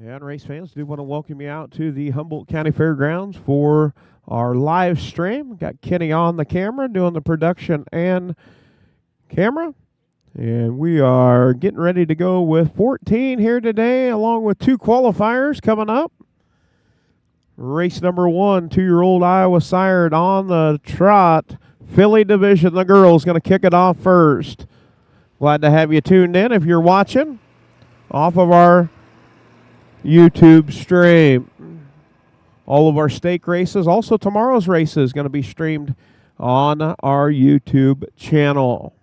And race fans, do want to welcome you out to the Humboldt County Fairgrounds for our live stream. Got Kenny on the camera doing the production and camera. And we are getting ready to go with 14 here today, along with 2 qualifiers coming up. Race number 1, 2-year-old Iowa sired on the trot. Filly division, the girls going to kick it off first. Glad to have you tuned in if you're watching off of our YouTube stream. All of our stake races, also tomorrow's races, going to be streamed on our YouTube channel.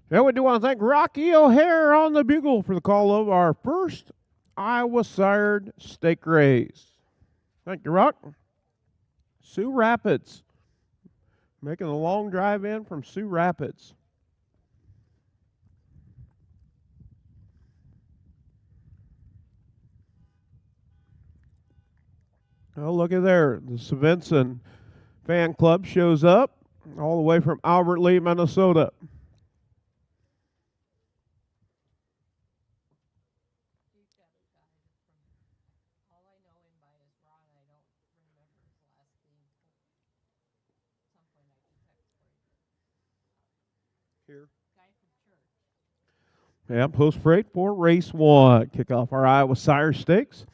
And we do want to thank Rocky O'Hare on the bugle for the call of our first Iowa sired stake race. Thank you, Rock. Sioux Rapids, making a long drive in from Sioux Rapids. Oh, look at there. The Svenson fan club shows up all the way from Albert Lee, Minnesota. Here. And post parade for race 1. Kick off our Iowa Sire Stakes.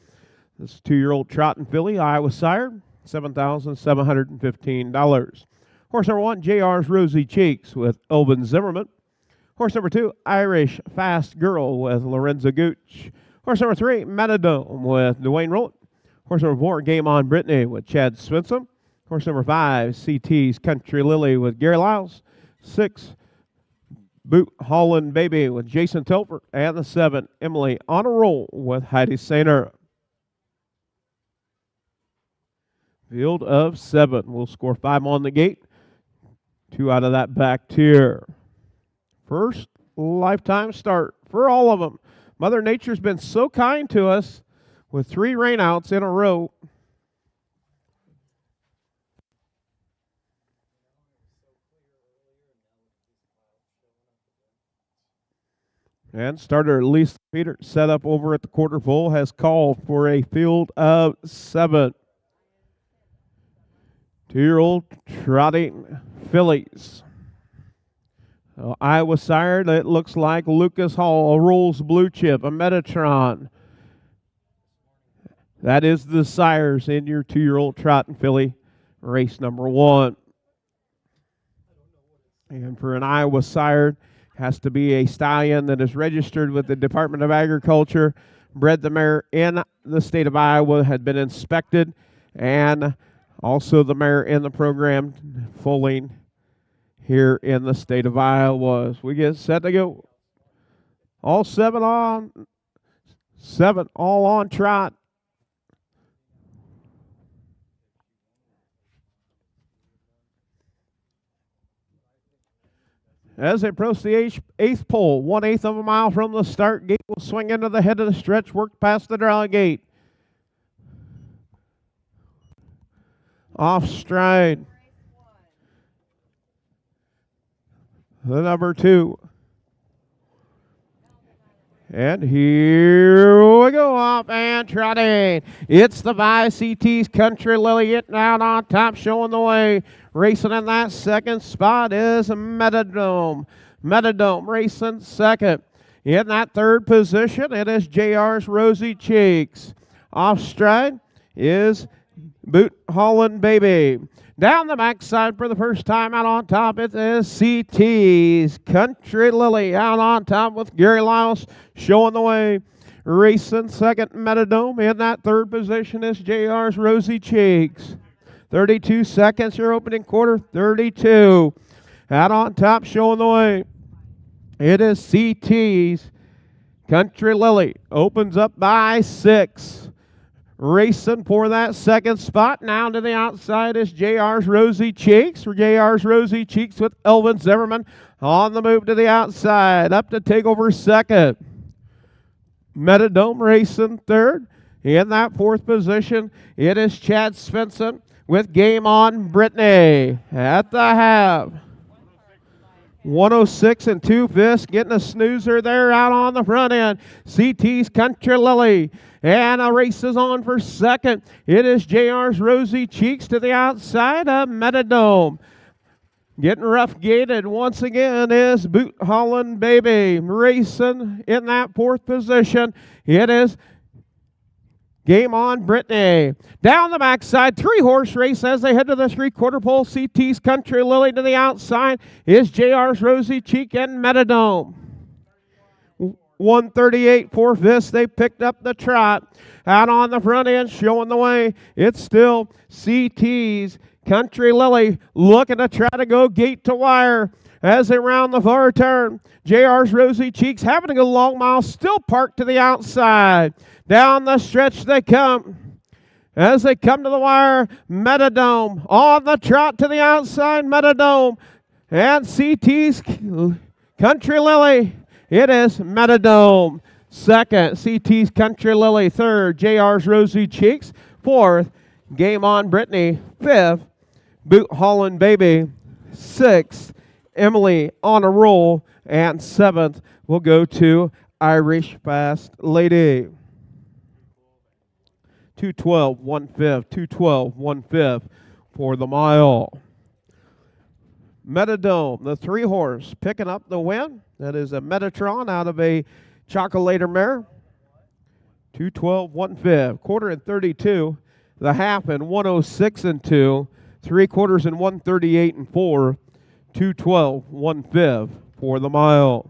This 2-year-old trotting filly, Iowa Sire, $7,715. Horse number 1, JR's Rosy Cheeks with Elvin Zimmerman. Horse number 2, Irish Fast Girl with Lorenzo Gooch. Horse number 3, Metadome with Dwayne Rowland. Horse number 4, Game On Brittany with Chad Svensson. Horse number 5, CT's Country Lily with Gary Lyles. 6, Boot Holland Baby with Jason Telford. And the 7, Emily on a Roll with Heidi Sainer. Field of 7. We'll score 5 on the gate. 2 out of that back tier. First lifetime start for all of them. Mother Nature's been so kind to us with 3 rainouts in a row. And starter Lisa Peter, set up over at the quarter pole, has called for a field of 7. 2-year-old trotting fillies. Iowa Sire, it looks like Lucas Hall, a Rolls Blue Chip, a Metatron. That is the sires in your 2-year-old trotting filly, race number 1. And for an Iowa Sire, has to be a stallion that is registered with the Department of Agriculture, bred the mare in the state of Iowa, had been inspected, and also the mare in the program foaling here in the state of Iowa. As we get set to go. All 7 all on trot. As they approach the 8th pole, 1/8 of a mile from the start gate, will swing into the head of the stretch, work past the draw gate. Off stride. The number 2. And here we go, off and trotting. It's the 5 CT's Country Lily getting out on top, showing the way. Racing in that second spot is Metadome. Metadome racing second. In that third position, it is JR's Rosy Cheeks. Off stride is Boot Holland Baby. Down the backside for the first time out on top, it is CT's Country Lily out on top with Gary Lyles showing the way. Racing second, Metadome. In that third position is JR's Rosy Cheeks. 32 seconds, your opening quarter, 32. Out on top showing the way. It is CT's Country Lily. Opens up by 6. Racing for that second spot. Now to the outside is JR's Rosy Cheeks. For JR's Rosy Cheeks with Elvin Zimmerman on the move to the outside. Up to take over second. Metadome racing third. In that fourth position, it is Chad Svensson with Game On Brittany at the half. 106 and 2/5, getting a snoozer there out on the front end. CT's Country Lily. And a race is on for second. It is JR's Rosy Cheeks to the outside of Metadome. Getting rough gated once again is Boot Holland Baby. Racing in that fourth position. It is Game On Brittany. Down the backside, 3-horse race as they head to the 3/4 pole. CT's Country Lily to the outside is JR's Rosy Cheek and Metadome. 138 for this. They picked up the trot. Out on the front end, showing the way. It's still CT's Country Lily looking to try to go gate to wire as they round the far turn. JR's Rosy Cheeks having to go long mile, still parked to the outside. Down the stretch they come. As they come to the wire, Metadome on the trot to the outside. Metadome and CT's Country Lily. It is Metadome. Second, CT's Country Lily. Third, JR's Rosy Cheeks. Fourth, Game On Brittany. Fifth, Boot Holland Baby. Sixth, Emily On a Roll. And seventh, we'll go to Irish Fast Lady. 2:12, 1/5. 2:12, 1/5 for the mile. Metadome, the 3-horse, picking up the win. That is a Metatron out of a Chocolator mare. 212, 1/5. Quarter and 32. The half and 106 and 2. 3/4 and 138 and 4. 212, 1/5 for the mile.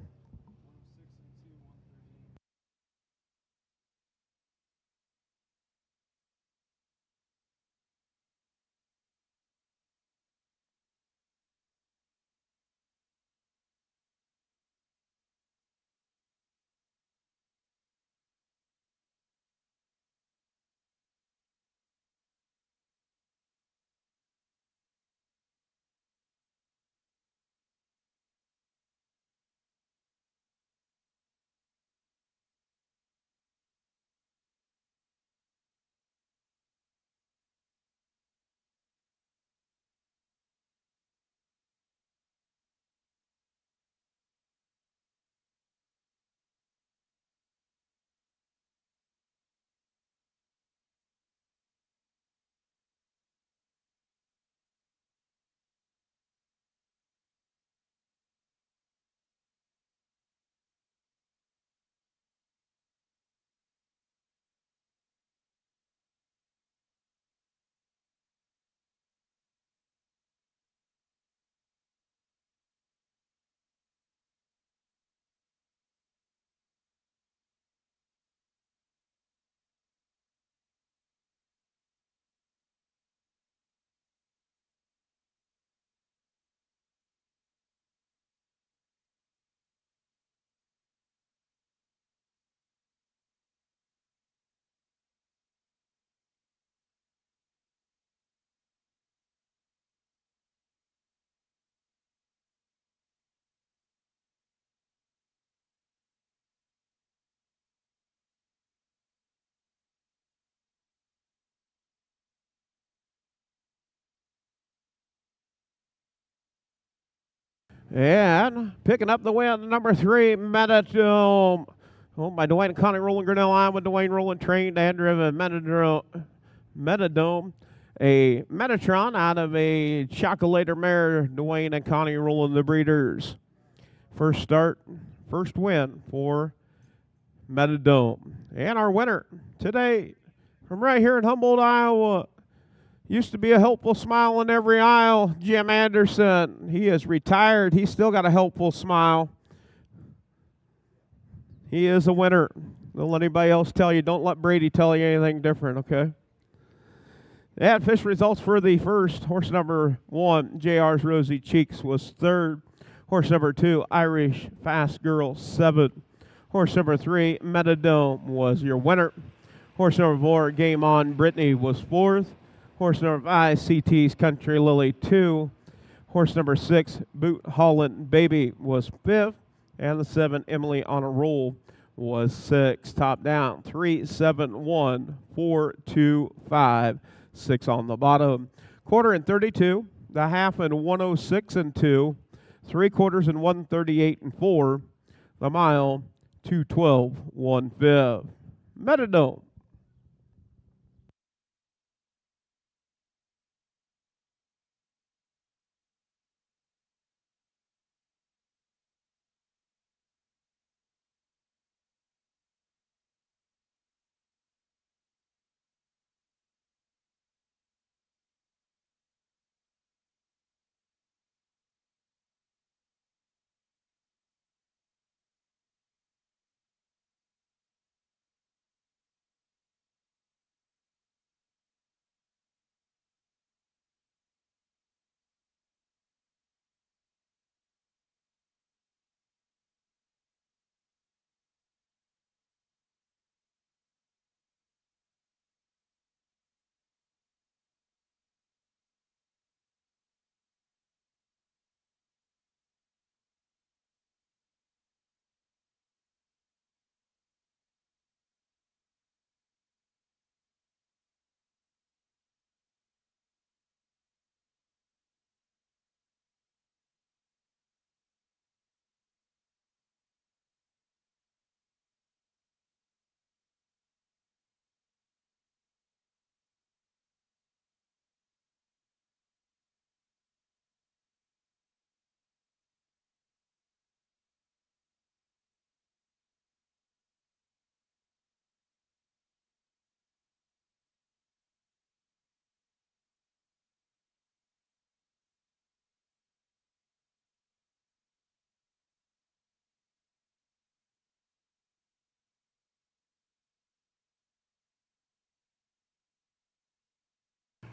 And picking up the win, number 3, Metadome. Owned by Dwayne and Connie Roland Grinnell. I'm with Dwayne Roland, trained and driven Metadome. A Metatron out of a Chocolator mare, Dwayne and Connie Roland, the breeders. First start, first win for Metadome. And our winner today from right here in Humboldt, Iowa. Used to be a helpful smile in every aisle, Jim Anderson. He is retired. He's still got a helpful smile. He is a winner. Don't let anybody else tell you. Don't let Brady tell you anything different, okay? And fish results for the first. Horse number 1, JR's Rosy Cheeks, was 3rd. Horse number 2, Irish Fast Girl, 7th. Horse number 3, Metadome, was your winner. Horse number 4, Game On Brittany, was 4th. Horse number 5, CT's Country Lily, 2. Horse number 6, Boot Holland Baby, was 5th. And the 7, Emily on a Roll, was 6th. Top down, 3, 7, 1, 4, 2, 5, 6 on the bottom. Quarter and 32. The half and 106 and 2. 3/4 and 138 and 4. The mile, 212, 1/5. Metadome.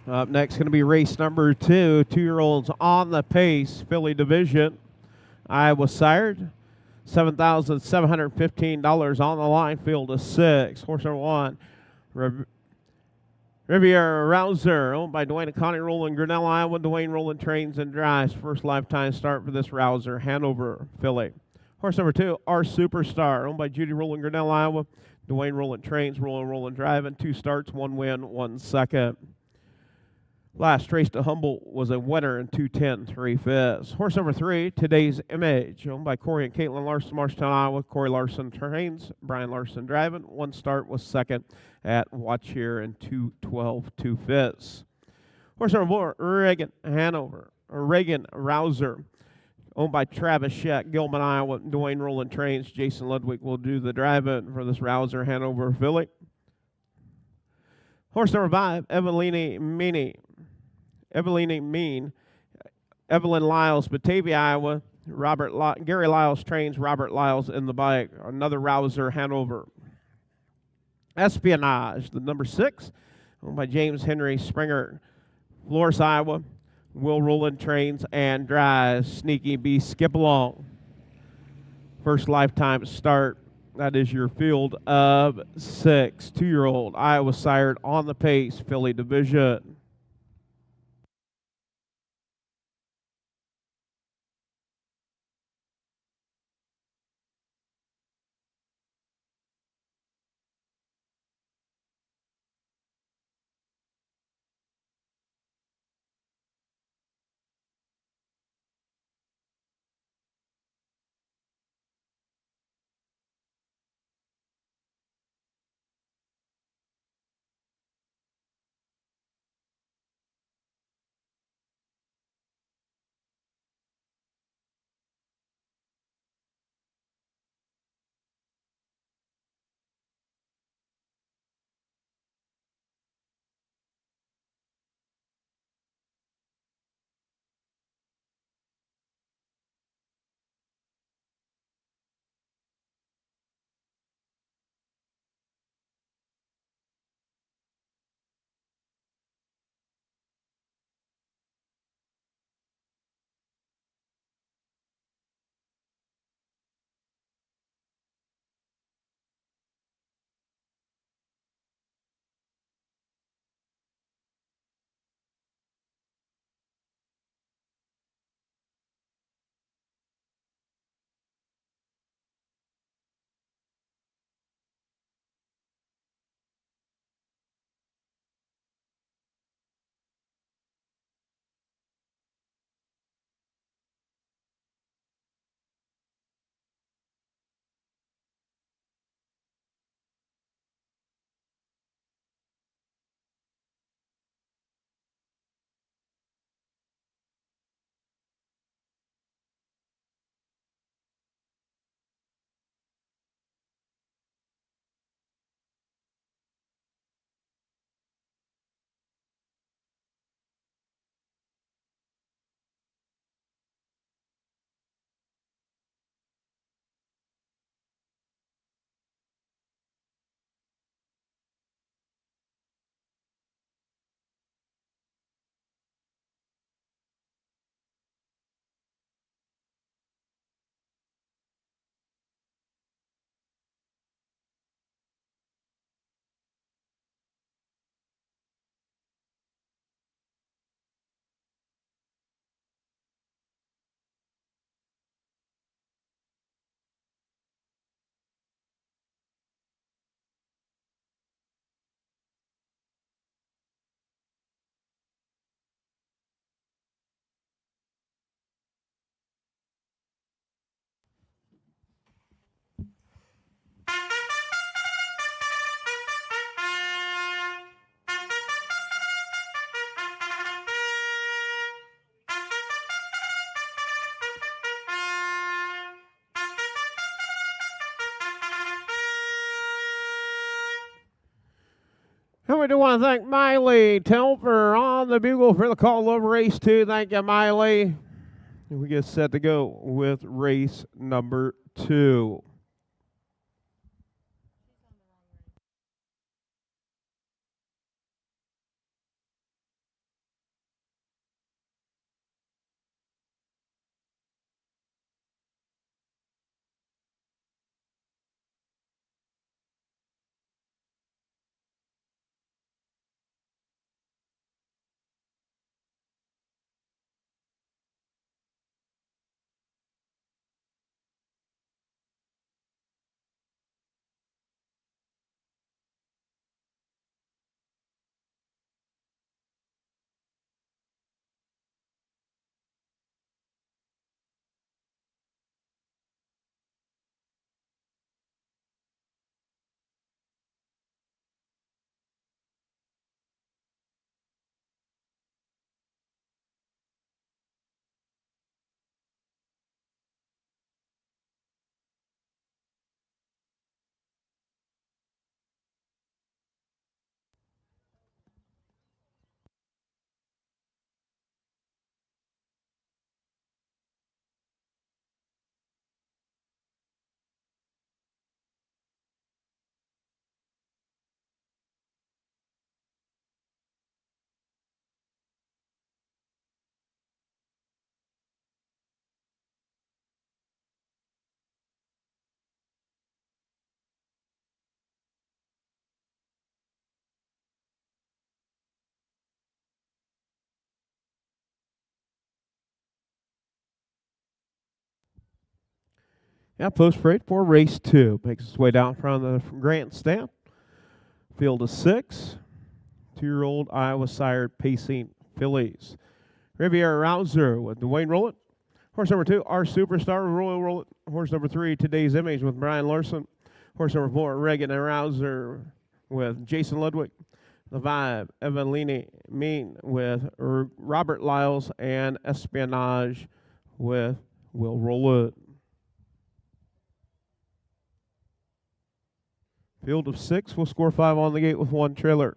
Up next, going to be race number 2. 2-year-olds on the pace, Philly Division. Iowa sired. $7,715 on the line. Field of 6. Horse number 1, Riviera Rouser, owned by Dwayne and Connie Rowland, Grinnell, Iowa. Dwayne Rowland trains and drives. First lifetime start for this Rouser, Hanover, Philly. Horse number 2, Our Superstar, owned by Judy Rowland, Grinnell, Iowa. Dwayne Rowland trains, Rowland driving. 2 starts, 1 win, 1 second. Last race to Humboldt was a winner in 2:10 3/5. Horse number 3, Today's Image, owned by Corey and Caitlin Larson, Marshtown, Iowa. Corey Larson trains, Brian Larson driving. 1 start was second at Watch Here in 2:12 2/5. Horse number 4, Reagan Rouser, owned by Travis Scheck, Gilman, Iowa. Dwayne Rowland trains. Jason Ludwig will do the driving for this Rouser, Hanover, Philly. Horse number 5, Evelyn Mean, Evelyn Lyles, Batavia, Iowa. Gary Lyles trains, Robert Lyles in the bike. Another Rouser, Hanover. Espionage, the number 6, owned by James Henry Springer, Florence, Iowa. Will Rowland trains and drives. Sneaky Beast, skip along. First lifetime start. That is your field of 6. 2-year-old Iowa sired on the pace, Philly Division. And we do want to thank Miley Telfer on the bugle for the call of race 2. Thank you, Miley. And we get set to go with race number 2. Yeah, post parade for race 2. Makes its way down from the grandstand. Field of 6. 2-year-old Iowa sired pacing fillies. Riviera Rouser with Dwayne Rowland. Horse number 2, our superstar, Royal Rowland. Horse number 3, Today's Image with Brian Larson. Horse number 4, Reagan and Rouser with Jason Ludwig. The 5, Evelini Mean with Robert Lyles, and Espionage with Will Rowland. Field of 6 will score 5 on the gate with 1 trailer.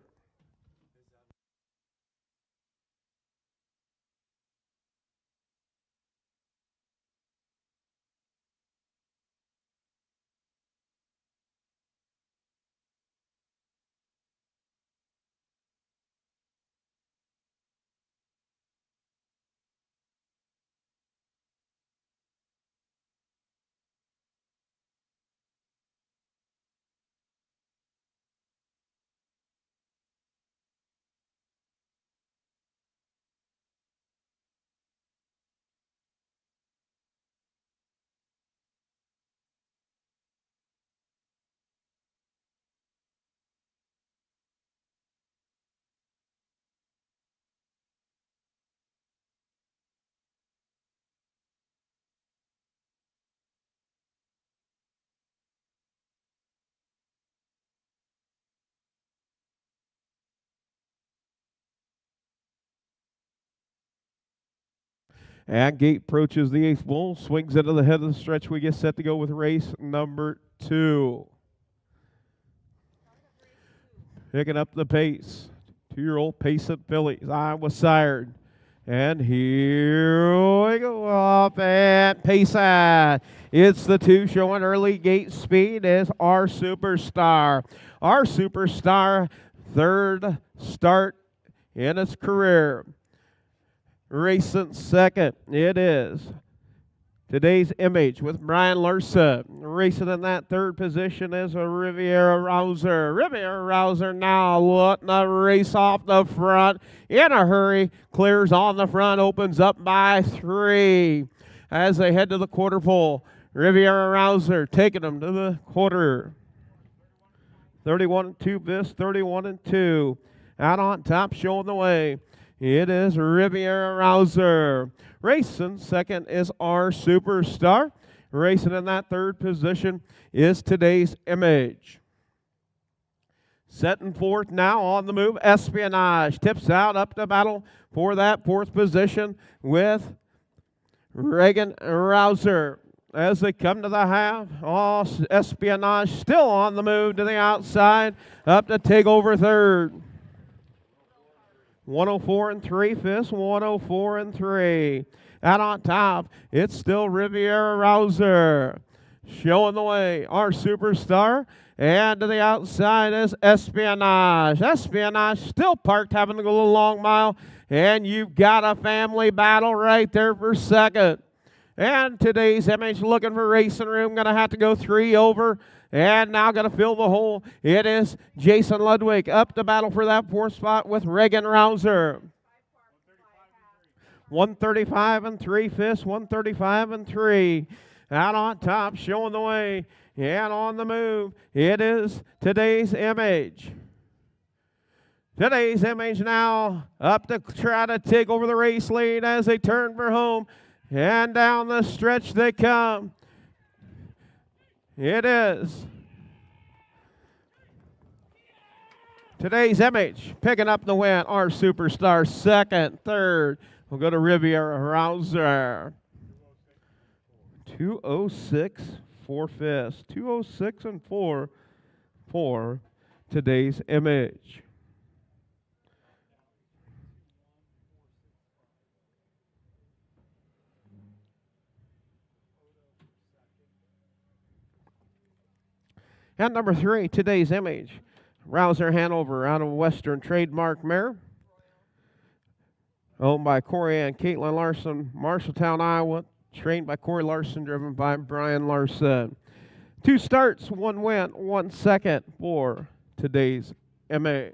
And gate approaches the 8th bull, swings into the head of the stretch. We get set to go with race number 2. Picking up the pace. 2-year-old Pacing fillies. Iowa sired. And here we go up at Payson. It's the 2 showing early gate speed is our superstar. Our superstar, 3rd start in its career. Racing 2nd, it is Today's Image with Brian Larson. Racing in that 3rd position is a Riviera Rouser. Riviera Rouser now letting the race off the front. In a hurry, clears on the front, opens up by 3. As they head to the quarter pole, Riviera Rouser taking them to the quarter. 31-2 this, 31-2. Out on top, showing the way. It is Riviera Rouser. Racing 2nd is our superstar. Racing in that 3rd position is Today's Image. Setting 4th now on the move, Espionage. Tips out up to battle for that 4th position with Reagan Rouser. As they come to the half, Espionage still on the move to the outside, up to take over 3rd. 104 3 fifths, 104 3. Out on top, it's still Riviera Rouser. Showing the way, our superstar. And to the outside is Espionage. Espionage still parked, having to go a long mile. And you've got a family battle right there for 2nd. And Today's Image looking for racing room. Going to have to go 3 over. And now going to fill the hole. It is Jason Ludwig up to battle for that 4th spot with Reagan Rouser. 135 3 fifths, 135 3. Out on top, showing the way. And on the move, it is Today's Image. Today's Image now up to try to take over the race lead as they turn for home. And down the stretch they come. It is Today's Image picking up the win. Our superstar 2nd, 3rd. We'll go to Riviera Rouser. 206 4 fifths. 206 4 for Today's Image. And number 3, Today's Image. Rouser Hanover out of Western Trademark Mare. Owned by Corey and Caitlin Larson, Marshalltown, Iowa. Trained by Corey Larson, driven by Brian Larson. 2 starts, 1 win, 1 second for Today's Image.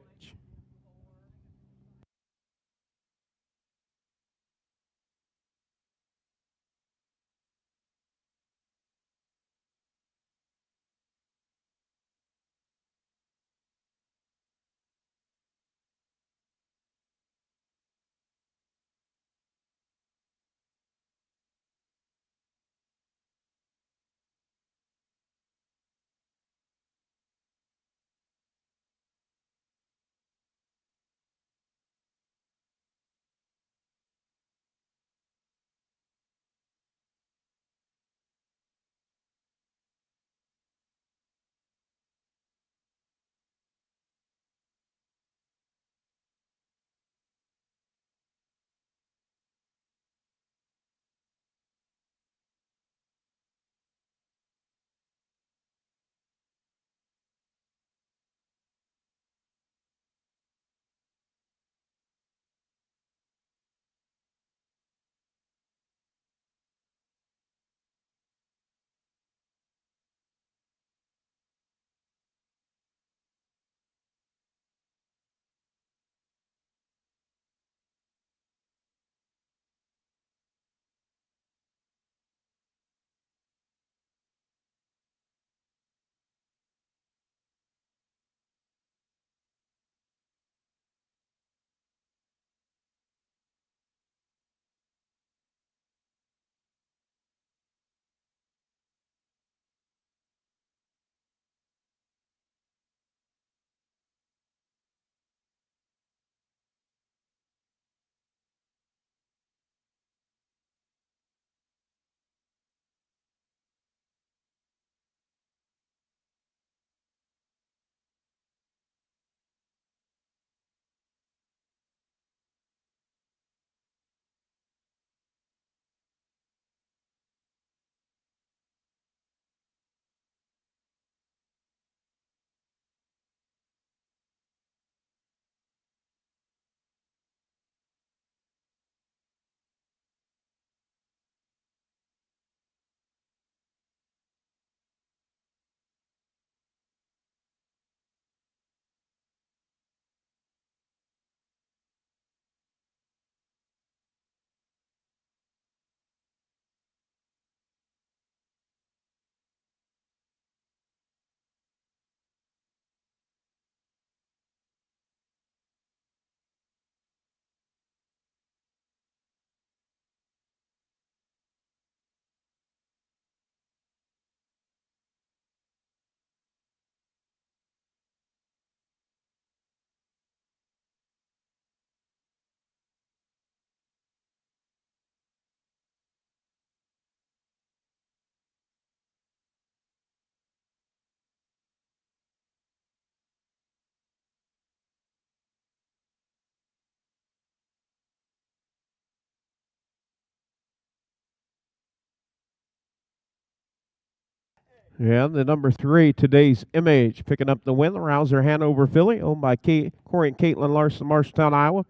And the number 3, Today's Image, picking up the win. The Rouser Hanover filly, owned by Corey and Caitlin Larson, Marshalltown, Iowa.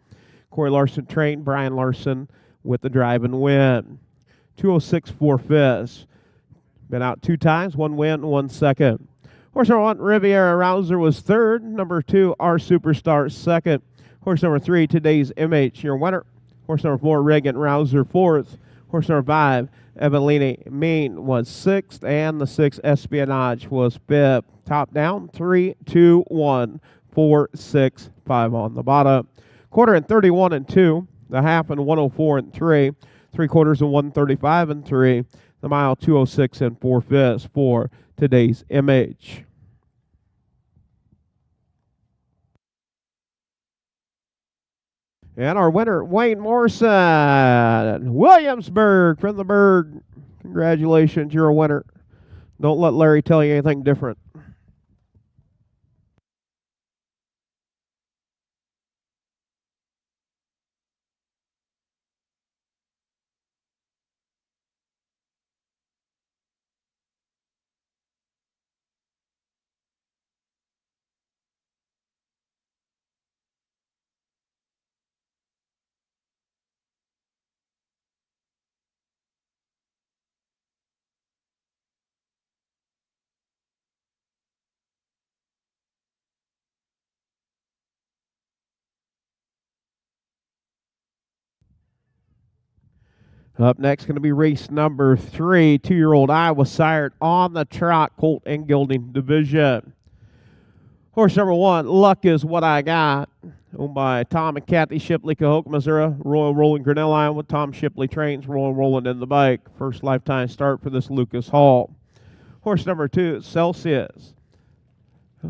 Corey Larson trained, Brian Larson with the drive and win. 206 4/5. Been out 2 times, 1 win, 1 second. Horse number 1, Riviera Rouser, was third. Number 2, Our Superstar, second. Horse number 3, Today's Image, your winner. Horse number 4, Reagan Rouser, fourth. Horse number 5, Evelina Mean, was sixth. And the 6, Espionage, was fifth. Top down, 3, 2, 1, 4, 6, 5 on the bottom. Quarter and 31 and 2. The half and 104 and 3. 3/4 and 135 and 3. The mile 206 and 4/5 for Today's Image. And our winner, Wayne Morrison, Williamsburg from the Berg. Congratulations, you're a winner. Don't let Larry tell you anything different. Up next, going to be race number 3, 2-year-old Iowa sired on the trot, colt and gelding division. Horse number 1, Luck Is What I Got, owned by Tom and Kathy Shipley, Cahokia, Missouri. Royal Roland, Grinnell, Iowa. Tom Shipley trains, Royal Roland in the bike. First lifetime start for this Lucas Hall. Horse number 2, Celsius,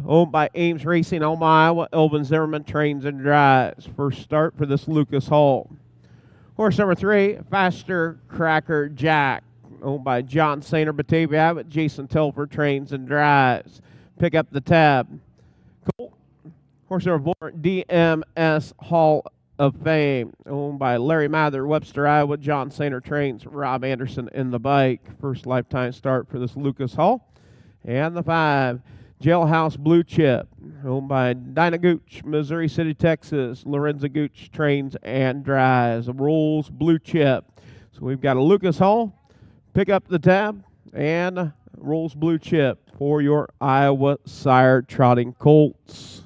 owned by Ames Racing, Elma, Iowa. Elvin Zimmerman trains and drives. First start for this Lucas Hall. Horse number 3, Faster Cracker Jack, owned by John Sainer, Batavia, Iowa. Jason Telford trains and drives. Pick up the tab. Cool. Horse number 4, DMS Hall of Fame, owned by Larry Mather, Webster, Iowa. John Sainer trains, Rob Anderson in the bike. First lifetime start for this Lucas Hall. And the 5, Jailhouse Blue Chip, owned by Dinah Gooch, Missouri City, Texas. Lorenzo Gooch trains and drives. Rolls Blue Chip. So we've got a Lucas Hall, Pick Up the Tab, and Rolls Blue Chip for your Iowa sire trotting colts.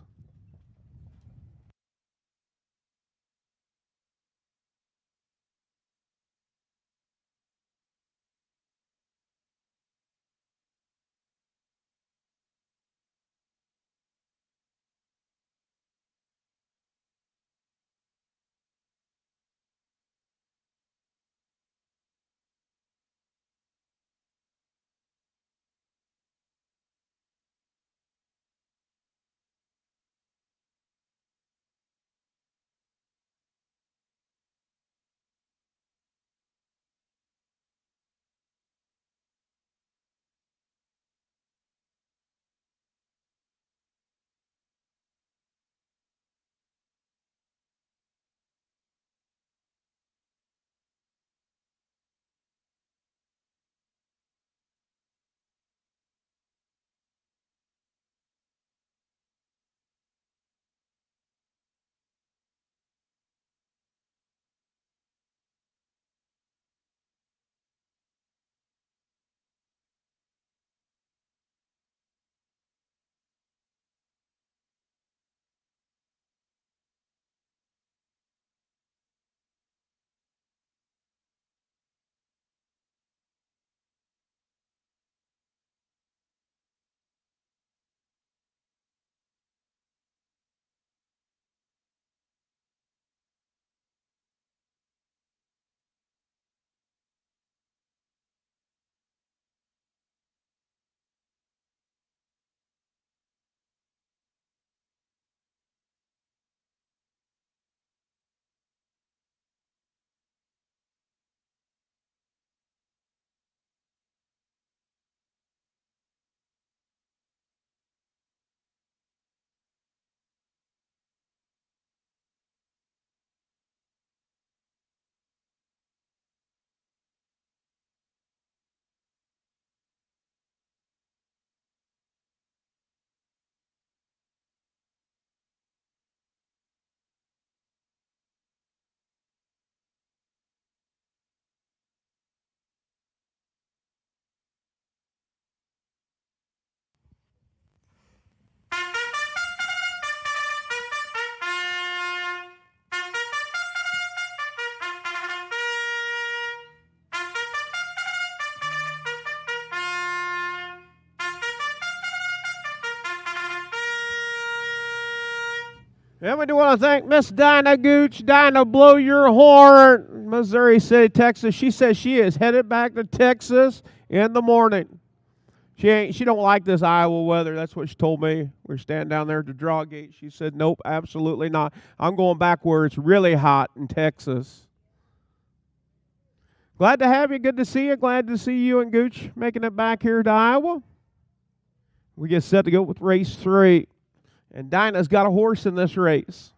And we do want to thank Miss Dinah Gooch. Dinah, blow your horn. Missouri City, Texas. She says she is headed back to Texas in the morning. She don't like this Iowa weather. That's what she told me. We're standing down there at the draw gate. She said, nope, absolutely not. I'm going back where it's really hot in Texas. Glad to have you. Good to see you. Glad to see you and Gooch making it back here to Iowa. We get set to go with race 3. And Dinah's got a horse in this race.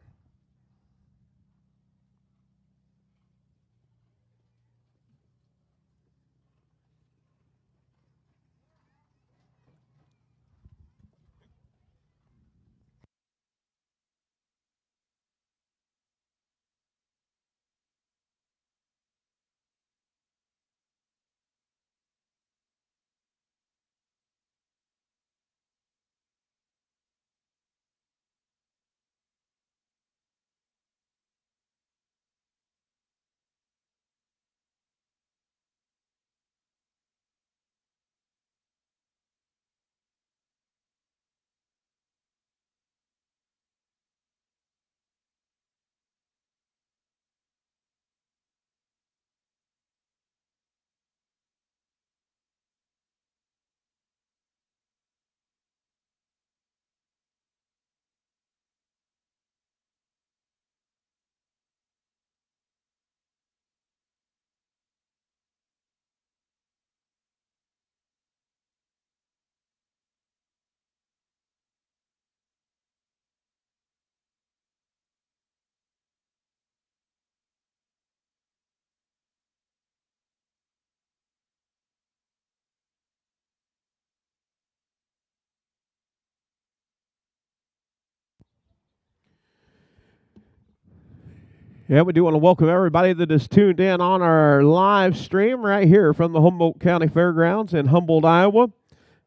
Yeah, we do want to welcome everybody that is tuned in on our live stream right here from the Humboldt County Fairgrounds in Humboldt, Iowa.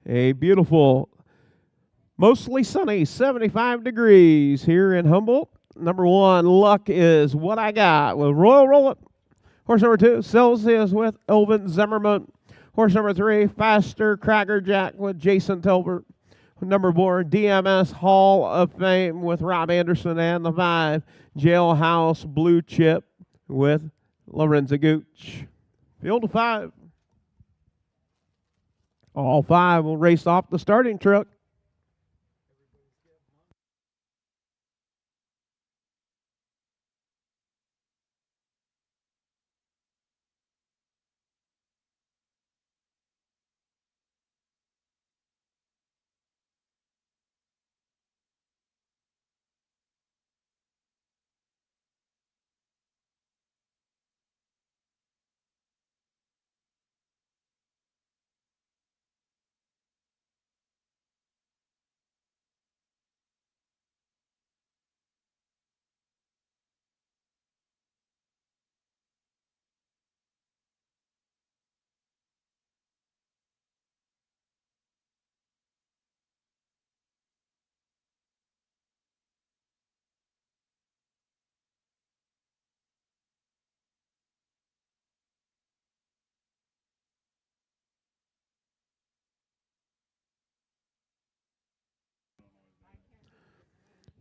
A beautiful, mostly sunny, 75 degrees here in Humboldt. Number 1, Luck is What I Got with Royal Rollet. Horse number 2, Celsius with Elvin Zimmerman. Horse number 3, Faster Cracker Jack with Jason Telbert. Number 4, DMS Hall of Fame with Rob Anderson. And the 5, Jailhouse Blue Chip with Lorenzo Gooch. Field of 5. All 5 will race off the starting truck.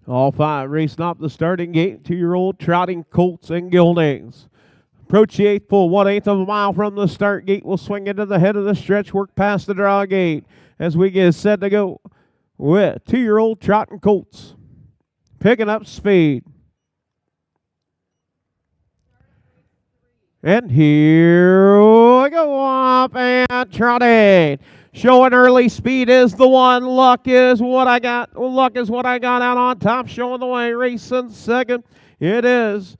All 5 racing off the starting gate. 2-year-old trotting colts and geldings. Approach the 8th full, 1/8 of a mile from the start gate. We'll swing into the head of the stretch, work past the draw gate as we get set to go with 2-year-old trotting colts. Picking up speed. And here we go, up and trotting. Showing early speed is the 1. Luck is What I Got. Luck is What I Got out on top, showing the way. Racing second. It is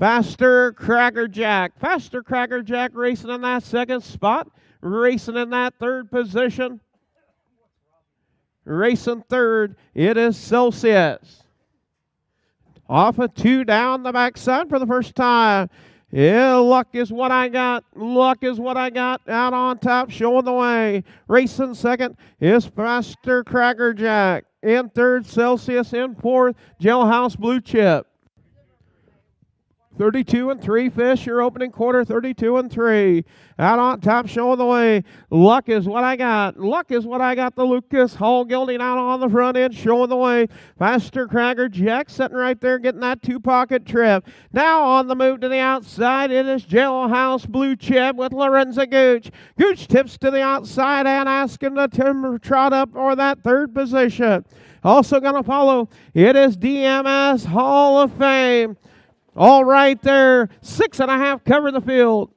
Faster Cracker Jack. Faster Cracker Jack racing in that second spot. Racing in that third position. Racing third, it is Celsius. Off a 2 down the backside for the first time. Yeah, Luck is What I Got. Luck is What I Got out on top, showing the way. Racing second is Faster Cracker Jack. In third, Celsius. In fourth, Jailhouse Blue Chip. 32-3 fish, your opening quarter, 32-3. Out on top, showing the way. Luck is what I got. Luck is what I got. The Lucas Hall Gilding out on the front end, showing the way. Faster Cracker Jack sitting right there, getting that two-pocket trip. Now on the move to the outside, it is Jailhouse Blue Chip with Lorenza Gooch. Gooch tips to the outside and asking the timber trot up for that third position. Also going to follow, it is DMS Hall of Fame. All right there, 6.5 cover the field.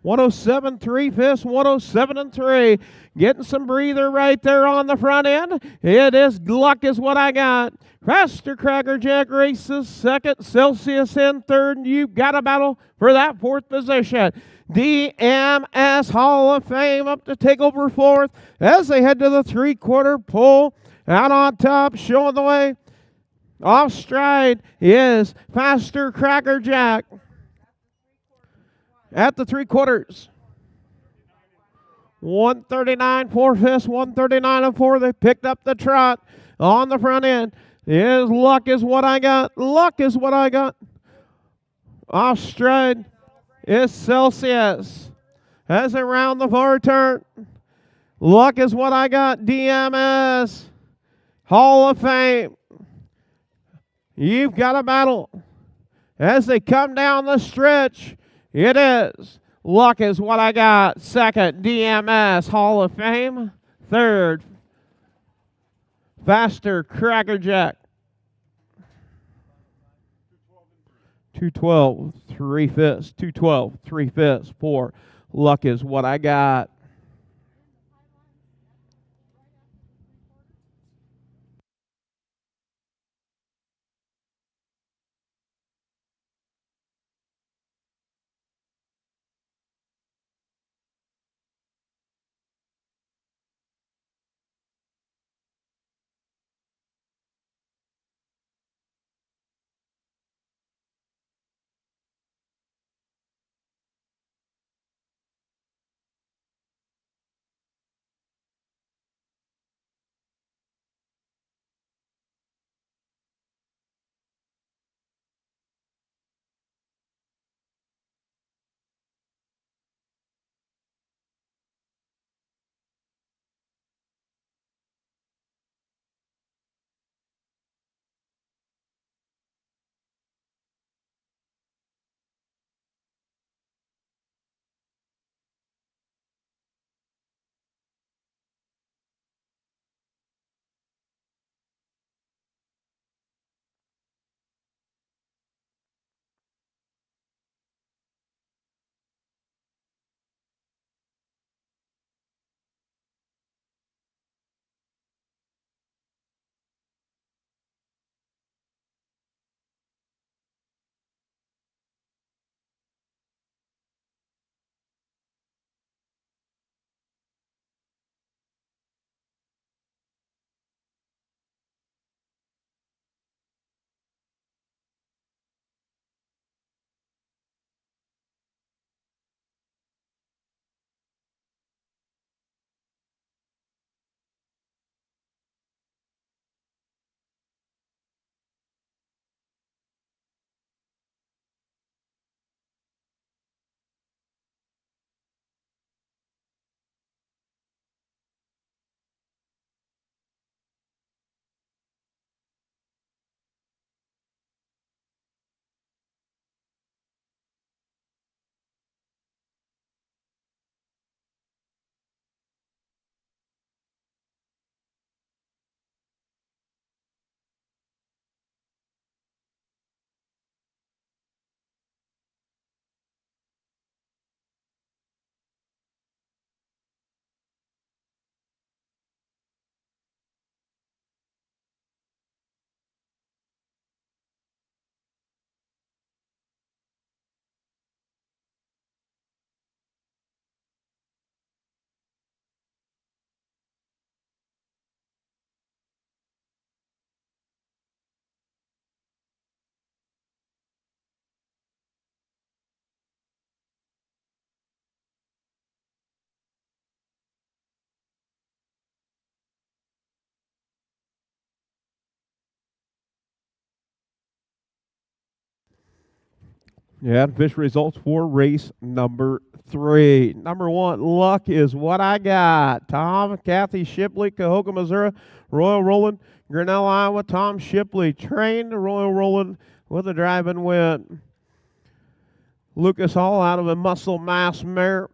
107-3 fifths, 107-3. Getting some breather right there on the front end. It is Luck is what I got. Faster Cracker Jack races second, Celsius in third, and you've got a battle for that fourth position. DMS Hall of Fame up to take over fourth as they head to the three-quarter pull. Out on top, showing the way. Off stride is Faster Cracker Jack. At the three quarters. 139 4 fifths, 139 4. They picked up the trot on the front end. Is Luck is what I got. Luck is what I got. Off stride is Celsius. As they round the far turn. Luck is what I got. DMS Hall of Fame. You've got a battle. As they come down the stretch, it is Luck is what I got. Second, DMS Hall of Fame. Third, Faster Cracker Jack. 212, 3 fifths. 212, 3 fifths. 4. Luck is what I got. Yeah, official results for race number 3. Number 1, Luck is What I Got. Tom, Kathy Shipley, Cahokia, Missouri. Royal Roland, Grinnell, Iowa. Tom Shipley trained Royal Roland with a driving win. Lucas Hall out of a Muscle Mass mare.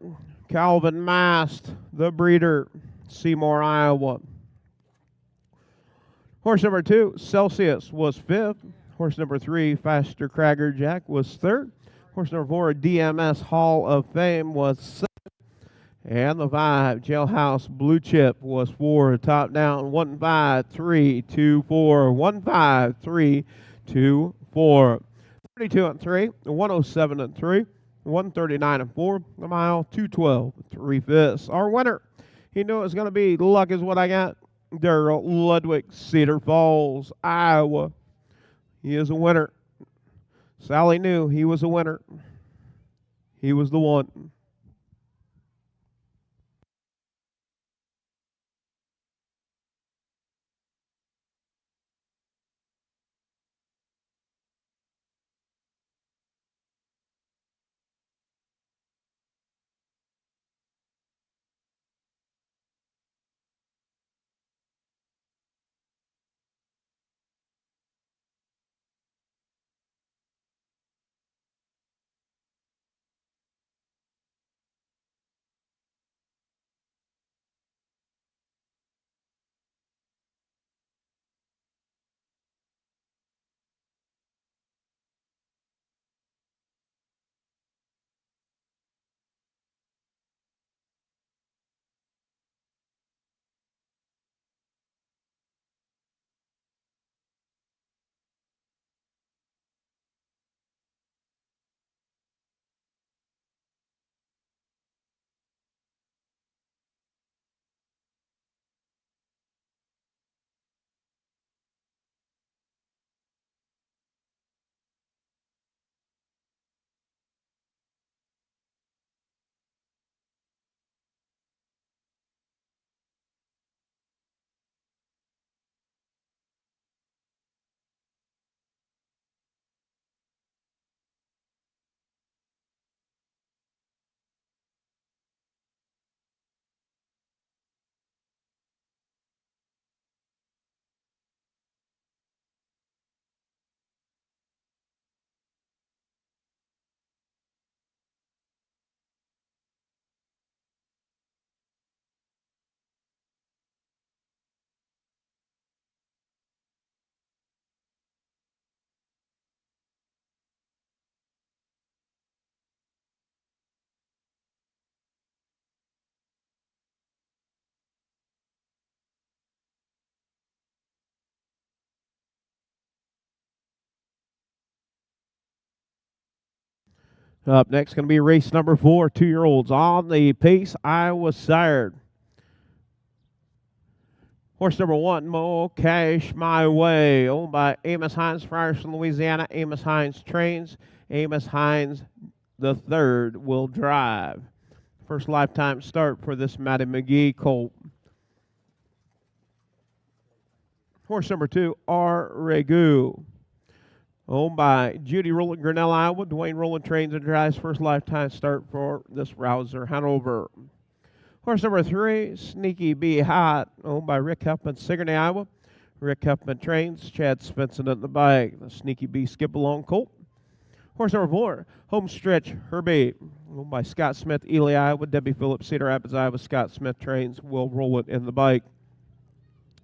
Calvin Mast, the breeder, Seymour, Iowa. Horse number 2, Celsius, was 5th. Horse number 3, Faster Cragger Jack, was 3rd. Horse number 4, DMS Hall of Fame, was 2nd. And the 5, Jailhouse Blue Chip, was 4. Top down, 1, 5, 3, 2, 4. 1, 5, 3, 2, 4. 32 and 3, 107 and 3, 139 and 4. A mile, 212, 3/5. Our winner, he knew it was going to be Luck is What I Got. Daryl Ludwig, Cedar Falls, Iowa. He is a winner. Sally knew he was a winner. He was the one. Up next, going to be race number 4, 2-year-olds on the pace. Iowa sired. Horse number 1, Mo Cash My Way, owned by Amos Hines, Frierson, Louisiana. Amos Hines trains. Amos Hines the third will drive. First lifetime start for this Matty McGee colt. Horse number 2, R. Regu, owned by Judy Rowland, Grinnell, Iowa. Dwayne Rowland trains and drives. First lifetime start for this Rouser Hanover. Horse number 3, Sneaky Bee Hot, owned by Rick Huffman, Sigourney, Iowa. Rick Huffman trains. Chad Svensson at the bike. The Sneaky Bee skip along colt. Horse number 4, Homestretch Herbie, owned by Scott Smith, Ely, Iowa. Debbie Phillips, Cedar Rapids, Iowa. Scott Smith trains. Will roll it in the bike.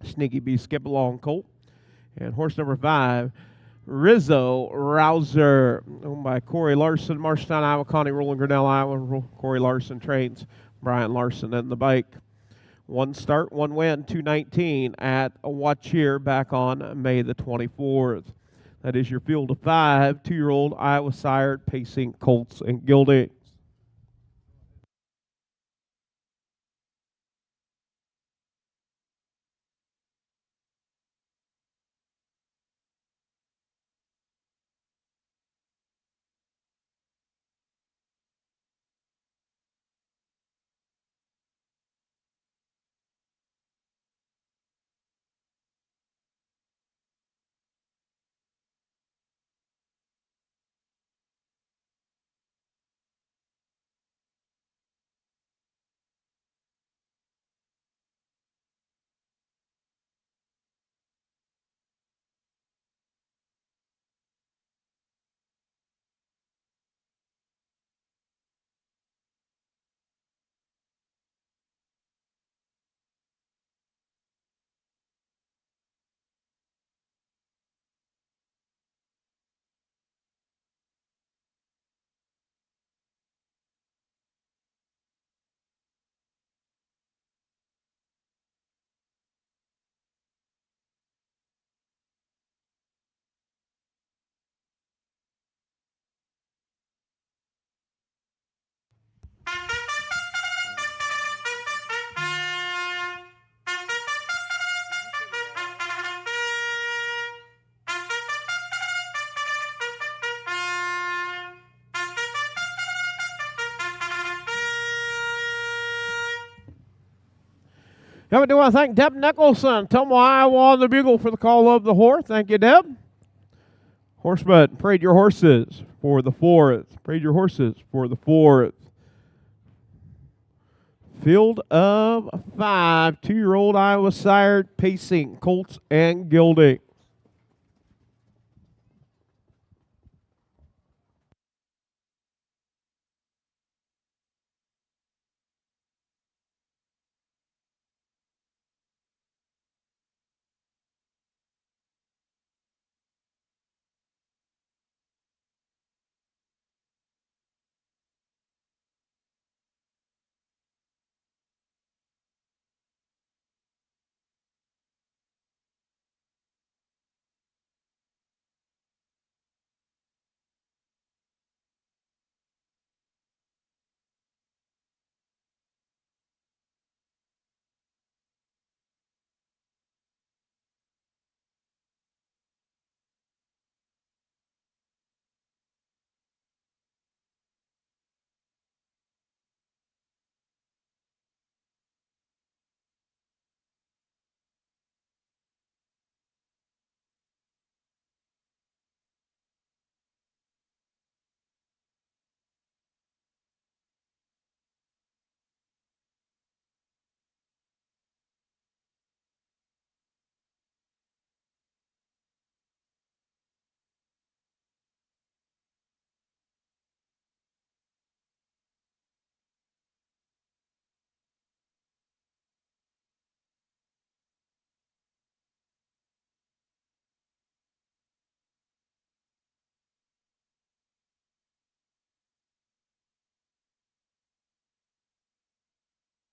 Sneaky Bee skip along colt. And horse number 5, Rizzo Rouser, owned by Corey Larson, Marshtown, Iowa. Connie Rowland, Grinnell, Iowa. Corey Larson trains. Brian Larson in the bike. 1 start, 1 win, 219 at Watchier back on May the 24th. That is your field of 5, 2-year-old Iowa sired pacing colts and geldings. I do want to thank Deb Nicholson, Tumble, Iowa on the bugle for the call of the horse. Thank you, Deb. Horsemen, parade your horses for the fourth. Parade your horses for the fourth. Field of 5, 2-year-old Iowa sired, pacing, colts and gilding.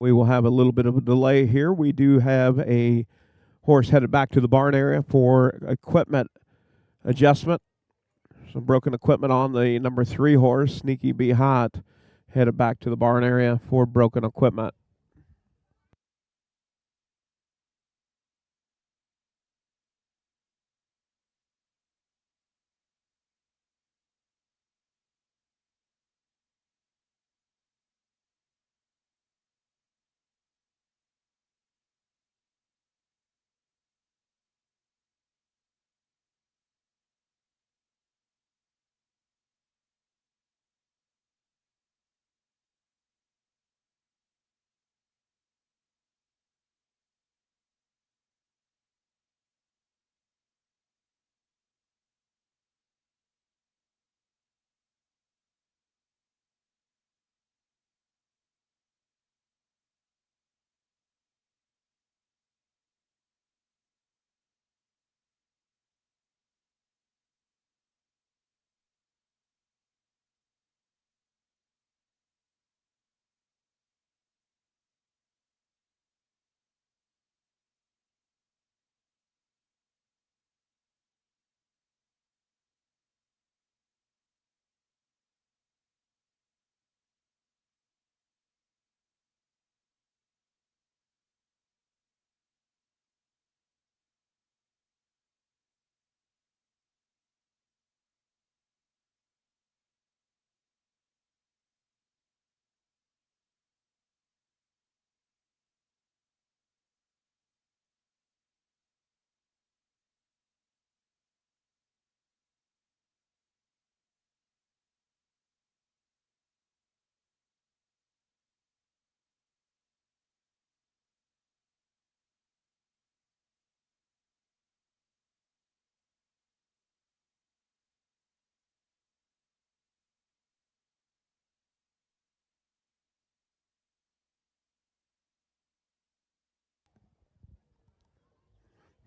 We will have a little bit of a delay here. We do have a horse headed back to the barn area for equipment adjustment. Some broken equipment on the number 3 horse, Sneaky Bee Hot, headed back to the barn area for broken equipment.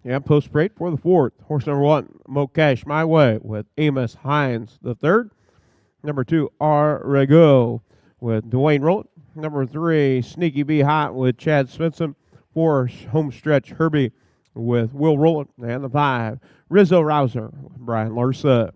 Yeah, post parade for the 4th. Horse number 1, Mokesh My Way with Amos Hines the 3rd. Number 2, Arrego with Dwayne Rowland. Number 3, Sneaky Bee Hot with Chad Svensson. 4, Homestretch Herbie with Will Rowland. And the 5, Rizzo Rouser with Brian Larsa.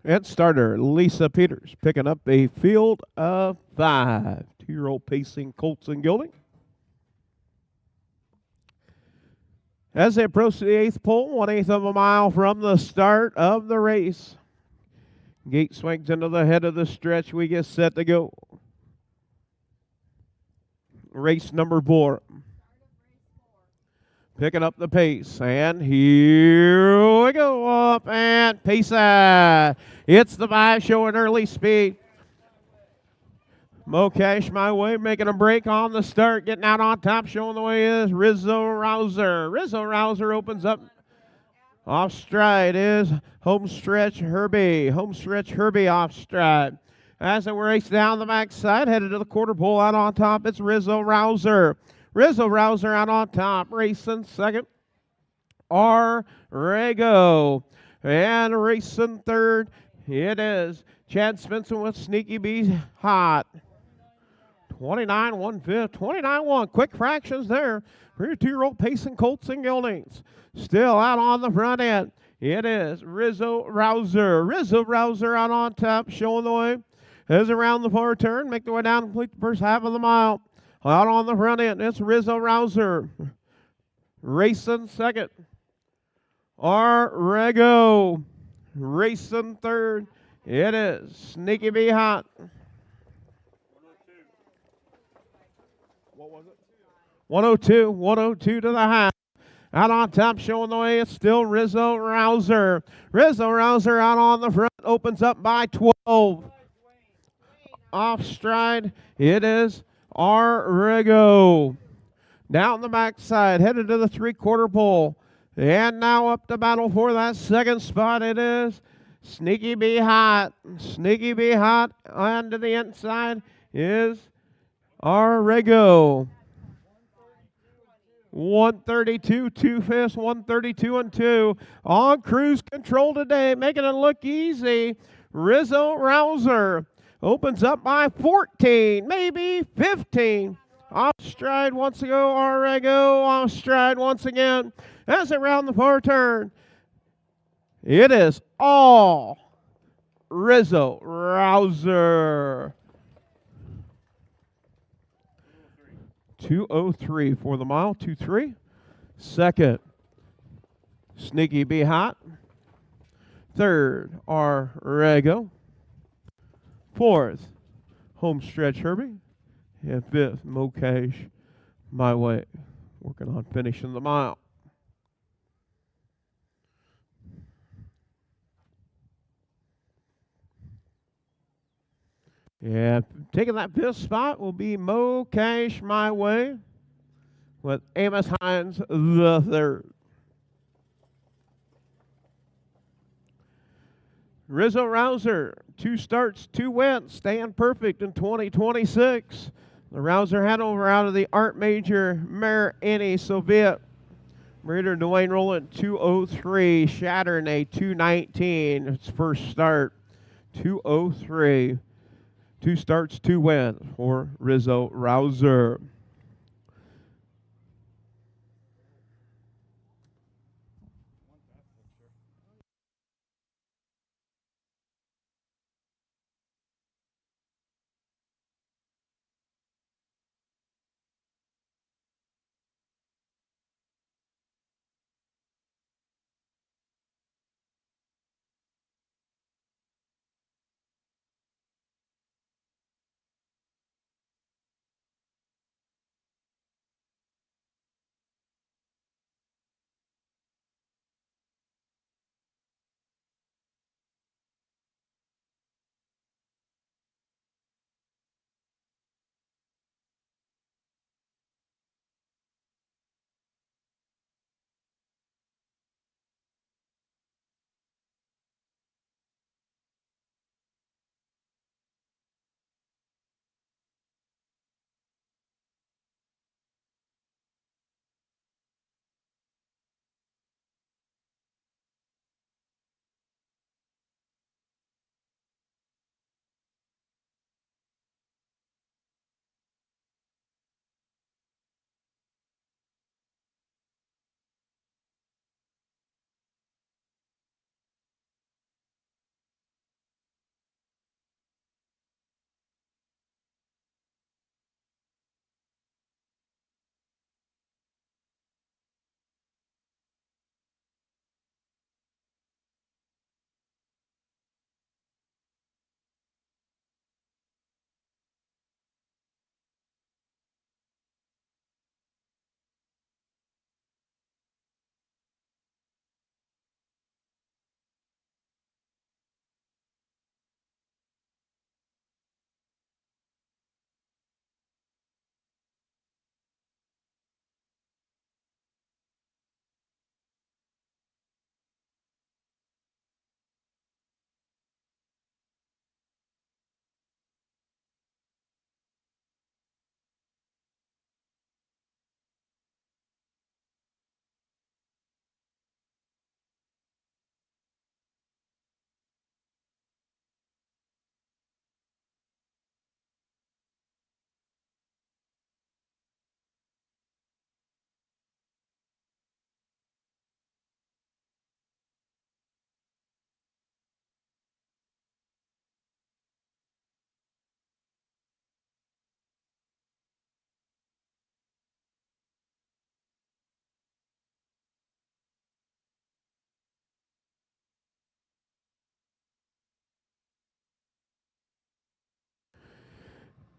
And starter Lisa Peters picking up a field of 5. 2-year-old pacing colts and gelding. As they approach the 8th pole, 1/8 of a mile from the start of the race. Gate swings into the head of the stretch. We get set to go. Race number 4. Picking up the pace. And here we go. Up and pace. It's the 5 showing early speed. Mocash my way, making a break on the start. Getting out on top, showing the way is Rizzo Rouser. Rizzo Rouser opens up. Off stride is Homestretch Herbie. Homestretch Herbie off stride. As they race down the backside, headed to the quarter pole, out on top, it's Rizzo Rouser. Rizzo Rouser out on top, racing second. Rego. And racing third, it is Chad Svensson with Sneaky Bee Hot. 29-1-5, 29-1. Quick fractions there for your 2-year-old pacing colts and geldings. Still out on the front end, it is Rizzo Rouser. Rizzo Rouser out on top, showing the way. As around the far turn, make the way down, complete the first half of the mile. Out on the front end, it's Rizzo Rouser. Racing second, Rego. Racing third, it is Sneaky Bee Hot. What was it? 102 to the half. Out on top, showing the way, it's still Rizzo Rouser. Rizzo Rouser out on the front, opens up by 12. Off stride, it is Rego. Down the backside, headed to the 3/4 pole. And now up to battle for that second spot, it is Sneaky Bee Hot. Sneaky Bee Hot, and to the inside is Rego. 132, 2/5, 132 and 2. On cruise control today, making it look easy. Rizzo Rouser opens up by 14, maybe 15. Off stride once ago, Rego off stride once again. As they round the far turn, it is all Rizzo Rouser. 2:03 for the mile, 2:3. Second, Sneaky Bee Hot. Third, Rego. Fourth, Homestretch Herbie. And fifth, Mocash my way. Working on finishing the mile. Yeah, taking that fifth spot will be Mocash my way with Amos Hines the third. Rizzo Rouser, 2 starts, 2 wins, staying perfect in 2026. The Rouser Hanover out of the Art Major Mare Annie Soviet. Breeder Dwayne Rowland, 2:03. Chardonnay, 2:19. Its first start, 2:03. 2 starts, 2 wins for Rizzo Rouser.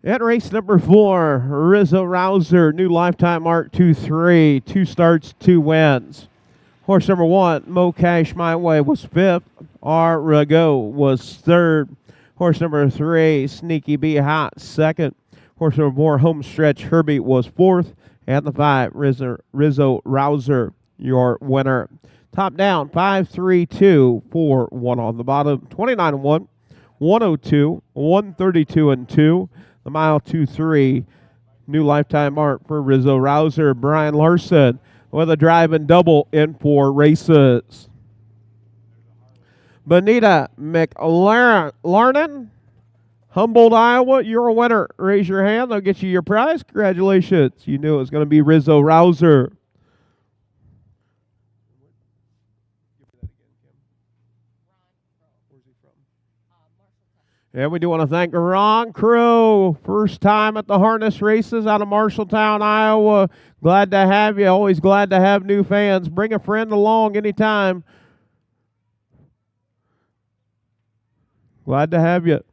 At race number 4, Rizzo Rouser, new lifetime mark 2-3, 2 starts, 2 wins. Horse number 1, Mo Cash My Way, was 5th. R. Rago was 3rd. Horse number 3, Sneaky Be Hot, 2nd. Horse number 4, Homestretch Herbie, was 4th. And the 5, Rizzo Rouser, your winner. Top down, 5, 3, 2, 4, 1 on the bottom, 29-1, 102, 132 and 2. The mile 2-3, new lifetime mark for Rizzo Rouser. Brian Larson with a drive and double in 4 races. Benita McLarnon, Humboldt, Iowa, you're a winner. Raise your hand. They'll get you your prize. Congratulations. You knew it was going to be Rizzo Rouser. And we do want to thank Ron Crow, first time at the harness races out of Marshalltown, Iowa. Glad to have you. Always glad to have new fans. Bring a friend along anytime. Glad to have you.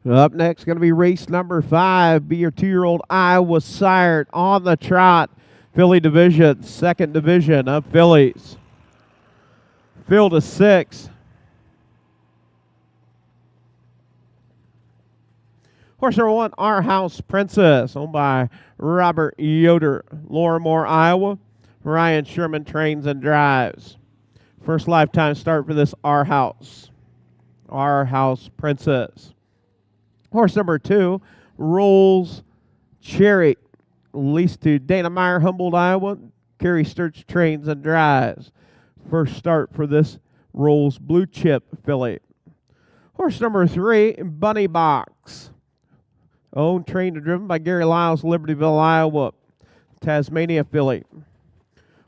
Up next, going to be race number 5. Be your 2-year-old Iowa sired on the trot. Filly division, 2nd division of fillies. Field of 6. Horse number 1, Our House Princess, owned by Robert Yoder, Lorimore, Iowa. Ryan Sherman trains and drives. First lifetime start for this Our House Princess. Horse number 2, Rolls Cherry, leased to Dana Meyer, Humboldt, Iowa. Kerry Sturch trains and drives. First start for this Rolls Blue Chip filly. Horse number 3, Bunny Box, owned, trained, and driven by Gary Lyles, Libertyville, Iowa. Tasmania filly.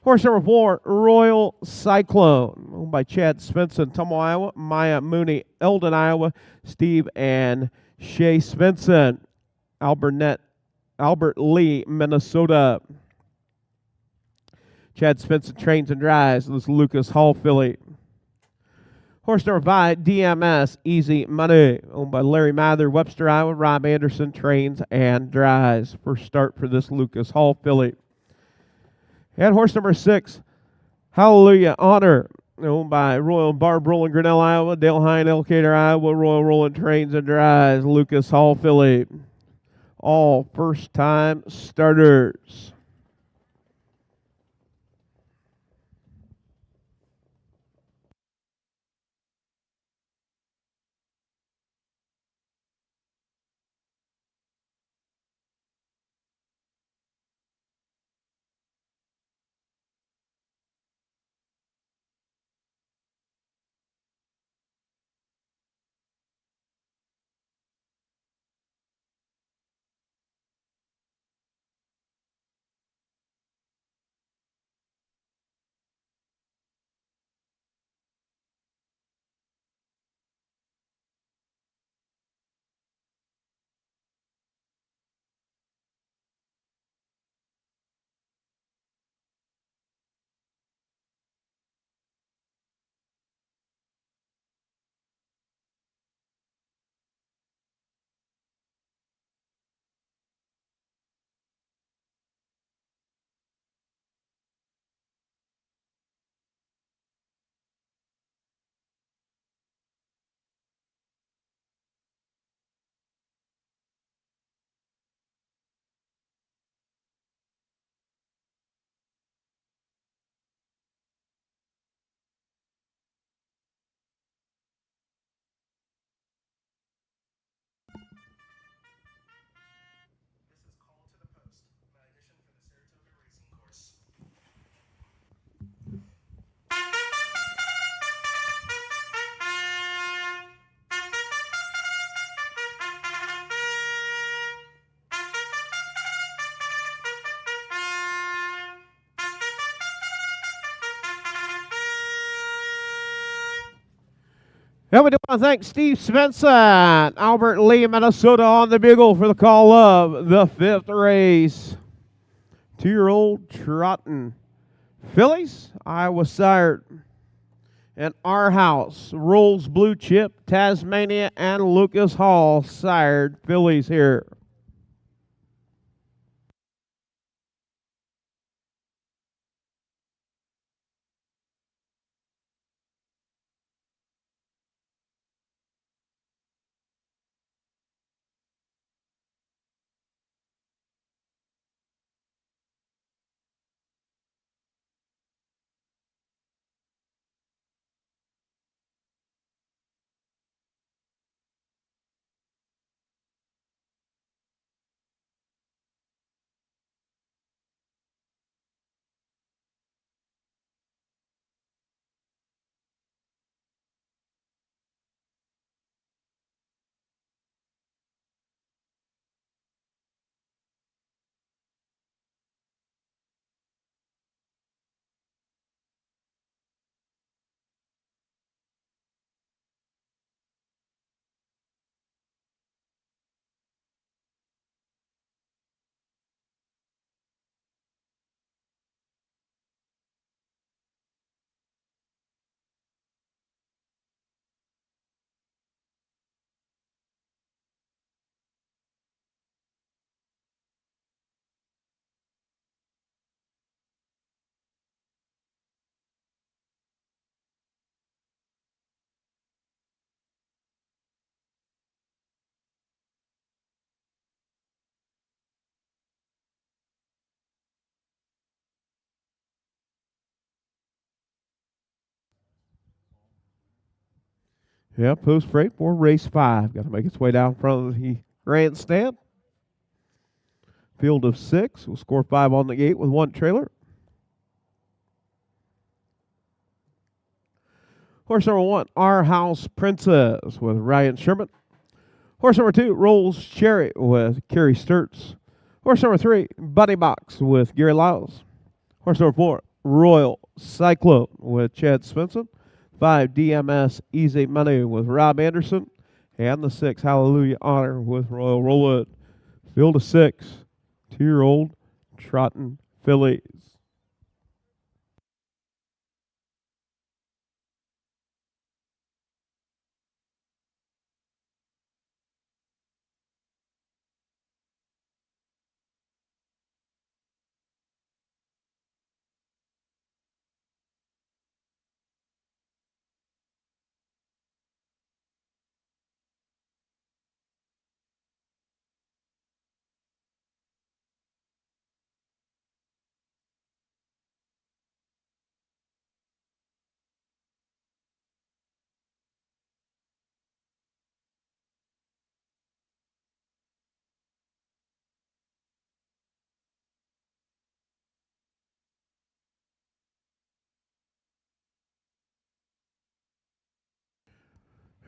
Horse number 4, Royal Cyclone, owned by Chad Svensson, Tumble, Iowa. Maya Mooney, Eldon, Iowa. Steve and Shay Svensson, Albert Lee, Minnesota. Chad Svensson trains and drives this Lucas Hall filly. Horse number 5, DMS Easy Money, owned by Larry Mather, Webster, Iowa. Rob Anderson trains and drives. First start for this Lucas Hall filly. And horse number 6, Hallelujah Honor, owned by Royal Barb Roland, Grinnell, Iowa. Dale Hine, Elkader, Iowa. Royal Roland trains and drives. Lucas Hall filly. All first-time starters. And we do want to thank Steve Svensson, Albert Lee, Minnesota on the bugle for the call of the 5th race. 2-year-old trotting fillies, Iowa sired. And Our House, Rolls Blue Chip, Tasmania, and Lucas Hall sired fillies here. Yeah, post freight for race 5. Got to make its way down in front of the grandstand. Field of 6. We'll score 5 on the gate with 1 trailer. Horse number 1, Our House Princess with Ryan Sherman. Horse number 2, Rolls Cherry with Kerry Sturts. Horse number 3, Buddy Box with Gary Lyles. Horse number 4, Royal Cyclone with Chad Svensson. 5, DMS Easy Money with Rob Anderson. And the 6, Hallelujah Honor with Royal Rollwood. Field of 6, 2-year-old trotting fillies.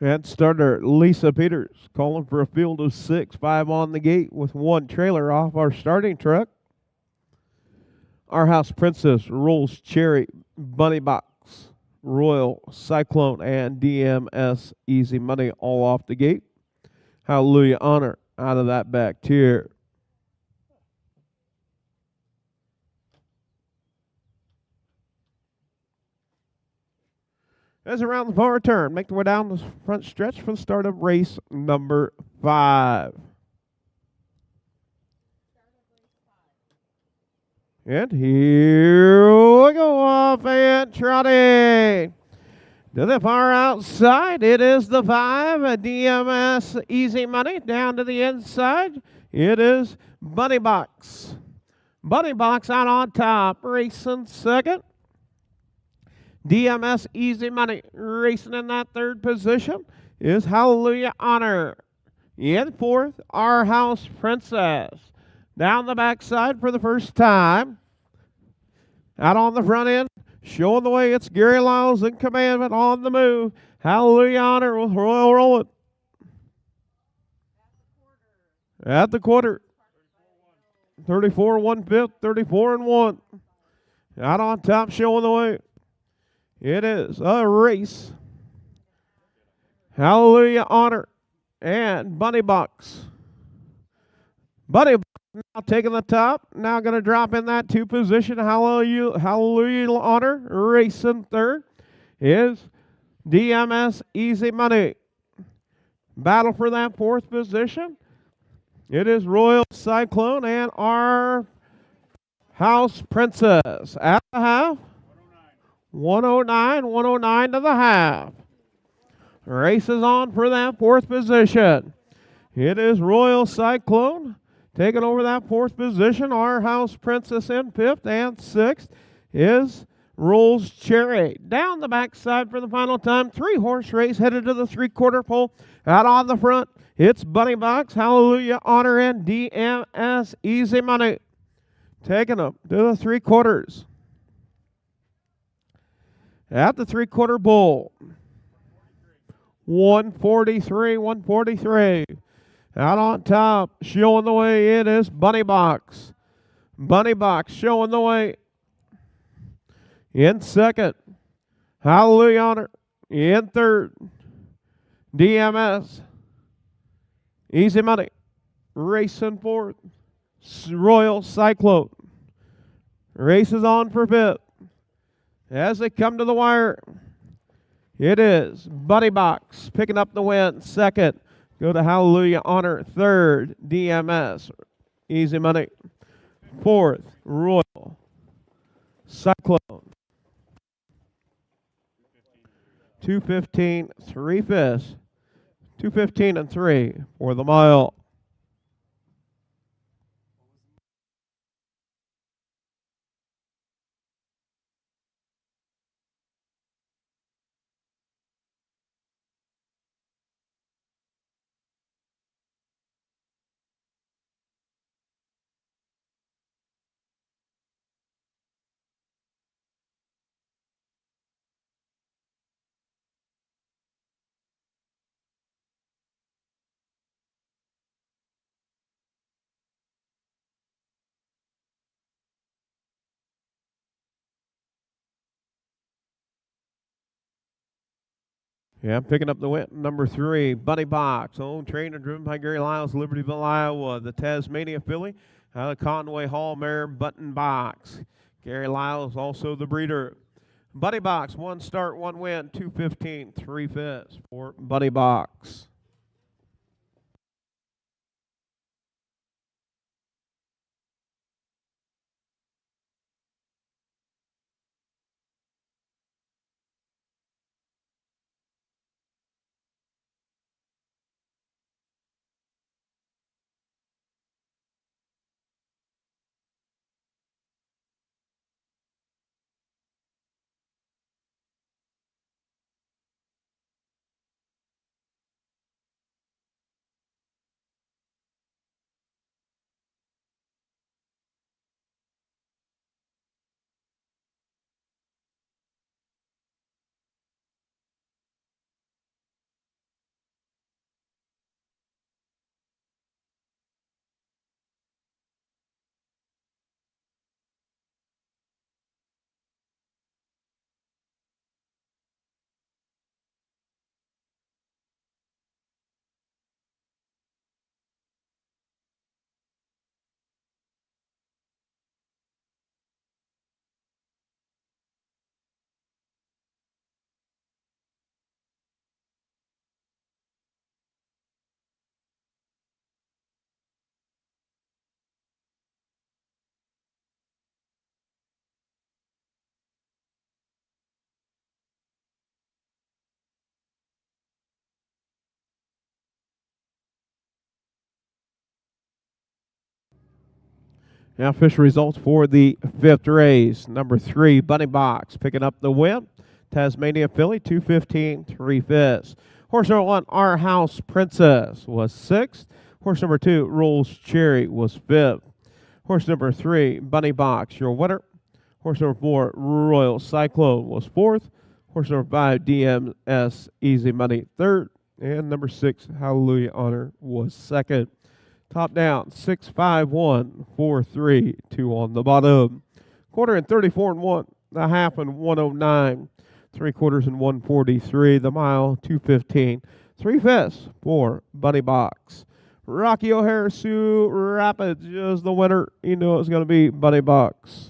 And starter Lisa Peters calling for a field of 6, 5 on the gate with 1 trailer off our starting truck. Our House Princess, Rolls Cherry, Bunny Box, Royal Cyclone, and DMS Easy Money all off the gate. Hallelujah Honor out of that back tier. As around the far turn, make the way down the front stretch for the start of race number 5. And here we go off and trotting. To the far outside, it is the 5, a DMS Easy Money. Down to the inside, it is Bunny Box. Bunny Box out on top, racing second. DMS Easy Money racing in that 3rd position is Hallelujah Honor. In 4th, Our House Princess. Down the backside for the first time. Out on the front end, showing the way, it's Gary Lyles in commandment on the move. Hallelujah Honor with Royal Rolling. At the quarter. 34 1/5, 34 1. Out on top, showing the way. It is a race Hallelujah Honor, and Bunny Bucks. Bunny Bucks now taking the top. Now going to drop in that 2 position. Hallelujah Honor. Racing third is DMS Easy Money. Battle for that 4th position. It is Royal Cyclone and our House Princess at the half. 109 to the half. Races on for that 4th position. It is Royal Cyclone taking over that 4th position. Our House Princess in 5th, and 6th is Rolls Cherry. Down the backside for the final time. 3-horse race headed to the 3/4 pole. Out on the front, it's Bunny Box, Hallelujah Honor, and DMS Easy Money. Taking them to the 3/4. At the 3/4 bull. 143. Out on top, showing the way, it is Bunny Box. Bunny Box showing the way. In 2nd, Hallelujah Honor. In 3rd, DMS Easy Money. Racing 4th, Royal Cyclone. Races on for 5th. As they come to the wire, it is Bunny Box picking up the win. 2nd, go to Hallelujah Honor. 3rd, DMS Easy Money. 4th, Royal Cyclone. 2:15, 3/5. 2:15 and 3 for the mile. Yeah, picking up the win. Number 3, Bunny Box. Owned, trained, and driven by Gary Lyles, Libertyville, Iowa. The Tasmania filly out of Conway Hall mare, Button Box. Gary Lyles also the breeder. Bunny Box, 1 start, 1 win, 2:15, 3/5 for Bunny Box. Now official results for the 5th race. Number 3, Bunny Box picking up the win. Tasmania filly, 2:15, 3/5. Horse number 1, Our House Princess, was 6th. Horse number 2, Rolls Cherry, was 5th. Horse number 3, Bunny Box, your winner. Horse number 4, Royal Cyclone, was 4th. Horse number 5, DMS Easy Money, 3rd. And number 6, Hallelujah Honor, was 2nd. Top down, 6, 5, 1, 4, 3, 2 on the bottom. Quarter and 34 and 1. The half and 109. 3/4 and 143. The mile, 2:15, 3/5 for Buddy Box. Rocky O'Hare, Sioux Rapids is the winner. You know it's going to be Buddy Box.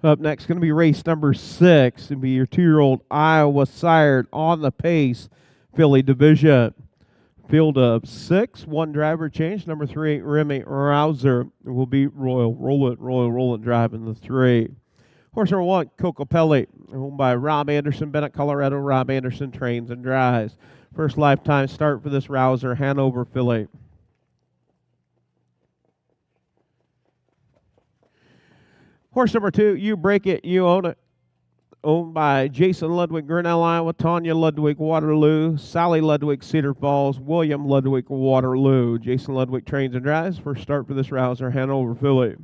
Up next, going to be race number 6. It'll be your 2-year-old Iowa sired on the pace filly division. Field of 6, 1 driver change. Number 3, Remy Rouser will be Royal Roll It driving the 3. Horse number 1, Cocopelli, owned by Rob Anderson, Bennett, Colorado. Rob Anderson trains and drives. First lifetime start for this Rouser, Hanover filly. Horse number 2, You Break It, You Own It, owned by Jason Ludwig, Grinnell, Iowa. Tanya Ludwig, Waterloo. Sally Ludwig, Cedar Falls. William Ludwig, Waterloo. Jason Ludwig trains and drives. First start for this Rouser, Hanover filly.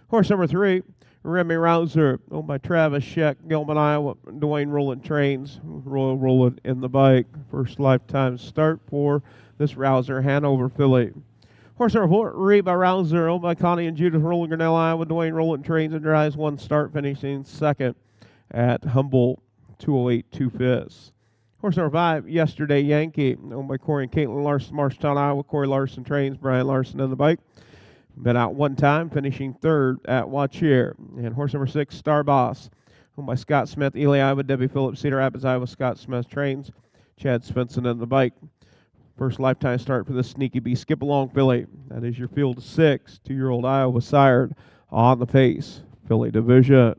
Horse number 3, Remy Rouser, owned by Travis Scheck, Gilman, Iowa. Dwayne Rowland trains. Royal Rowland in the bike. First lifetime start for this Rouser, Hanover filly. Horse number 4, Reba Rouser, owned by Connie and Judith Rowland, Grinnell, Iowa. Dwayne Rowland trains and drives. 1 start, finishing second at Humboldt, 208 2/5. Horse number 5, Yesterday Yankee, owned by Corey and Caitlin Larson, Marshtown, Iowa. Corey Larson trains, Brian Larson in the bike. Been out 1 time, finishing third at Wachier. And horse number 6, Star Boss, owned by Scott Smith, Ely, Iowa. Debbie Phillips, Cedar Rapids, Iowa. Scott Smith trains, Chad Svensson in the bike. First lifetime start for this Sneaky Bee Skip Along filly. That is your field of 6, 2-year-old Iowa sired on the pace filly division.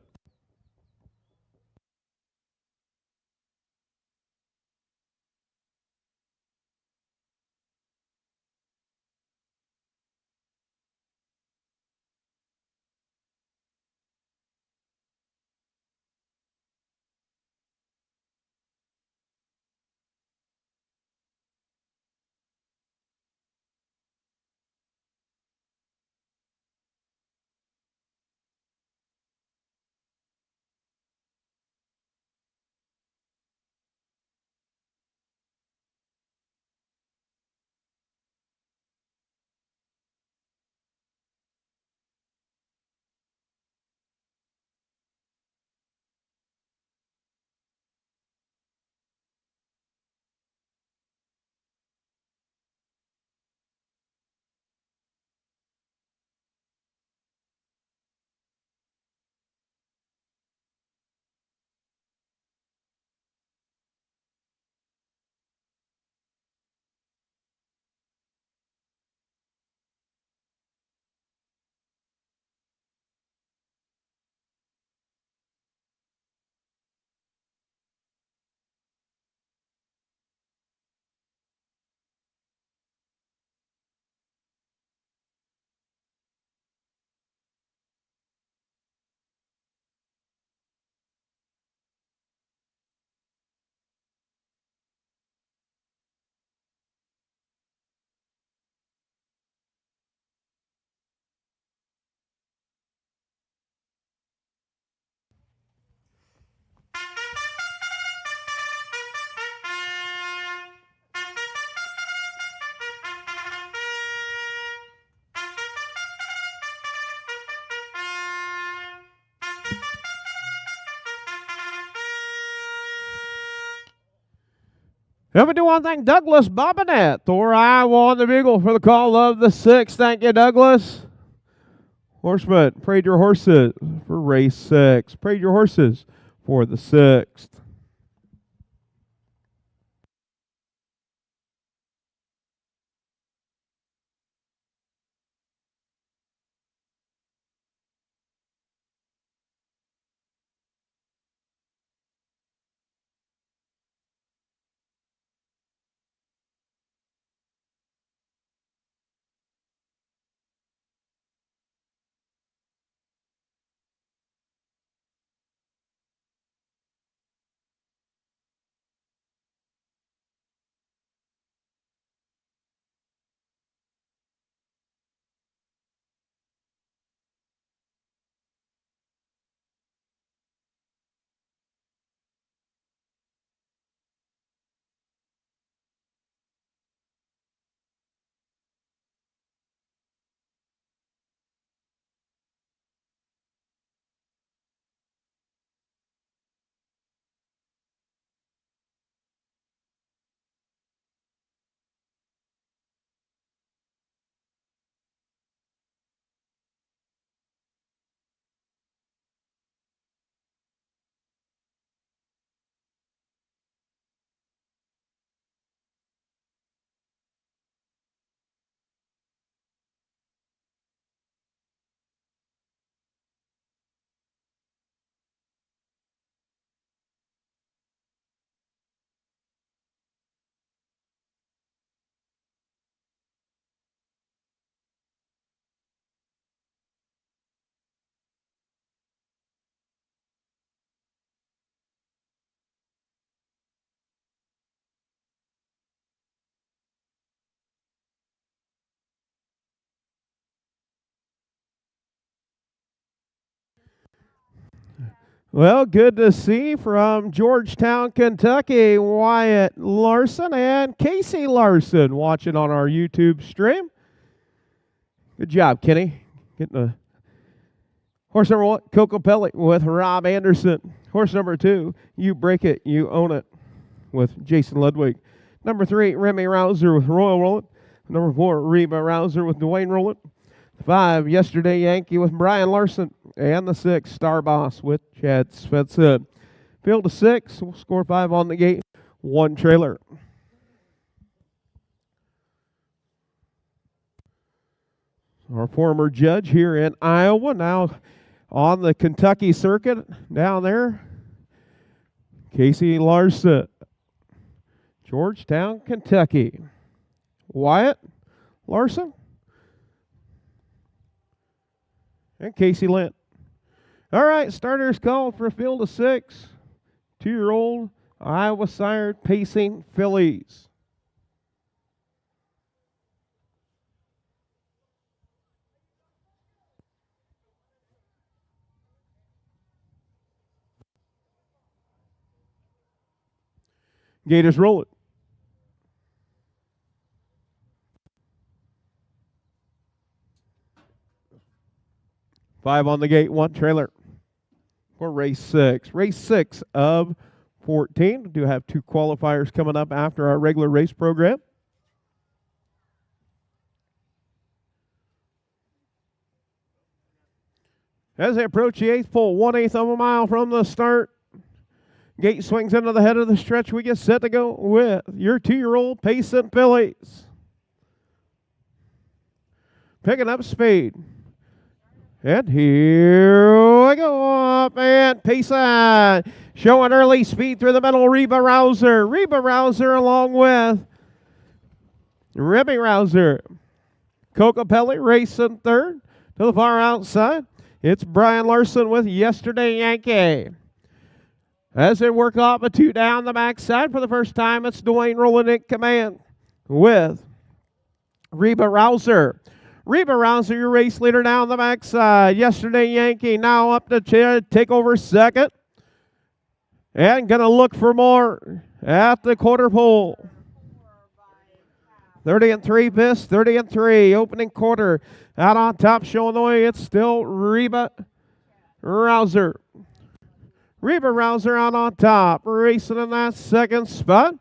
And we do want to thank Douglas Bobbinet, Thor, Iowa on the bugle for the call of the 6th. Thank you, Douglas. Horsemen, parade your horses for race 6. Parade your horses for the 6th. Well, good to see from Georgetown, Kentucky, Wyatt Larson and Casey Larson watching on our YouTube stream. Good job, Kenny. Getting a horse number 1, Coco Pelli with Rob Anderson. Horse number 2, You Break It, You Own It with Jason Ludwig. Number 3, Remy Rouser with Royal Roland. Number 4, Reba Rouser with Dwayne Roland. 5, Yesterday Yankee with Brian Larson. And the 6, Star Boss with Chad Svensson. Field of 6, we'll score 5 on the gate, 1 trailer. Our former judge here in Iowa, now on the Kentucky circuit down there, Casey Larson, Georgetown, Kentucky. Wyatt Larson and Casey Lent. All right, starters called for a field of 6. 2-year-old Iowa sired pacing fillies. Gators roll it. 5 on the gate, 1 trailer for race 6. Race 6 of 14. We do have 2 qualifiers coming up after our regular race program. As they approach the 8th pole, 1/8 of a mile from the start. Gate swings into the head of the stretch. We get set to go with your 2-year-old Payson fillies. Picking up speed. And here we go up, and Payson showing early speed through the middle. Reba Rouser along with Remy Rouser. Coco Pelli racing 3rd. To the far outside, it's Brian Larson with Yesterday Yankee. As they work off a 2 down the backside for the first time, it's Dwayne Roland in command with Reba Rouser. Reba Rouser, your race leader down the backside. Yesterday Yankee now up to take over 2nd. And going to look for more at the quarter pole. 30-3 Biss, 30-3. Opening quarter. Out on top showing the way. It's still Reba Rouser. Reba Rouser out on top. Racing in that 2nd spot.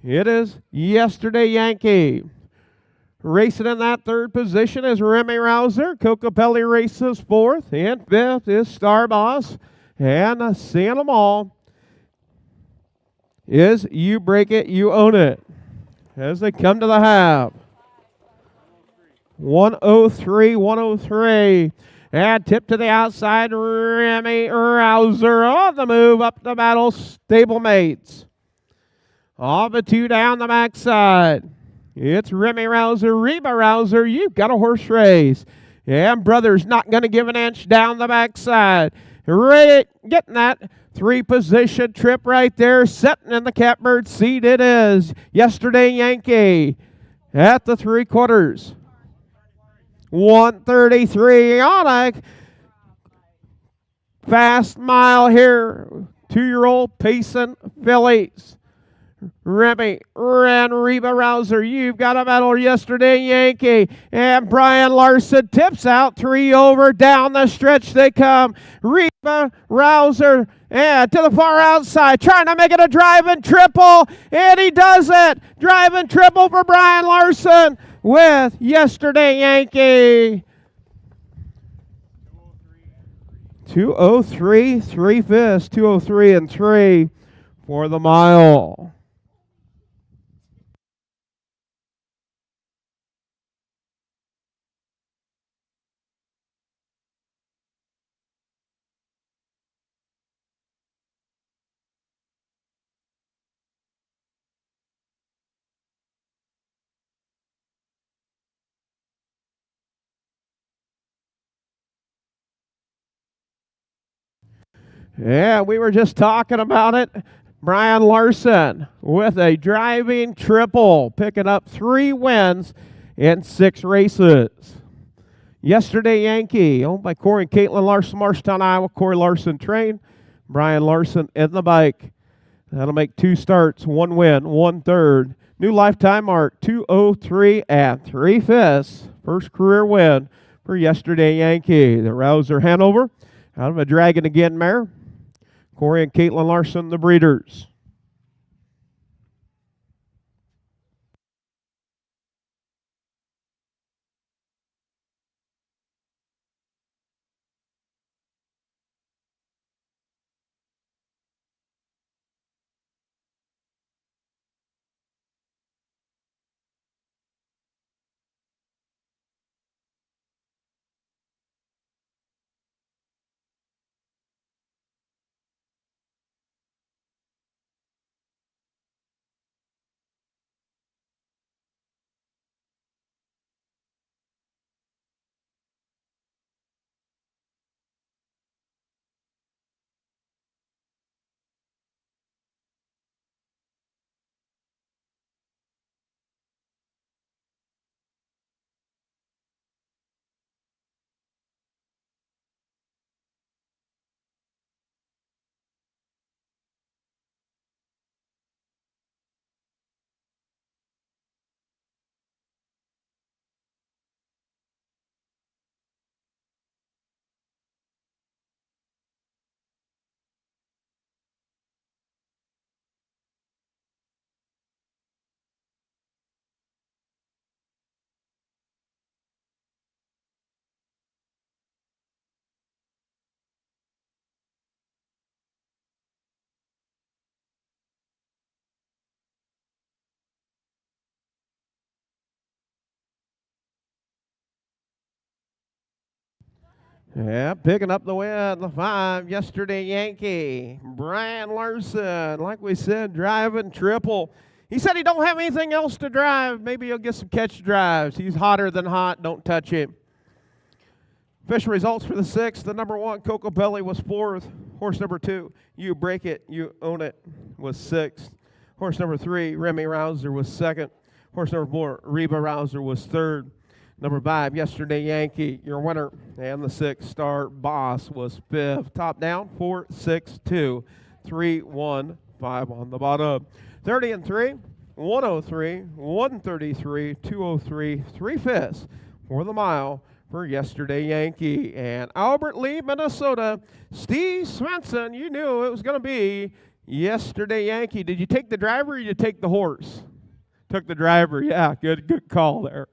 It is Yesterday Yankee. Racing in that third position is Remy Rouser. Kokopelli races fourth. And fifth is Star Boss. And seeing them all is You Break It, You Own It. As they come to the half. 103, 103. And tip to the outside, Remy Rouser on the move up the battle, stablemates. Off the two down the backside. It's Remy Rouser, Reba Rouser. You've got a horse race. And Brother's not going to give an inch down the backside. Right, getting that three-position trip right there. Setting in the catbird seat it is. Yesterday Yankee at the 3/4. 133 on a fast mile here. 2-year-old pacing fillies. Remy and Reba Rouser, you've got a medal. Yesterday Yankee. And Brian Larson tips out 3 over. Down the stretch they come. Reba Rouser and to the far outside, trying to make it a driving triple. And he does it. Driving triple for Brian Larson with Yesterday Yankee. 203, 3/5. 203 and 3 for the mile. Yeah, we were just talking about it. Brian Larson with a driving triple, picking up 3 wins in 6 races. Yesterday Yankee, owned by Corey and Caitlin Larson, Marshtown, Iowa. Corey Larson trained. Brian Larson in the bike. That'll make 2 starts, 1 win, 1/3. New lifetime mark, 203 and 3/5. First career win for Yesterday Yankee. The Rouser Hanover out of a Dragon Again mare. Corey and Caitlin Larson, the breeders. Yeah, picking up the win, the 5, Yesterday Yankee. Brian Larson, like we said, driving triple. He said he don't have anything else to drive. Maybe he'll get some catch drives. He's hotter than hot. Don't touch him. Official results for the 6th. The number 1, Kokopelli, was 4th. Horse number 2, You Break It, You Own It, was 6th. Horse number 3, Remy Rouser, was 2nd. Horse number 4, Reba Rouser, was 3rd. Number 5, Yesterday Yankee, your winner. And the 6, Star Boss, was 5th. Top down, 4, 6, 2, 3, 1, 5 on the bottom. 30 and 3, 103, 133, 203, 3/5 for the mile for Yesterday Yankee. And Albert Lee, Minnesota, Steve Svensson, you knew it was going to be Yesterday, Yankee. Did you take the driver or did you take the horse? Took the driver. Yeah, good call there.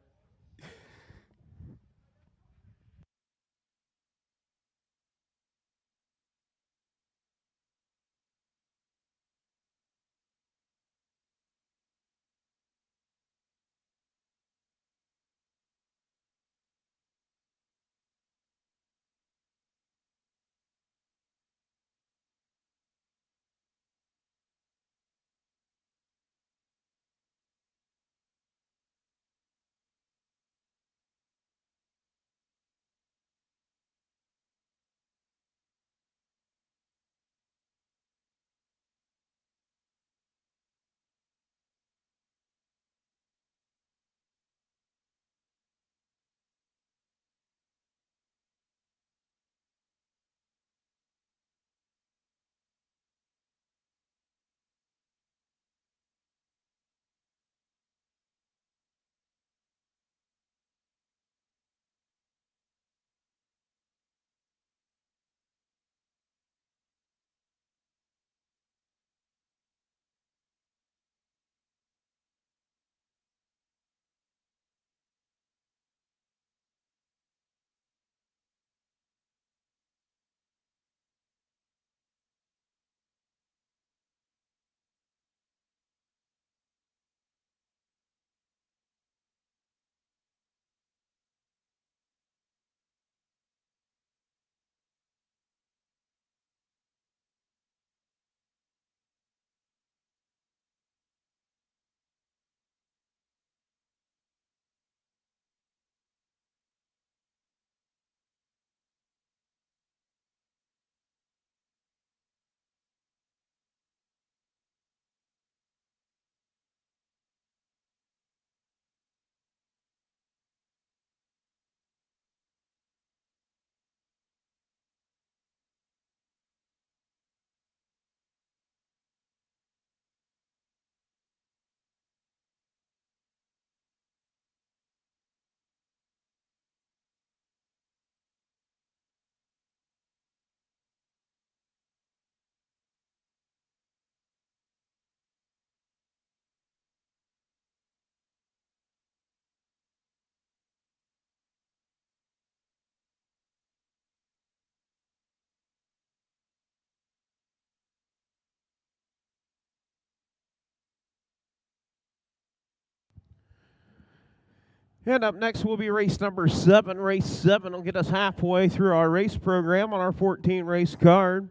And up next will be race number 7. Race 7 will get us halfway through our race program on our 14 race card.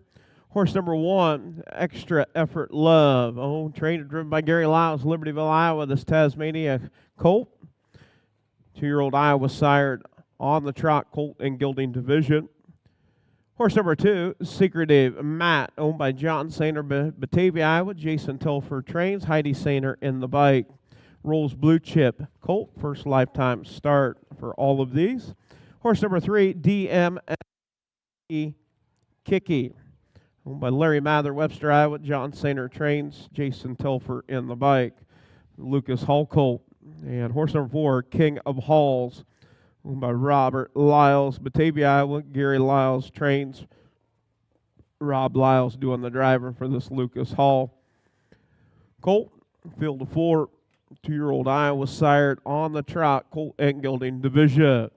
Horse number 1, Extra Effort Love. Oh, trained and driven by Gary Lyles, Libertyville, Iowa. This Tasmania colt. 2-year-old Iowa sired on the trot colt and gelding division. Horse number 2, Secretive Matt, owned by John Sainer, Batavia, Iowa. Jason Telfer trains, Heidi Sainer in the bike. Rolls Blue Chip colt, first lifetime start for all of these. Horse number 3, DME Kicky, owned by Larry Mather, Webster, Iowa. John Sainer trains, Jason Telfer in the bike. Lucas Hall colt. And horse number 4, King of Halls, owned by Robert Lyles, Batavia, Iowa. Gary Lyles trains, Rob Lyles doing the driver for this Lucas Hall colt. Field of 4. 2-year-old Iowa sired on the trot colt and gelding division.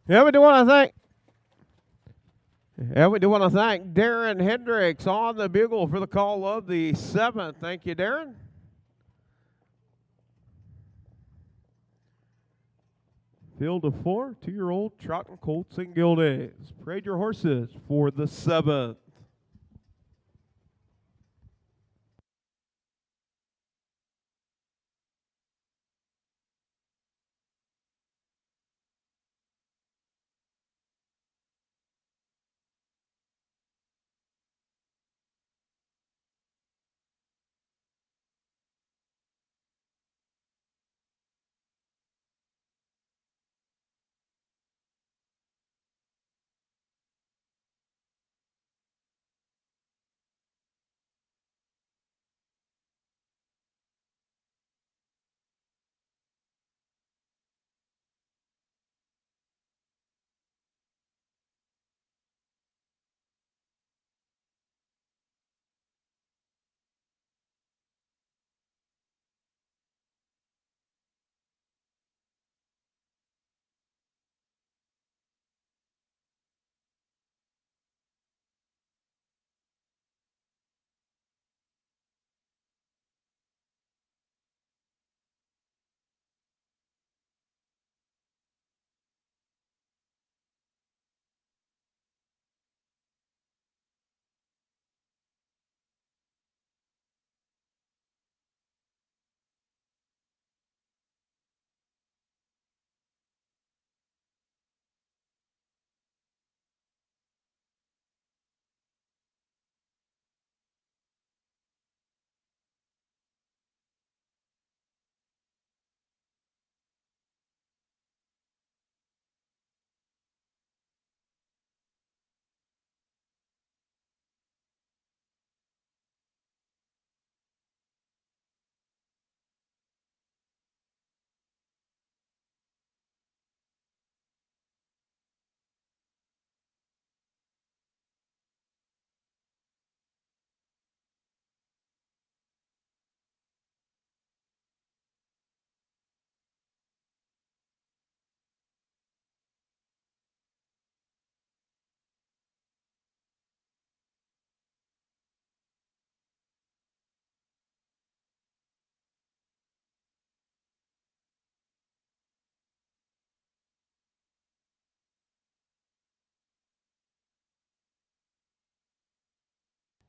Yeah, we do want to thank. Yeah, we do want to thank Darren Hendricks on the bugle for the call of the 7th. Thank you, Darren. Field of 4, 2-year-old trotting colts and gildays. Parade your horses for the 7th.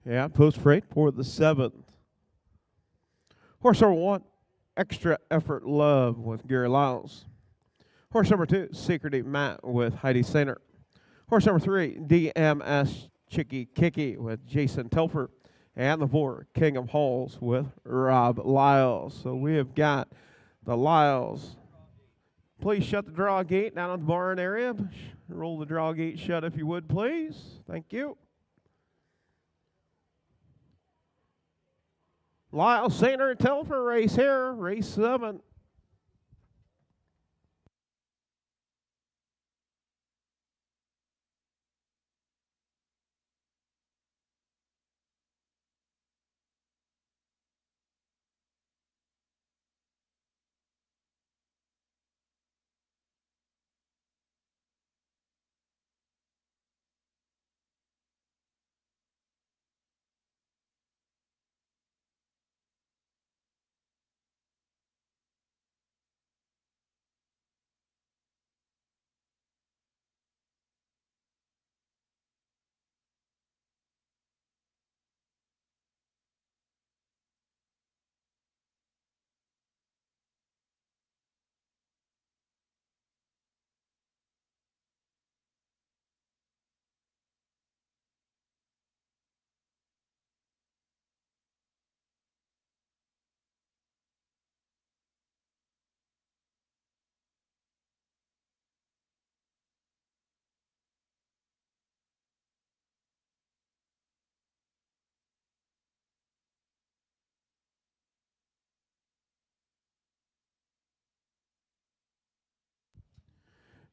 Yeah, post parade for the 7th. Horse number 1, Extra Effort Love with Gary Lyles. Horse number 2, Secretive Matt with Heidi Sainer. Horse number 3, DMS Chicky Kicky with Jason Telfer. And the 4, King of Halls with Rob Lyles. So we have got the Lyles. Please shut the draw gate down at the barn area. Roll the draw gate shut if you would, please. Thank you. Lyle Sainer Telfer race here, race 7.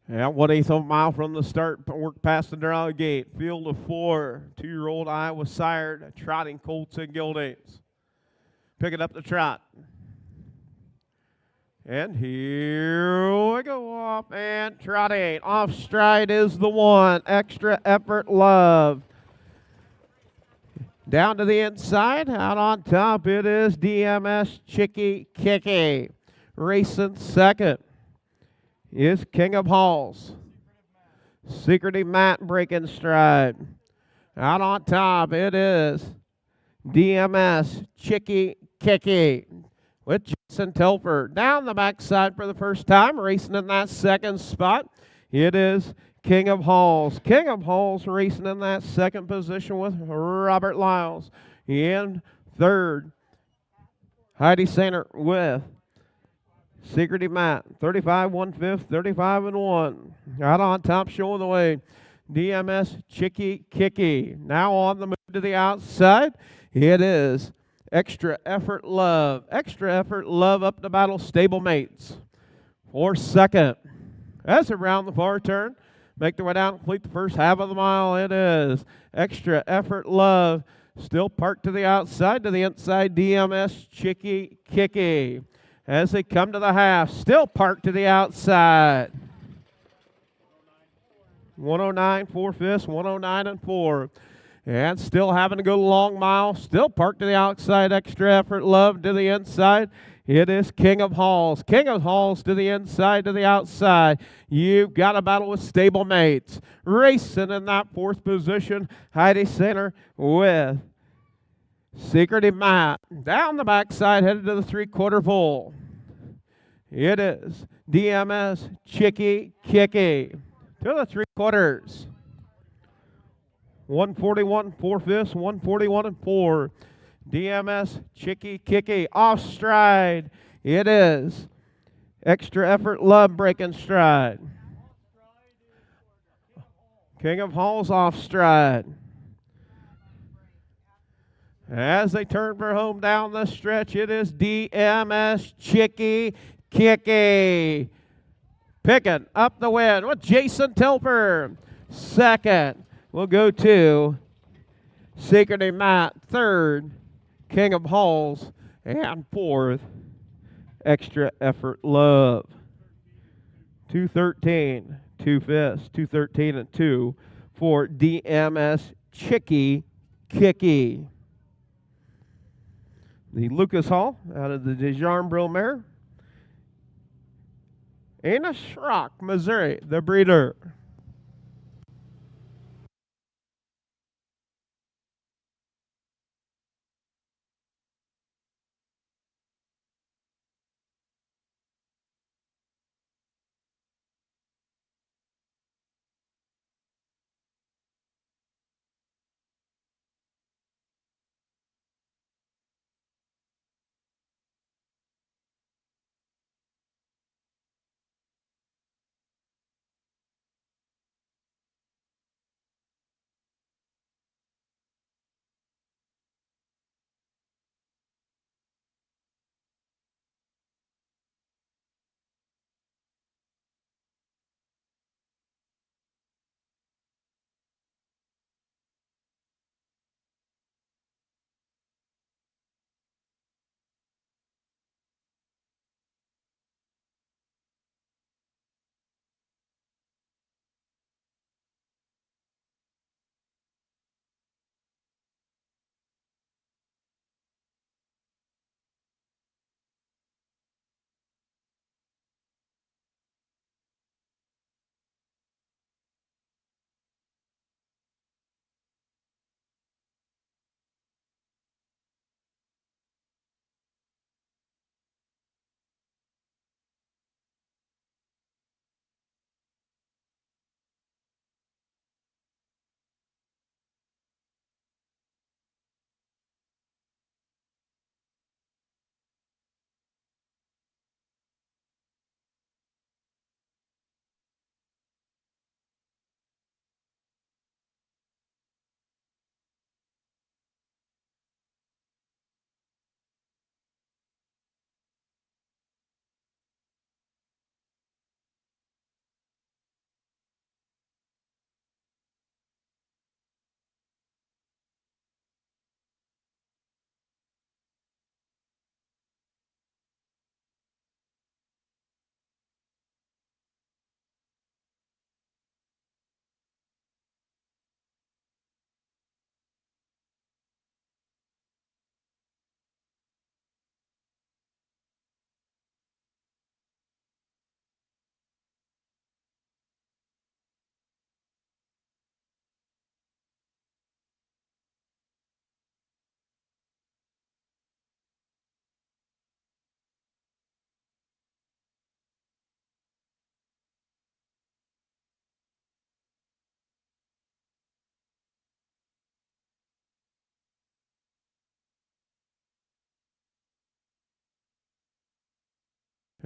Yeah, 1/8 of a mile from the start, work past the draw gate. Field of 4, 2-year-old Iowa sired, trotting colts and gildays. Picking up the trot. And here we go, off and trotting. Off stride is the one. Extra effort, love. Down to the inside, out on top, it is DMS Chicky Kicky. Racing second is King of Halls. Secretive Matt breaking stride. Out on top, it is DMS Chicky Kicky with Jason Telfer. Down the backside for the first time, racing in that second spot, it is King of Halls. King of Halls racing in that second position with Robert Lyles. In third, Heidi Sainer with Secretive Matt. 35 1/5, 35 and 1. Out on top, showing the way, DMS Chicky Kicky. Now on the move to the outside, it is Extra Effort Love. Extra Effort Love up to battle stablemates for second. As around the far turn, make their way down, complete the first half of the mile. It is Extra Effort Love. Still parked to the outside, to the inside, DMS Chicky Kicky. As they come to the half, still parked to the outside. 109 4/5, 109 and 4. And still having to go the long mile, still parked to the outside, Extra Effort Love to the inside. It is King of Halls. King of Halls to the inside, to the outside. You've got a battle with stablemates. Racing in that fourth position, Heidi Center with Secretive Matt. Down the backside, headed to the three-quarter pole. It is DMS Chicky Kicky to the three-quarters. 141 4/5, 141 and 4. DMS Chicky Kicky off stride. It is Extra Effort Love breaking stride. King of Halls off stride. As they turn for home down the stretch, it is DMS Chicky Kicky picking up the win with Jason Telfer. Second will go to Secretive Matt. Third, King of Halls. And fourth, Extra Effort Love. 213, 2/5, 213 and 2 for DMS Chicky Kicky. The Lucas Hall out of the DeJarnbro mare. Anna Schrock, Missouri, the breeder.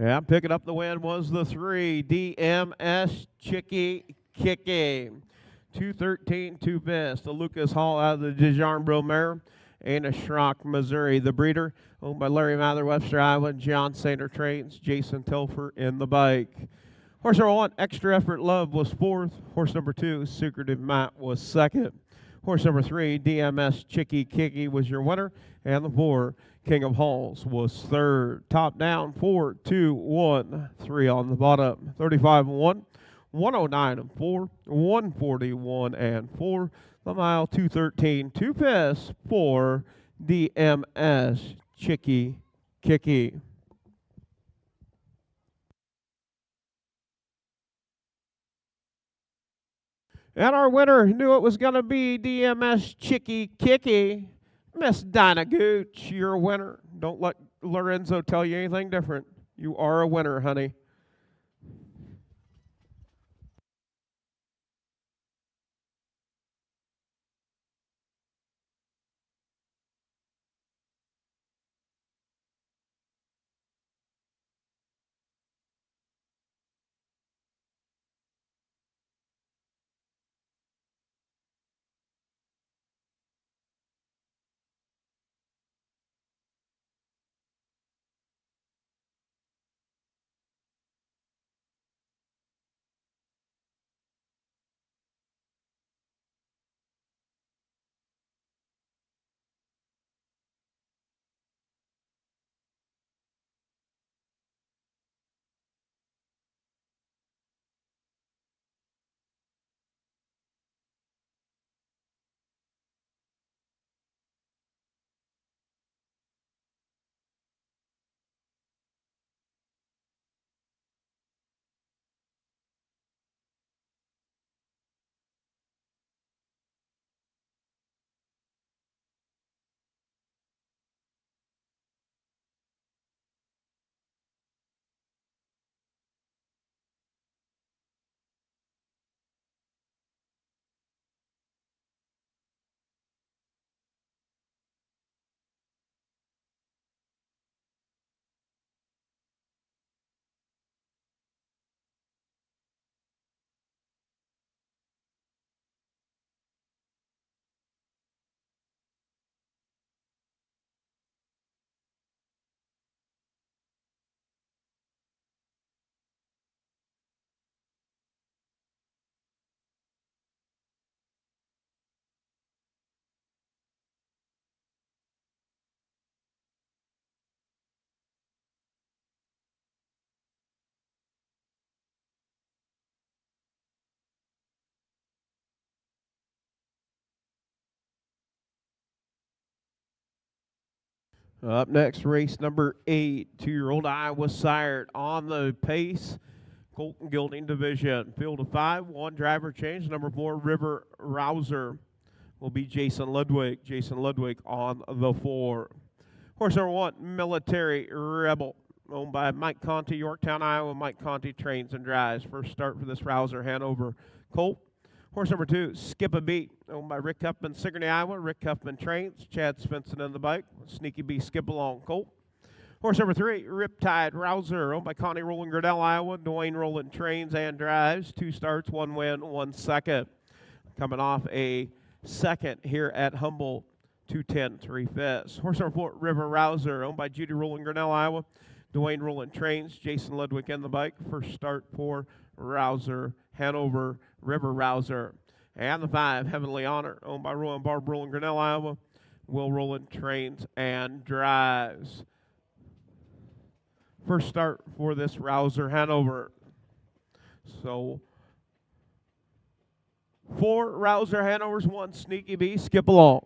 Yeah, picking up the win was the 3, DMS Chicky Kicky. 213, 2 best. The Lucas Hall out of the DeJarnbro mare. Anna Schrock, Missouri, the breeder. Owned by Larry Mather, Webster, Iowa. John Sander trains. Jason Telfer in the bike. Horse number 1, Extra Effort Love, was 4th. Horse number 2, Secretive Matt, was 2nd. Horse number 3, DMS Chicky Kicky, was your winner. And the 4, King of Halls, was 3rd. Top down, 4, 2, 1, 3 on the bottom. 35 and 1, 109 and 4, 141 and 4. The mile, 213, 2 piss for DMS Chicky Kicky. And our winner knew it was going to be DMS Chicky Kicky. Miss Dinah Gooch, you're a winner. Don't let Lorenzo tell you anything different. You are a winner, honey. Up next, race number 8, 2-year-old Iowa sired on the pace. Colton Gilding division. Field of 5, 1 driver change. Number 4, River Rouser, will be Jason Ludwig. Jason Ludwig on the 4. Horse number 1, Military Rebel, owned by Mike Conti, Yorktown, Iowa. Mike Conti trains and drives. First start for this Rouser, Hanover Colt. Horse number 2, Skip a Beat, owned by Rick Huffman, Sigourney, Iowa. Rick Huffman trains. Chad Svensson in the bike. Sneaky Bee, Skip Along Colt. Horse number 3, Riptide Rouser, owned by Connie Rowland, Grinnell, Iowa. Dwayne Rowland trains and drives. 2 starts, 1 win, 1 second. Coming off a second here at Humboldt, 210, 3 fifths. Horse number 4, River Rouser, owned by Judy Rowland, Grinnell, Iowa. Dwayne Rowland trains. Jason Ludwig in the bike. First start for Rouser, Hanover, River Rouser. And the 5, Heavenly Honor, owned by Roy and Barb Rowland, Grinnell, Iowa. Will Rowland trains and drives. First start for this Rouser, Hanover. So 4 Rouser Hanovers, 1 Sneaky Bee, Skip Along.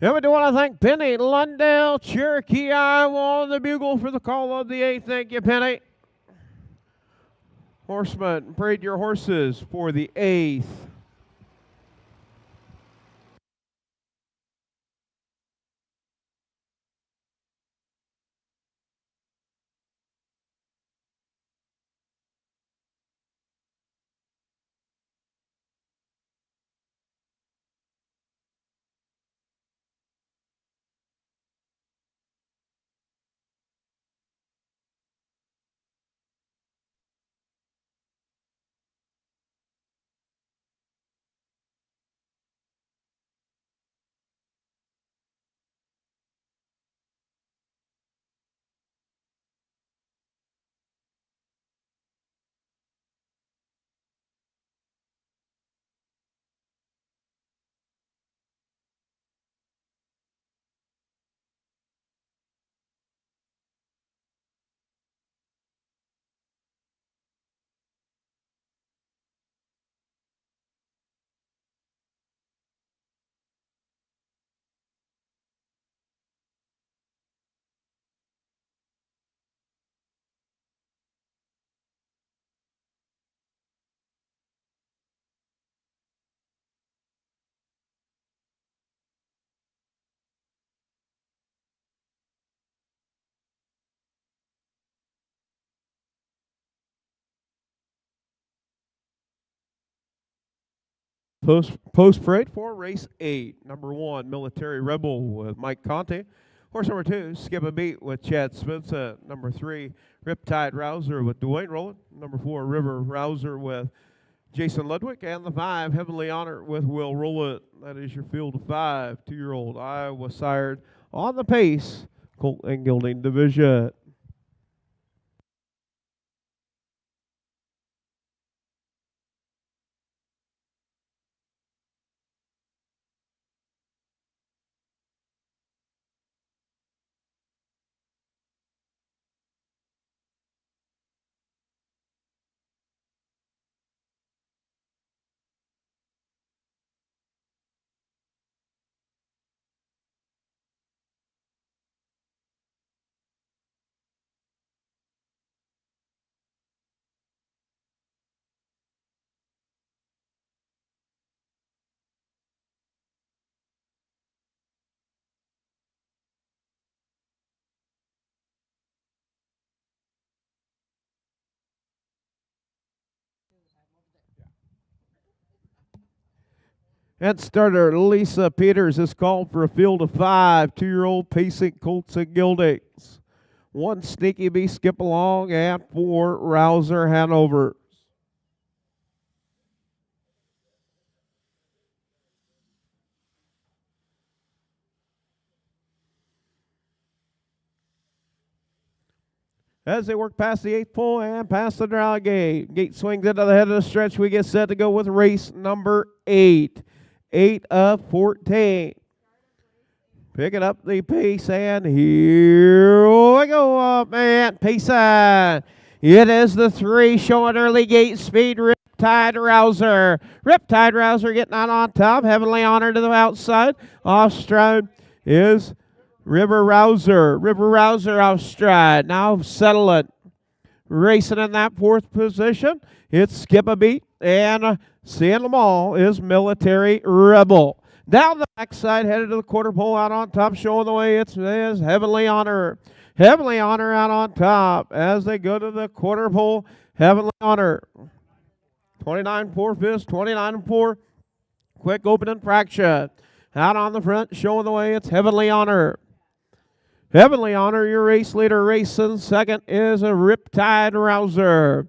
And we do want to thank Penny Lundell, Cherokee, Iowa, on the bugle for the call of the 8th. Thank you, Penny. Horsemen, parade your horses for the 8th. Post parade for race 8. Number 1, Military Rebel with Mike Conte. Horse number 2, Skip a Beat with Chad Spencer. Number 3, Riptide Rouser with Dwayne Rowland. Number 4, River Rouser with Jason Ludwig. And the 5, Heavenly Honor with Will Rowland. That is your field of 5 2-year-old Iowa sired on the pace, Colt and Gelding Division. And starter Lisa Peters is called for a field of 5 2-year-old pacing Colts and Geldings. 1, Sneaky Bee Skip Along, and 4, Rouser Hanover. As they work past the 8th pole and past the draw gate. Gate swings into the head of the stretch. We get set to go with race number 8. 8 of 14. Picking up the pace, and here we go up, and pace on. It is the 3 showing early gate speed, Riptide Rouser. Riptide Rouser getting out on top. Heavenly Honor to the outside. Off stride is River Rouser. River Rouser off stride. Now settling. Racing in that 4th position. It's Skip a Beat, and seeing them all is Military Rebel. Down the backside, headed to the quarter pole, out on top, showing the way is Heavenly Honor. Heavenly Honor out on top as they go to the quarter pole. Heavenly Honor. 29-4 fist, 29-4. Quick opening fraction. Out on the front, showing the way, it's Heavenly Honor. Heavenly Honor, your race leader, racing. Second is a Riptide Rouser.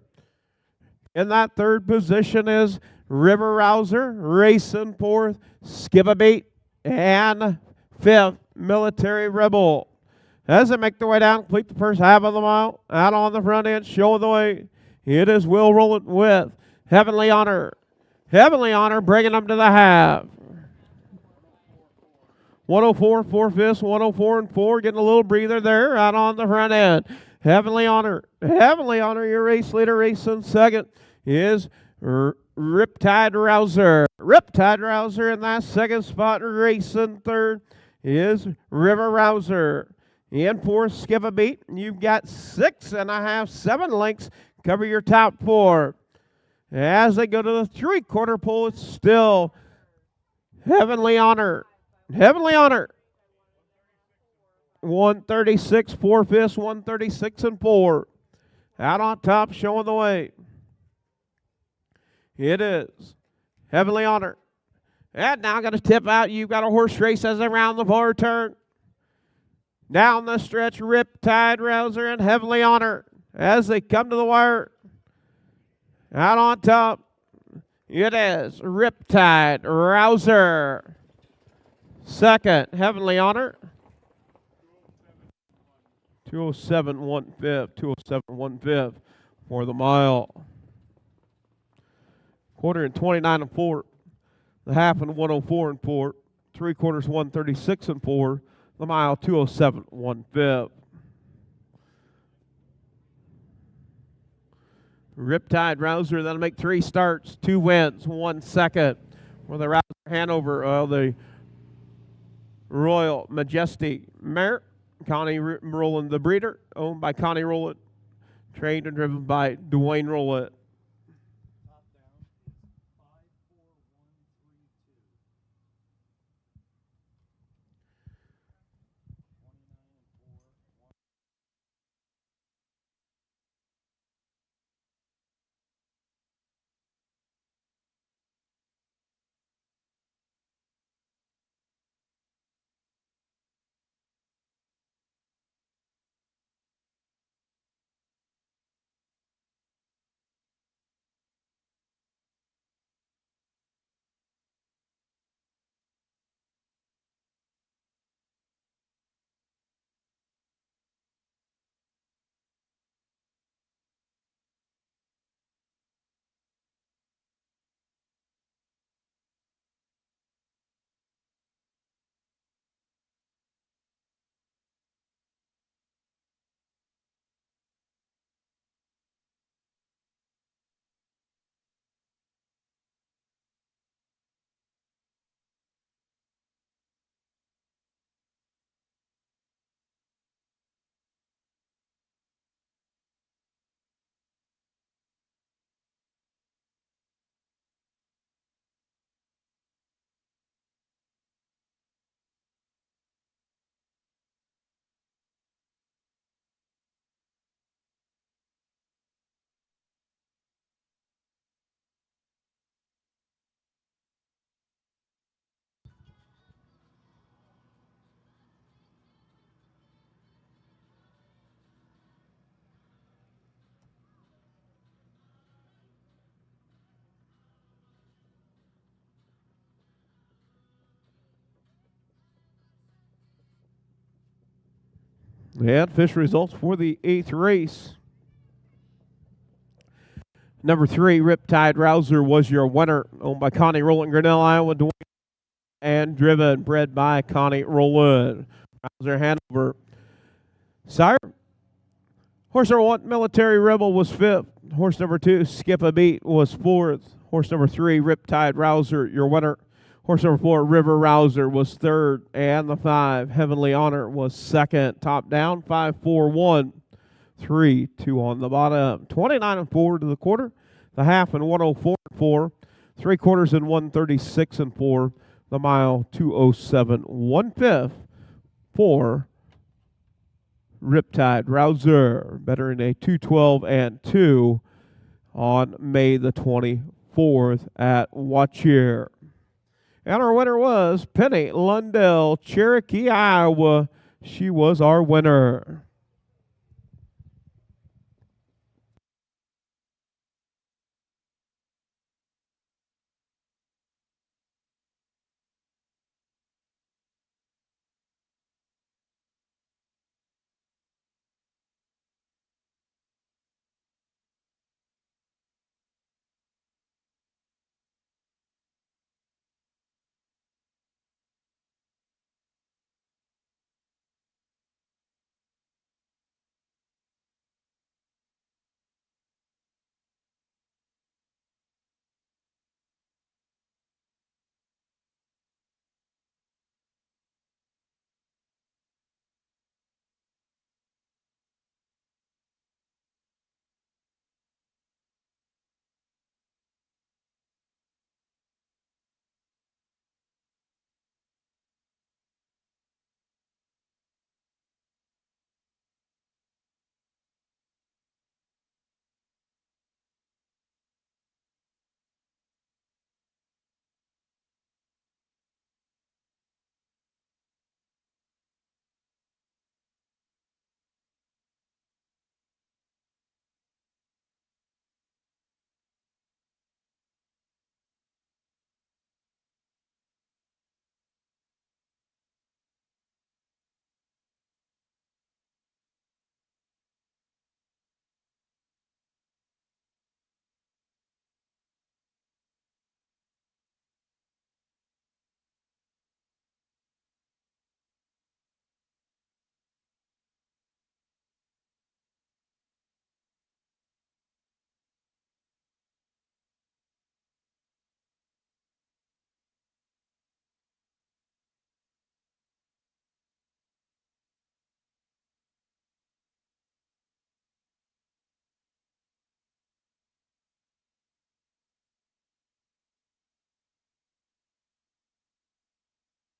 In that 3rd position is River Rouser, racing 4th, Skip a Beat, and 5th, Military Rebel. As they make their way down, complete the first half of the mile, out on the front end, showing the way, it is Will Rowland with Heavenly Honor. Heavenly Honor bringing them to the half. 104, 4 fifths, 104 and 4, getting a little breather there, out on the front end. Heavenly Honor, your race leader, racing second is Riptide Rouser. Riptide Rouser in that 2nd spot, racing 3rd is River Rouser. In for Skip a Beat. You've got 6.5, 7 lengths. Cover your top 4. As they go to the 3/4 pole, it's still Heavenly Honor. Heavenly Honor. 136, 4/5, 136 and 4. Out on top, showing the way. It is Heavenly Honor. And now going to tip out. You've got a horse race as they round the far turn. Down the stretch, Riptide Rouser and Heavenly Honor as they come to the wire. Out on top, it is Riptide Rouser. Second, Heavenly Honor. 207 1/5, 207 1/5 for the mile. Quarter in 29 and 4. The half in 104 and 4. 3/4 136 and 4. The mile 207 1/5. Riptide Rouser, that'll make 3 starts, 2 wins, 1 second. For the Rouser Hanover of the Royal Majesty Mare. Connie Rowland, the breeder, owned by Connie Rowland, trained and driven by Dwayne Rowland. And fish results for the 8th race. Number 3, Riptide Rouser was your winner, owned by Connie Rowland, Grinnell, Iowa, Dwayne, and driven, bred by Connie Rowland. Rouser Hanover. Sire, horse number 1, Military Rebel, was 5th. Horse number 2, Skip a Beat, was 4th. Horse number 3, Riptide Rouser, your winner. Horse number 4, River Rouser, was 3rd. And the 5, Heavenly Honor, was 2nd. Top down, 5, 4, 1, 3, 2 on the bottom. 29 and 4 to the quarter. The half in 104 and 4. 3/4 in 136 and 4. The mile 207 1/5 for Riptide Rouser. Better in a 212 and 2 on May the 24th at Watchier. And our winner was Penny Lundell, Cherokee, Iowa. She was our winner.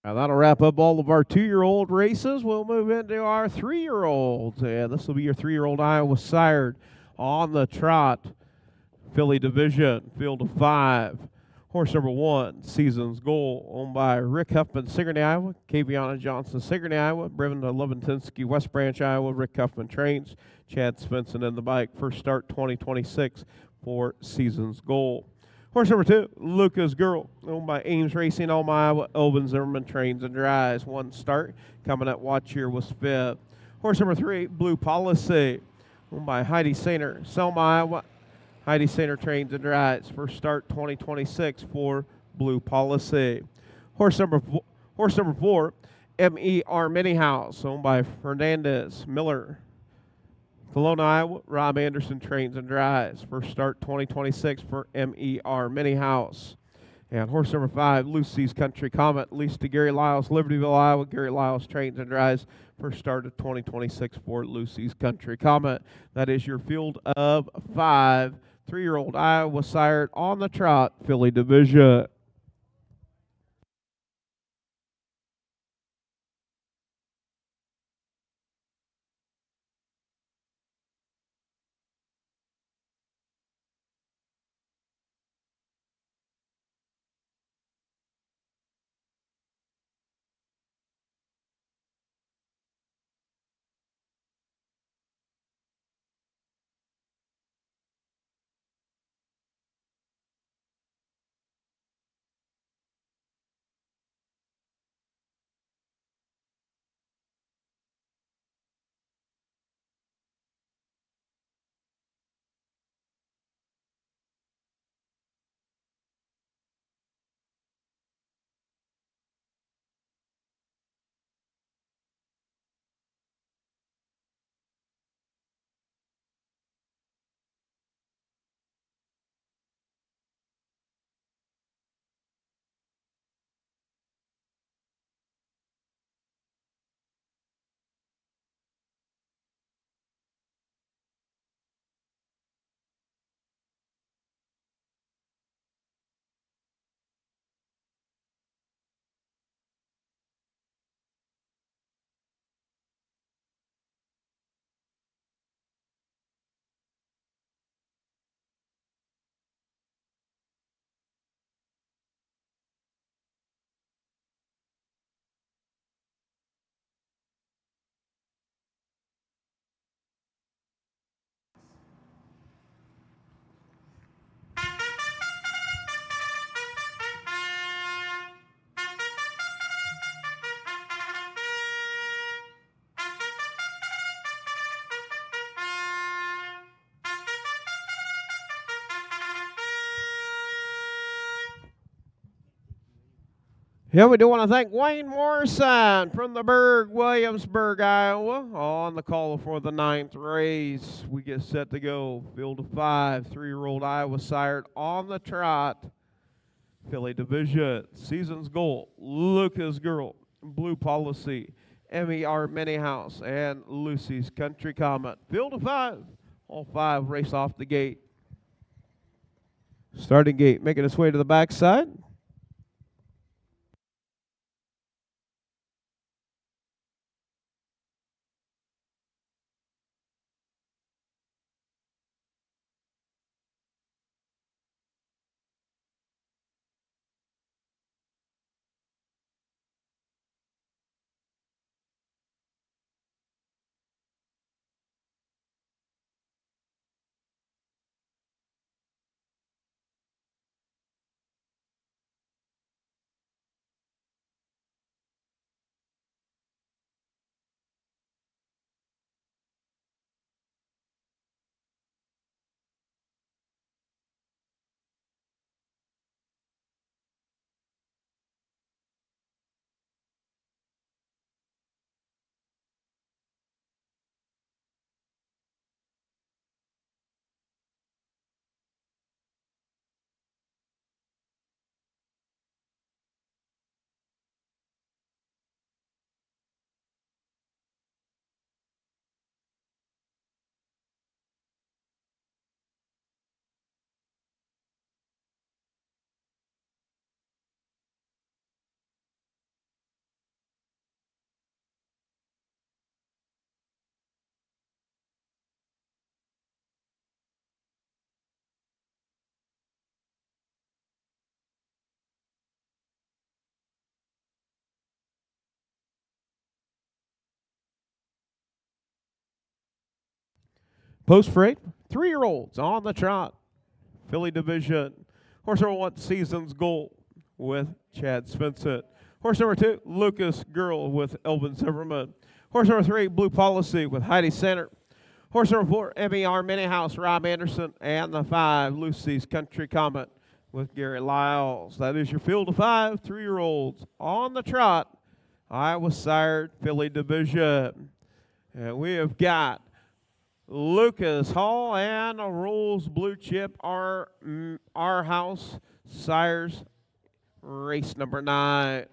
And that'll wrap up all of our 2-year-old races. We'll move into our 3-year-olds. And this will be your 3-year-old Iowa sired on the trot. Filly Division, field of 5. Horse number 1, Season's Goal, owned by Rick Huffman, Sigourney, Iowa. Kaviana Johnson, Sigourney, Iowa. Brevin Leventinsky, West Branch, Iowa. Rick Huffman trains. Chad Svensson in the bike. First start 2026 for Season's Goal. Horse number 2, Luca's Girl, owned by Ames Racing, Alma, Iowa. Elvin Zimmerman trains and drives. 1 start. Coming at watch here was 5th. Horse number 3, Blue Policy, owned by Heidi Sainer, Selma, Iowa. Heidi Sainer trains and drives. First start 2026 for Blue Policy. Horse number 4, MER Mini House, owned by Fernandez Miller, Kelowna, Iowa. Rob Anderson trains and drives. First start 2026 for MER Mini House. And horse number 5, Lucy's Country Comet, leased to Gary Lyles, Libertyville, Iowa. Gary Lyles trains and drives. First start of 2026 for Lucy's Country Comet. That is your field of 5. 3-year-old Iowa sired on the trot, Filly Division. Yeah, we do want to thank Wayne Morrison from the Berg, Williamsburg, Iowa, on the call for the 9th race. We get set to go. Field of 5, 3-year-old Iowa sired on the trot. Filly Division, Season's Goal, Luca's Girl, Blue Policy, MER Mini House, and Lucy's Country Comet. Field of 5. All 5 race off the gate. Starting gate, making its way to the backside. Post freight, 3-year-olds on the trot. Filly division. Horse number 1, Season's Goal with Chad Svensson. Horse number 2, Lucas Girl with Elvin Zimmerman. Horse number 3, Blue Policy with Heidi Center. Horse number 4, MER Mini House, Rob Anderson. And the 5, Lucy's Country Comet with Gary Lyles. That is your field of 5 3-year-olds on the trot. Iowa sired Filly division. And we have got Lucas Hall and a Rolls Blue Chip, our house sires, race number 9.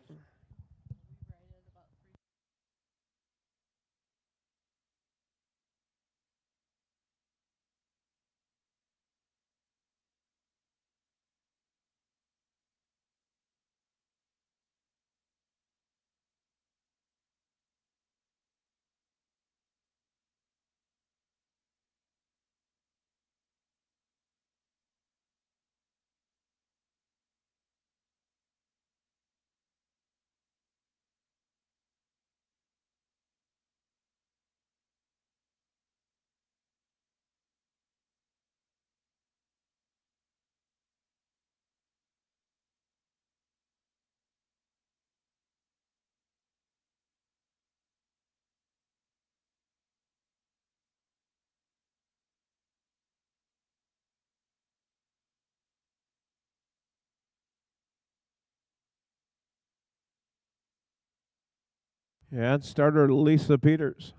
And starter Lisa Peters.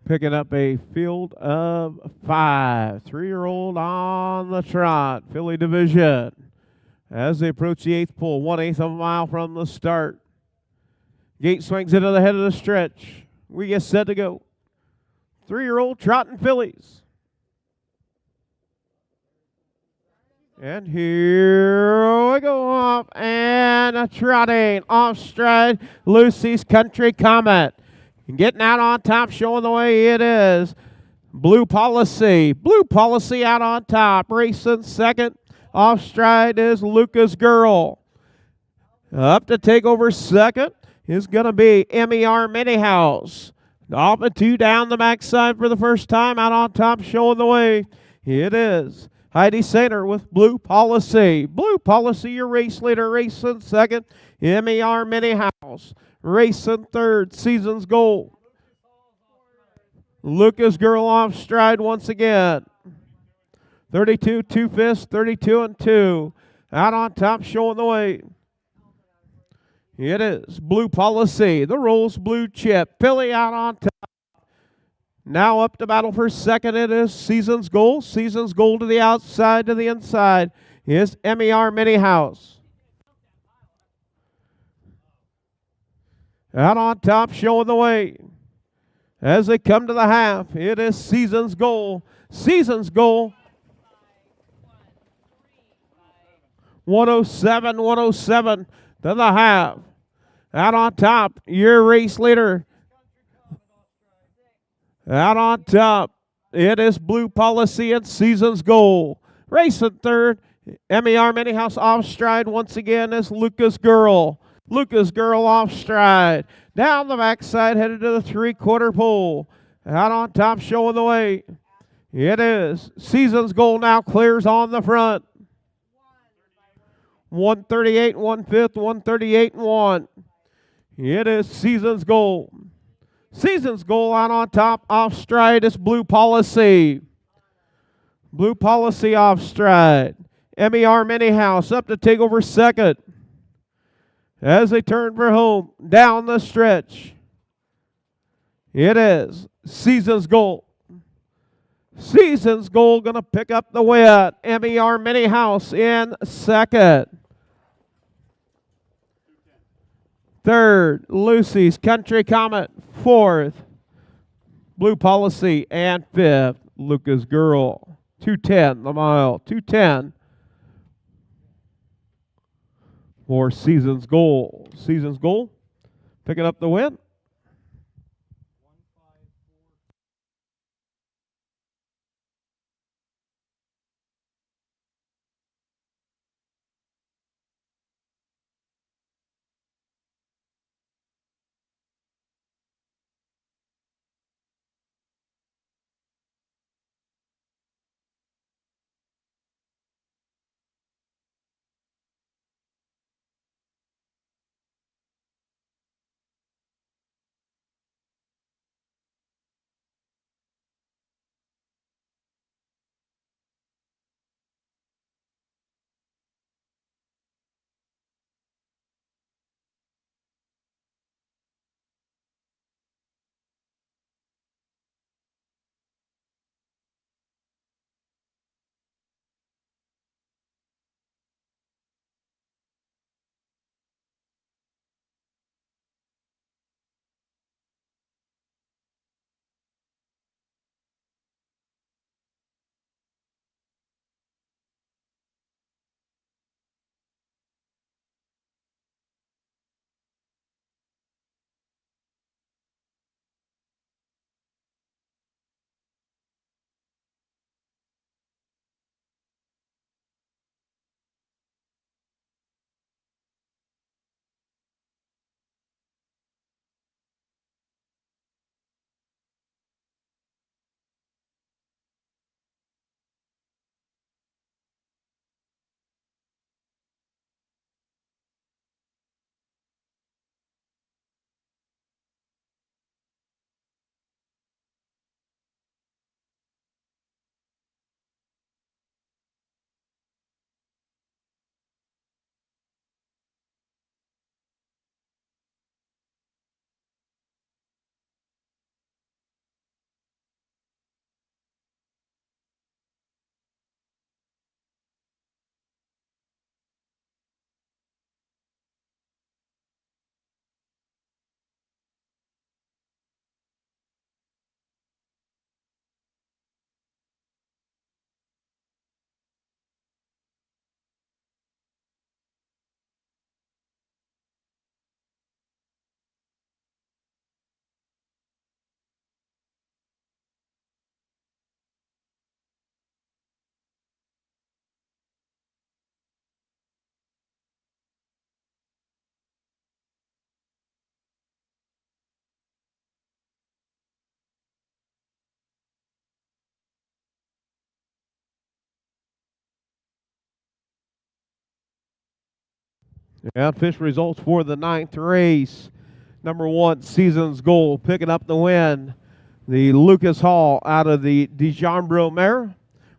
Picking up a field of 5. 3-year-old on the trot. Filly division. As they approach the 8th pole, 1/8 of a mile from the start. Gate swings into the head of the stretch. We get set to go. 3-year-old trotting fillies. And here we go up and a trotting off stride. Lucy's Country Comet. Getting out on top, showing the way it is. Blue Policy. Blue Policy out on top. Racing second. Off stride is Lucas Girl. Up to take over second is going to be MER Mini House. Off and 2 down the backside for the first time. Out on top, showing the way. It is Heidi Sainer with Blue Policy. Blue Policy, your race leader, racing second. MER Mini House. Racing third, Season's Goal. Lucas Girl off stride once again. 32, 2 fists, 32 and 2. Out on top, showing the way. It is Blue Policy, the Rolls Blue Chip. Filly out on top. Now up to battle for second, it is Season's Goal. Season's Goal to the outside, to the inside is MER Mini House. Out on top, showing the way. As they come to the half, it is Season's Goal. Season's Goal. 107, 107 to the half. Out on top, your race leader. Out on top, it is Blue Policy and Season's Goal. Racing third, MER Mini House off stride once again is Lucas Girl. Lucas Girl off stride. Down the backside, headed to the 3/4 pole. Out on top, showing the way. It is Season's Goal now clears on the front. 138 1/5, 138 1. It is Season's Goal. Season's Goal out on top. Off stride is Blue Policy. Blue Policy off stride. MER Mini House up to take over second. As they turn for home, down the stretch. It is Season's Goal. Season's Goal going to pick up the win. MER Mini House in second. Third, Lucy's Country Comet. Fourth, Blue Policy. And fifth, Lucas Girl. 2:10 the mile. 2:10 for Season's Goal. Season's Goal picking up the win. And official results for the 9th race. Number 1, Season's Goal, picking up the win. The Lucas Hall out of the DeJombro mare.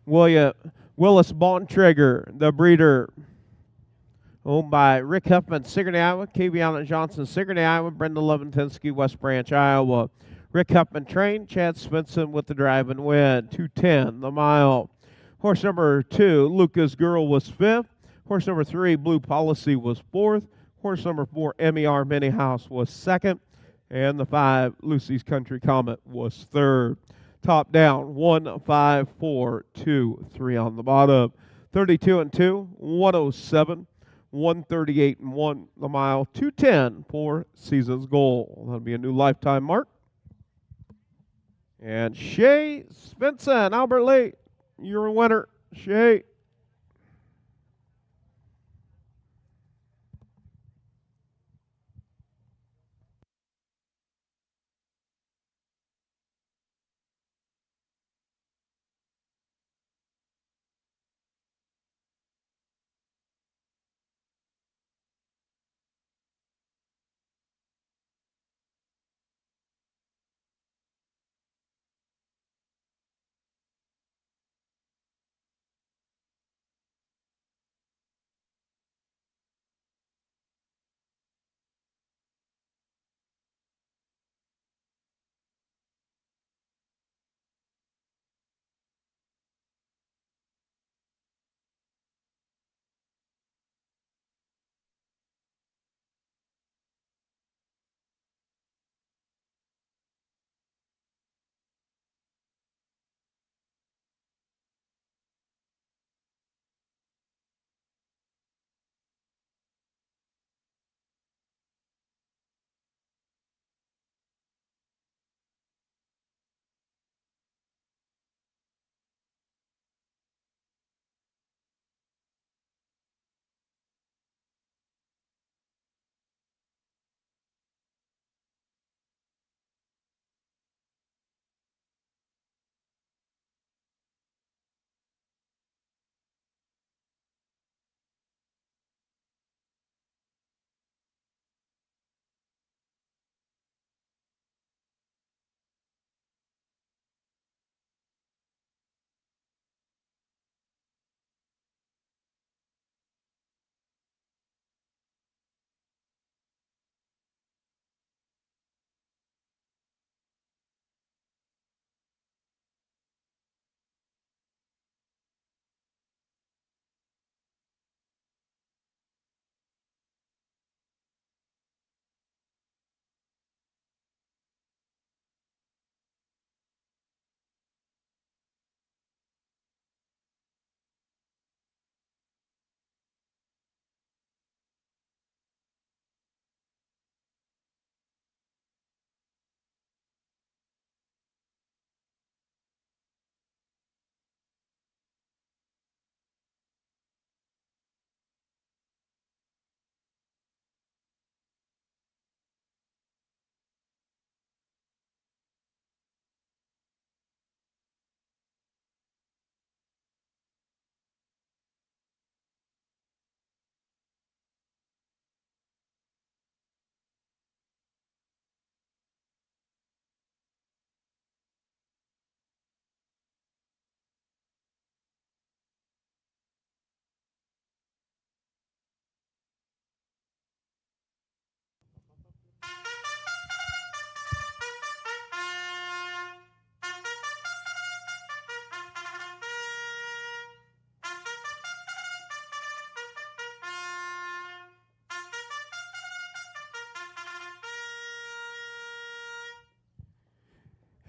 Willis Bontrager, the breeder, owned by Rick Huffman, Sigourney, Iowa. Kaviana Johnson, Sigourney, Iowa. Brenda Leventinsky, West Branch, Iowa. Rick Huffman trained. Chad Svensson with the drive and win. 2:10 the mile. Horse number 2, Lucas Girl, was 5th. Horse number 3, Blue Policy, was 4th. Horse number 4, MER Mini House, was 2nd. And the 5, Lucy's Country Comet, was 3rd. Top down, 1, 5, 4, 2, 3 on the bottom. 32 and 2, 107, 138 and 1 the mile. 2:10 for Season's Goal. That'll be a new lifetime mark. And Shay Svensson, Albert Lee, you're a winner, Shay.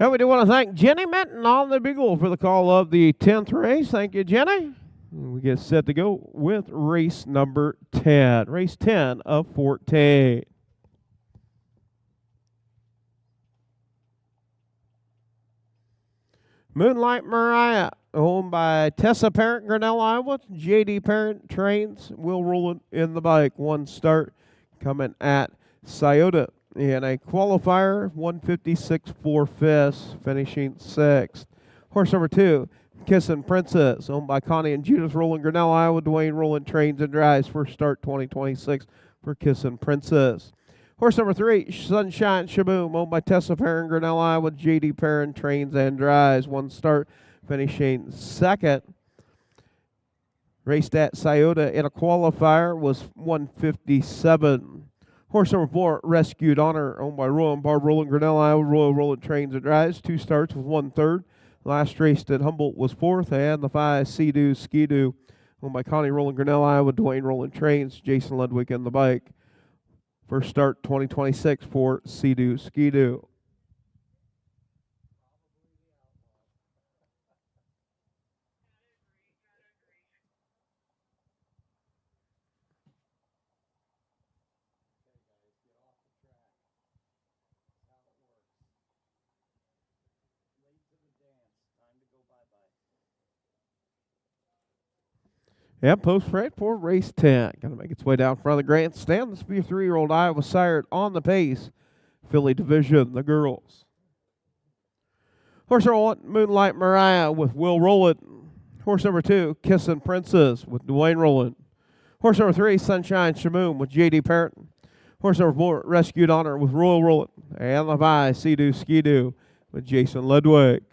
And we do want to thank Jenny Minton on the Beagle for the call of the 10th race. Thank you, Jenny. And we get set to go with race number 10. Race 10 of 14. Moonlight Mariah, owned by Tessa Parent, Grinnell, Iowa. J.D. Parent trains. Will Rowland in the bike. One start coming at Scioto. In a qualifier, 156 4/5, finishing 6th. Horse number 2, Kissin' Princess, owned by Connie and Judith Rowland, Grinnell, Iowa. Dwayne Rowland trains and drives. First start 2026. for Kissin' Princess. Horse number 3, Sunshine Shaboom, owned by Tessa Perrin, Grinnell, Iowa. J.D. Perrin trains and drives. 1 start, finishing second. Raced at Scioto in a qualifier, was 157. Horse number 4, Rescued Honor, owned by Royal and Barb Rowland, Grinnell, Iowa. Royal Rowland trains and drives. 2 starts with 1 third. Last raced at Humboldt was 4th. And the 5, Sea-Doo Ski-Doo, owned by Connie Rowland, Grinnell, Iowa. Dwayne Rowland trains. Jason Ludwig in the bike. First start 2026 for Sea-Doo Ski-Doo. And post parade for race 10. Going to make its way down front of the grandstand. This will be a 3-year-old Iowa sired on the pace. Filly Division, the girls. Horse number 1, Moonlight Mariah with Will Rowland. Horse number 2, Kissin' Princess with Dwayne Rowland. Horse number 3, Sunshine Shaboom with J.D. Parent. Horse number 4, Rescued Honor with Royal Rowland. And the 5, Sea-Doo Ski-Doo with Jason Ludwig.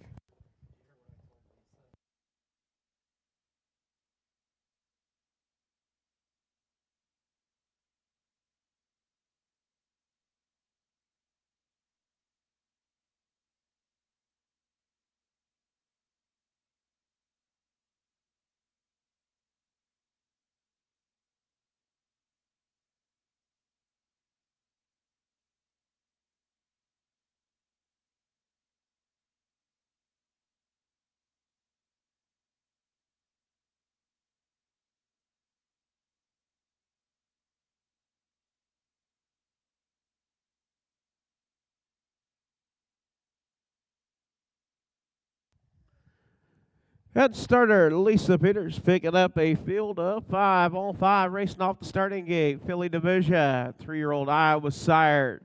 Head starter Lisa Peters picking up a field of 5 on 5, racing off the starting gate. Filly Division, 3-year-old Iowa sired,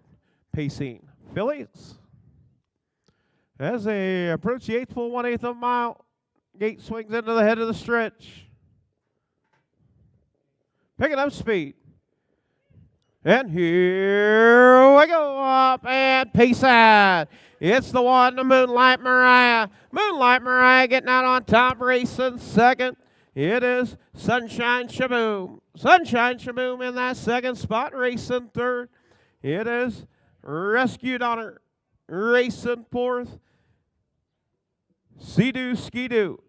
pacing fillies. As they approach the 8th full 1/8 of a mile, gate swings into the head of the stretch. Picking up speed. And here we go, up and pace out. It's the 1, the Moonlight Mariah. Moonlight Mariah getting out on top, racing second. It is Sunshine Shaboom. Sunshine Shaboom in that second spot, racing third. It is Rescued Honor, racing fourth. Sea-Doo Ski-Doo.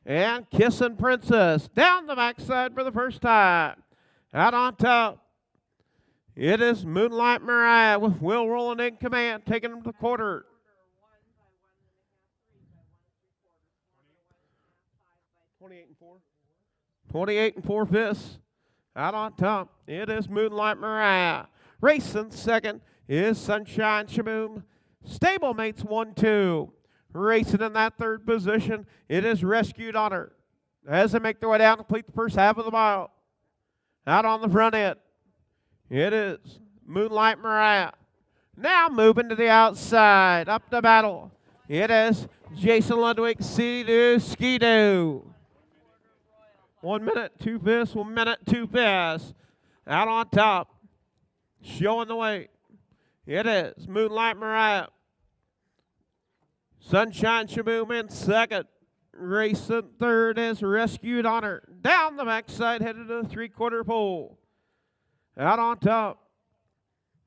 And Kissin' Princess down the backside for the first time. Out on top. It is Moonlight Mariah with Will Rowland in command, taking them to the quarter. 28 4/5. Out on top, it is Moonlight Mariah. Racing second is Sunshine Shaboom. Stablemates 1-2. Racing in that third position, it is Rescued Honor. As they make their way down, complete the first half of the mile. Out on the front end, it is Moonlight Mariah. Now moving to the outside, up the battle. It is Jason Ludwig, Sea-Doo Ski-Doo. 1 minute, 2/5, 1 minute, 2/5. Out on top, showing the way. It is Moonlight Mariah. Sunshine Shaboom in second. Racing third is Rescued Honor. Down the backside, headed to the 3/4 pole. Out on top,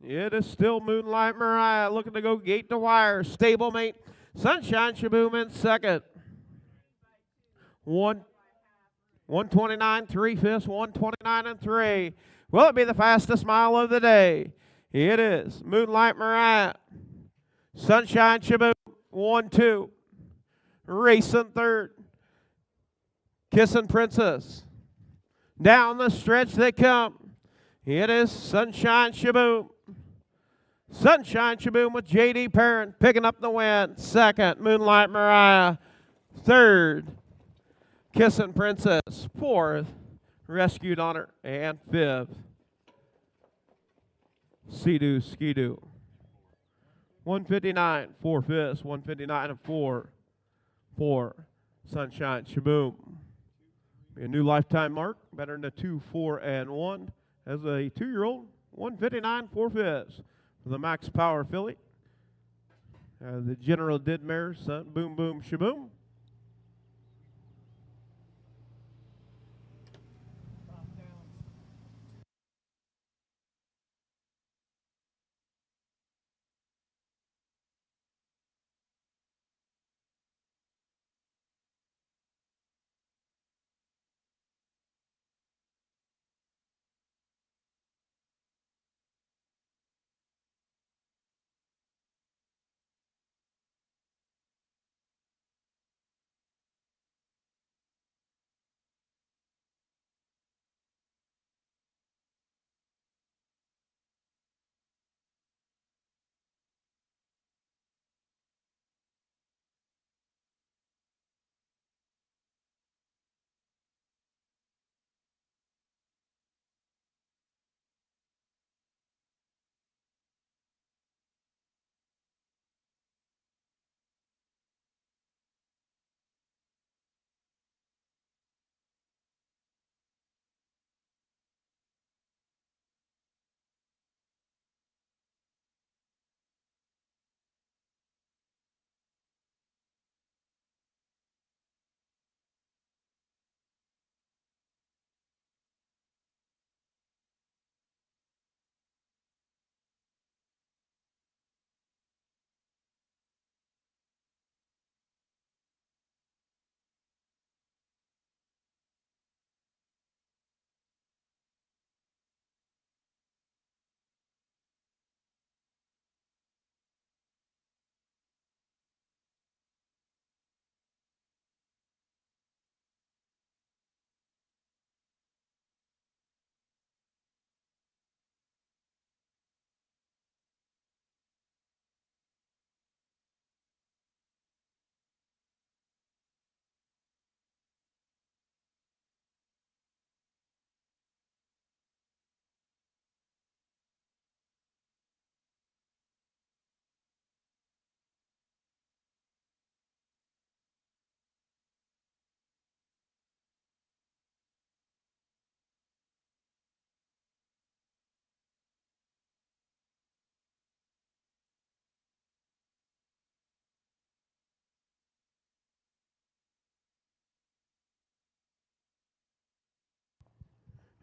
it is still Moonlight Mariah looking to go gate to wire. Stablemate, Sunshine Shaboom in second. 129 3/5, 129 3. Will it be the fastest mile of the day? It is Moonlight Mariah. Sunshine Shaboom 1-2. Racing third. Kissin' Princess. Down the stretch they come. It is Sunshine Shaboom. Sunshine Shaboom with J.D. Perrin picking up the win. Second, Moonlight Mariah. Third, Kissin' Princess. Fourth, Rescued Honor. And fifth, Sea-Doo Ski-Doo. 159 4/5, 159 4 for Sunshine Shaboom. A new lifetime mark, better than a 2, 4, and 1. as a 2-year-old, 159 4/5 for the Max Power filly. The General Didmare's son, Boom Boom Shaboom.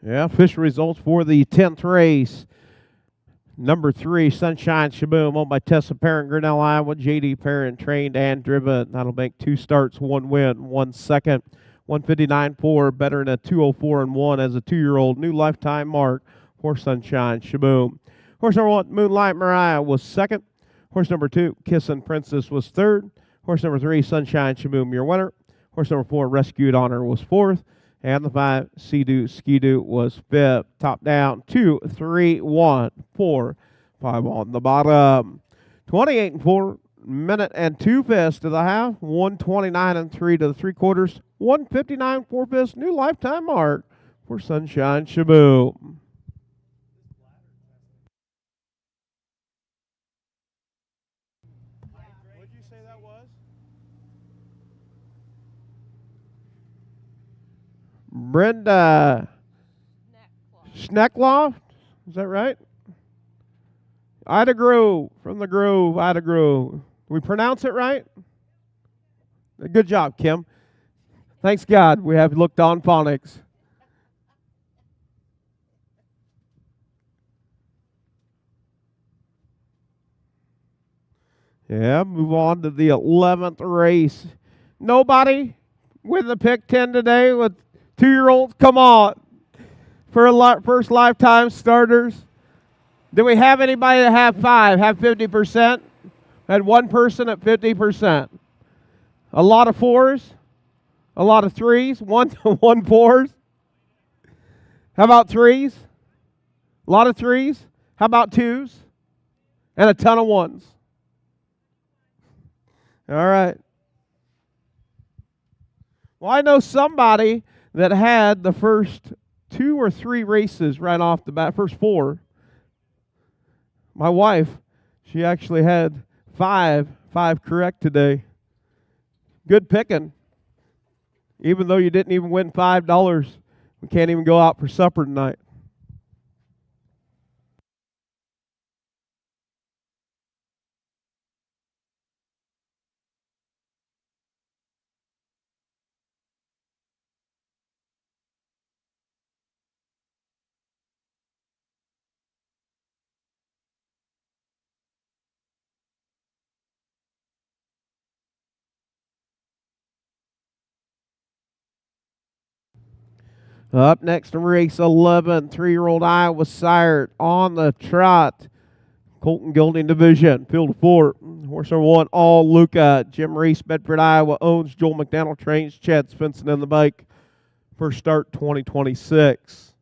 Yeah, official results for the 10th race. Number 3, Sunshine Shaboom, owned by Tessa Parent, Grinnell, Iowa. J.D. Parent, trained and driven. That'll make 2 starts, 1 win, 1 second. 159.4, better than a 204-1 as a 2-year-old. New lifetime mark for Sunshine Shaboom. Horse number 1, Moonlight Mariah, was second. Horse number 2, Kissin' Princess, was third. Horse number 3, Sunshine Shaboom, your winner. Horse number 4, Rescued Honor, was fourth. And the 5, Sea-Doo Ski-Doo, was fifth. Top down, 2, 3, 1, 4, 5 on the bottom. 28-4, minute and 2 fifths to the half. 129-3 to the 3/4. 159 4 fifths, new lifetime mark for Sunshine Shaboom. What'd you say that was? Brenda Schneckloff, is that right? Ida Grove, from the Grove, Ida Grove. Did we pronounce it right? Good job, Kim. Thanks God we have looked on phonics. Yeah, move on to the 11th race. Nobody with the pick 10 today with 2-year-olds? Come on. For first lifetime starters. Do we have anybody that have 5, have 50%? Had 1 person at 50%. A lot of 4s. A lot of 3s. 1 4s. How about 3s? A lot of 3s. How about 2s? And a ton of 1s. All right. Well, I know somebody that had the first 2 or 3 races right off the bat, first 4. My wife, she actually had 5 correct today. Good picking. Even though you didn't even win $5, we can't even go out for supper tonight. Up next in race 11, 3-year-old Iowa Sire on the trot. Colton Gilding Division, field of 4. Horse number 1, All Luca. Jim Reese, Bedford, Iowa, owns. Joel McDonald trains. Chad Svensson in the bike. First start 2026.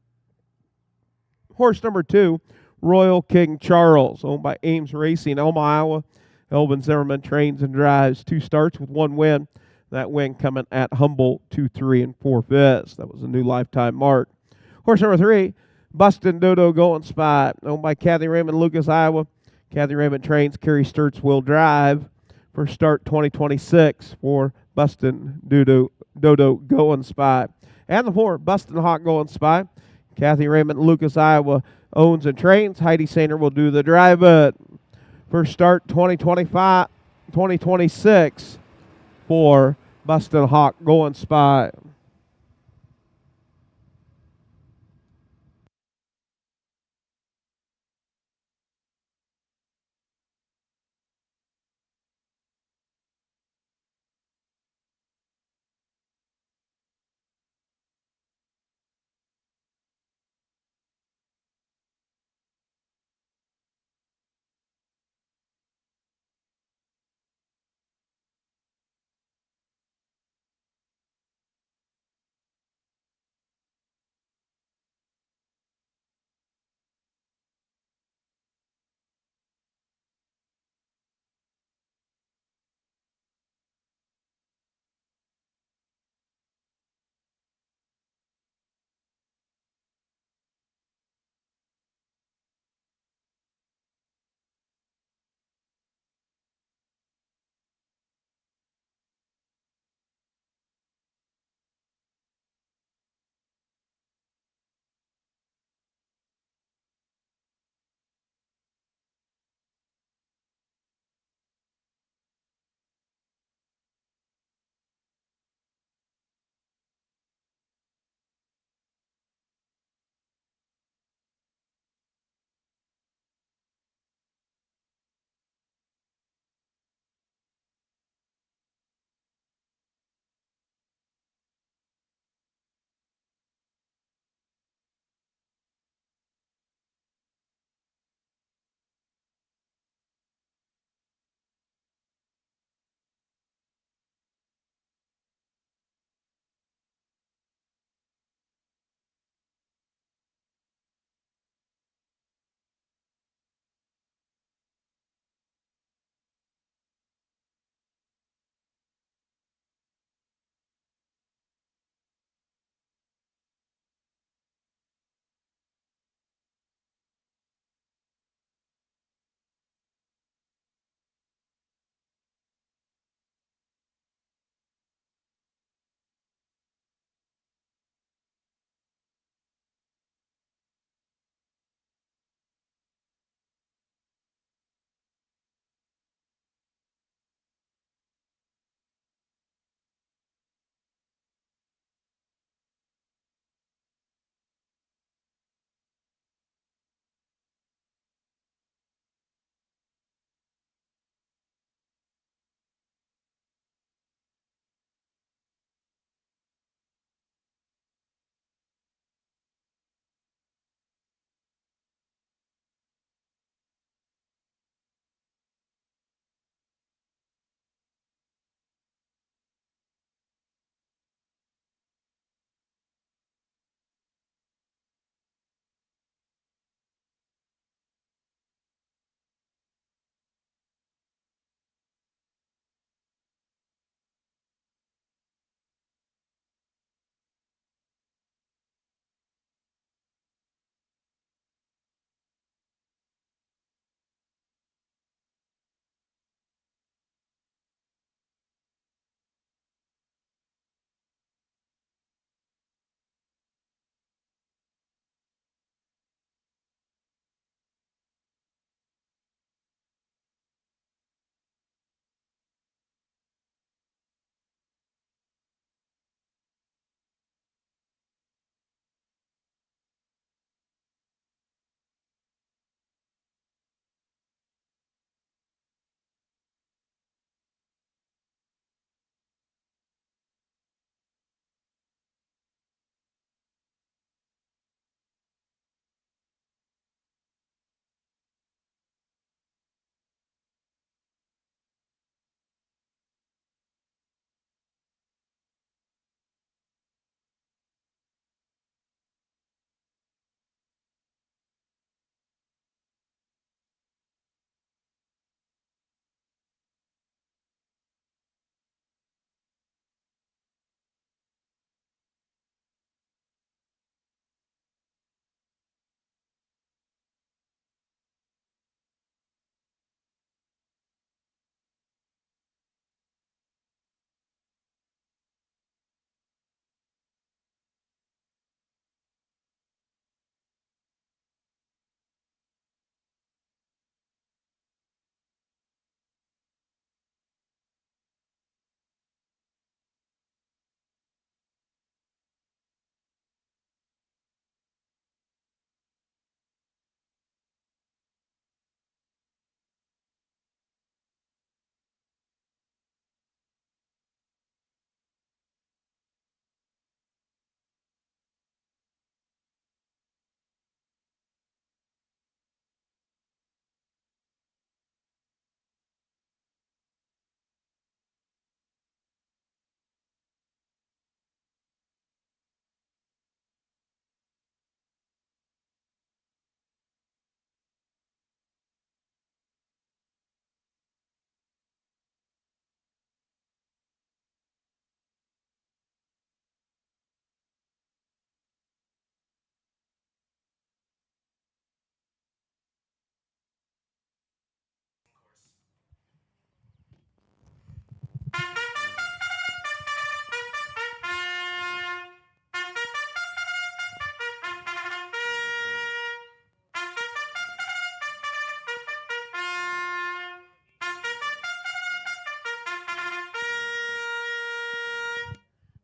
Horse number 2, Royal King Charles, owned by Ames Racing, Elma, Iowa. Elvin Zimmerman trains and drives. 2 starts with 1 win. That win coming at Humboldt 2, 3, and 4/5. That was a new lifetime mark. Horse number 3, Bustin' Dodo Going Spy, owned by Kathy Raymond, Lucas, Iowa. Kathy Raymond trains. Kerry Sturts will drive. First start 2026 for Bustin' Dodo Going Spy. And the 4, Bustin' Hawk Going Spy. Kathy Raymond, Lucas, Iowa, owns and trains. Heidi Sainer will do the drive it. First start 2026 for Bustin' Hawk Going Spy.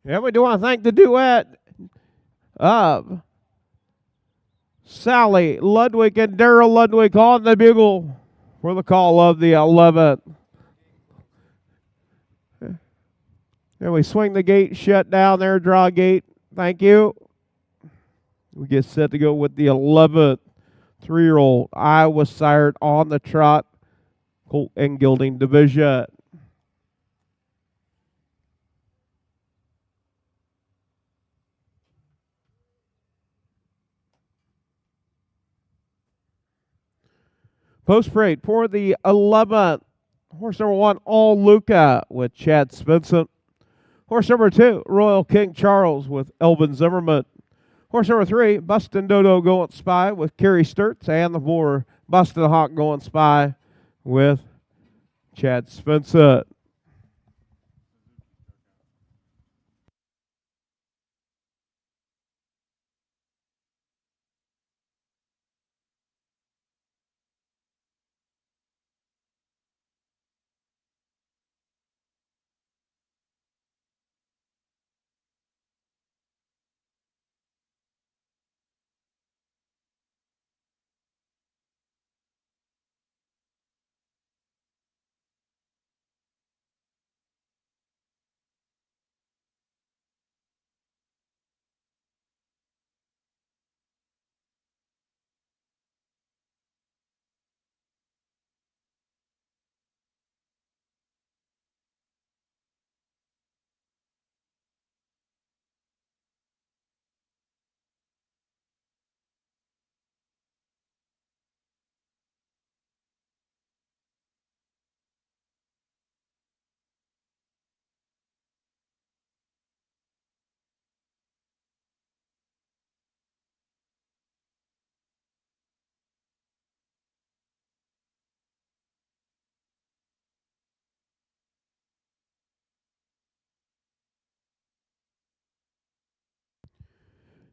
And we do want to thank the duet of Sally Ludwig and Daryl Ludwig on the bugle for the call of the 11th. And we swing the gate shut down there, draw gate. Thank you. We get set to go with the 11th 3-year-old Iowa sired on the trot, Colt and Gilding Division. Post parade for the 11th. Horse number 1, All Luca with Chad Svensson. Horse number 2, Royal King Charles with Elvin Zimmerman. Horse number 3, Bustin' Dodo Going Spy with Kerry Sturts. And the 4, Bustin' Hawk Going Spy with Chad Svensson.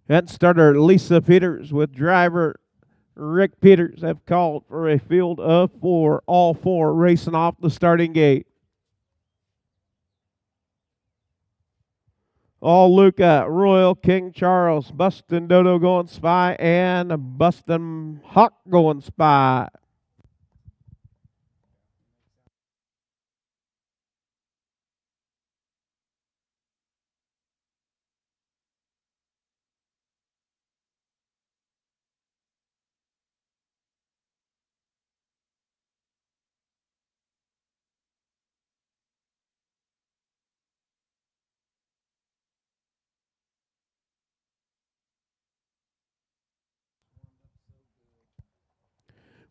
Head starter Lisa Peters with driver Rick Peters have called for a field of 4, all 4 racing off the starting gate. All Luca, Royal King Charles, Bustin' Dodo Going Spy, and Bustin' Hawk Going Spy.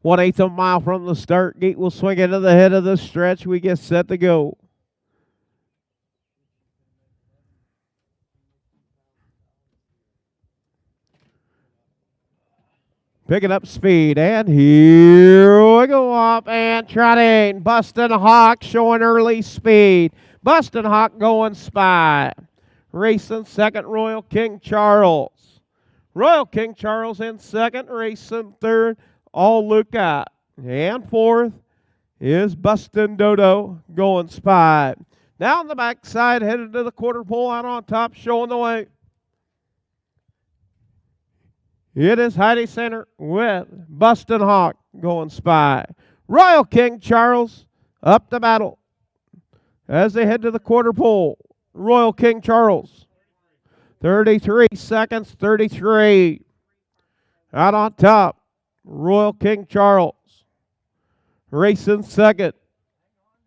One-eighth of a mile from the start gate will swing into the head of the stretch. We get set to go. Picking up speed, and here we go up and trotting. Bustin' Hawk showing early speed. Bustin' Hawk Going Spy. Racing second, Royal King Charles. Royal King Charles in second, racing third, All Luca. And fourth is Bustin' Dodo Going Spy. Down the backside, headed to the quarter pole, out on top, showing the way. It is Heidi Center with Bustin' Hawk Going Spy. Royal King Charles up the battle as they head to the quarter pole. Royal King Charles, 33 seconds, 33. Out on top, Royal King Charles. Racing second,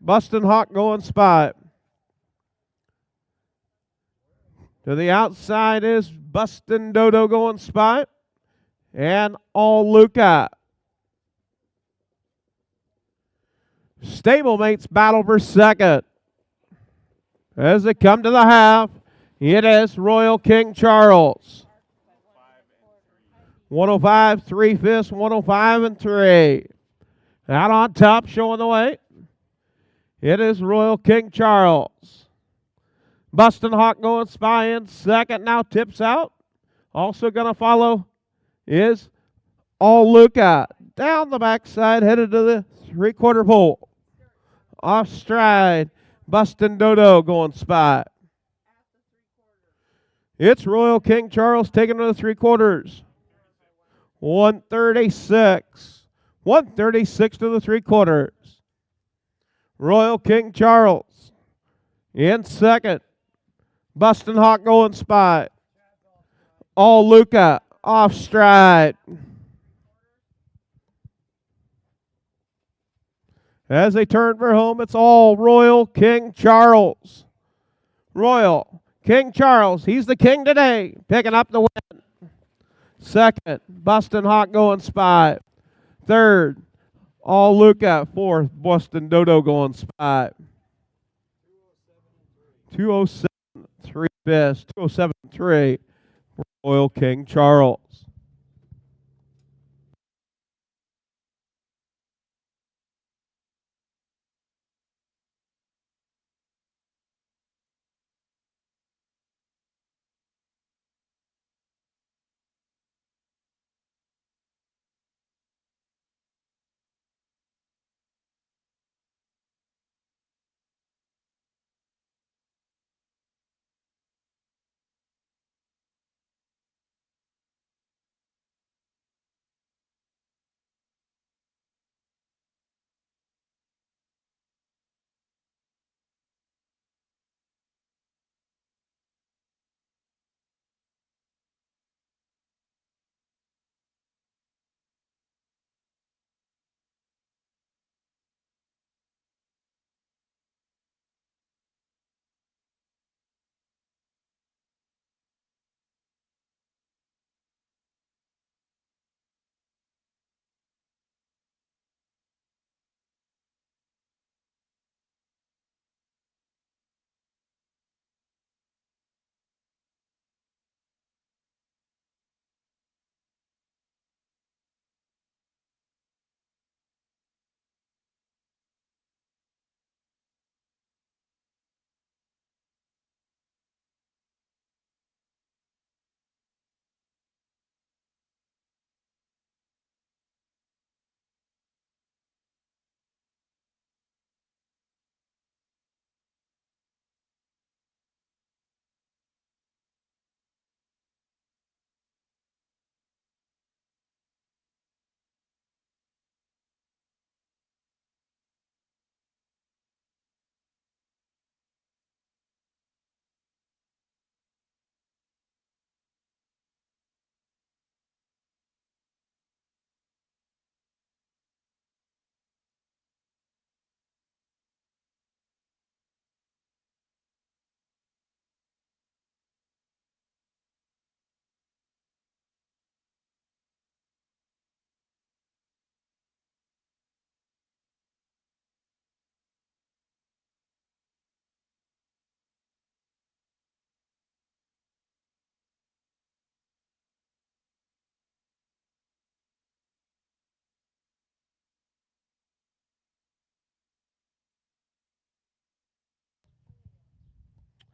Bustin' Hawk Going Spy. To the outside is Bustin' Dodo Going Spy. And All Luca. Stablemates battle for second. As they come to the half, it is Royal King Charles. 105, 3/5, 105 and 3. Out on top, showing the way. It is Royal King Charles. Bustin' Hawk Going Spy in second, now tips out. Also going to follow is All Luca. Down the backside, headed to the three-quarter pole. Off stride, Bustin' Dodo Going Spy. It's Royal King Charles taking to the 3/4. 136. 136 to the 3/4. Royal King Charles in second. Bustin' Hawk going spy. All Luca off stride. As they turn for home, it's all Royal King Charles. Royal King Charles, he's the king today, picking up the win. Second, Bustin' Hawk going spy. Third, all Luca. Fourth, Boston Dodo going spy. 207.3 best. 207.3 for Royal King Charles.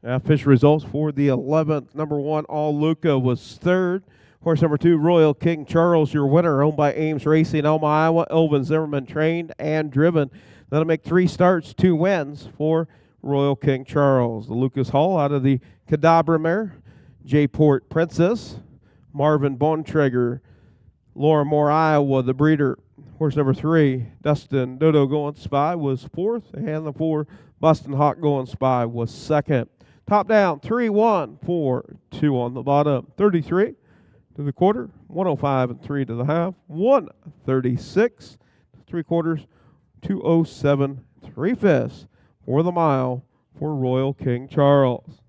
Official results for the 11th. Number 1, All Luca was third. Horse number 2, Royal King Charles, your winner, owned by Ames Racing, Elma, Iowa. Elvin Zimmerman trained and driven. That'll make 3 starts, 2 wins for Royal King Charles. The Lucas Hall out of the Cadabra mare, J-Port Princess, Marvin Bontrager, Laura Moore, Iowa, the breeder. Horse number 3, Dustin Dodo going spy, was 4th, and the 4, Bustin' Hawk going spy, was 2nd. Top down, 3-1, 4-2 on the bottom. 33 to the quarter, 105 and 3 to the half, 136 3/4, 207 3/5 for the mile for Royal King Charles.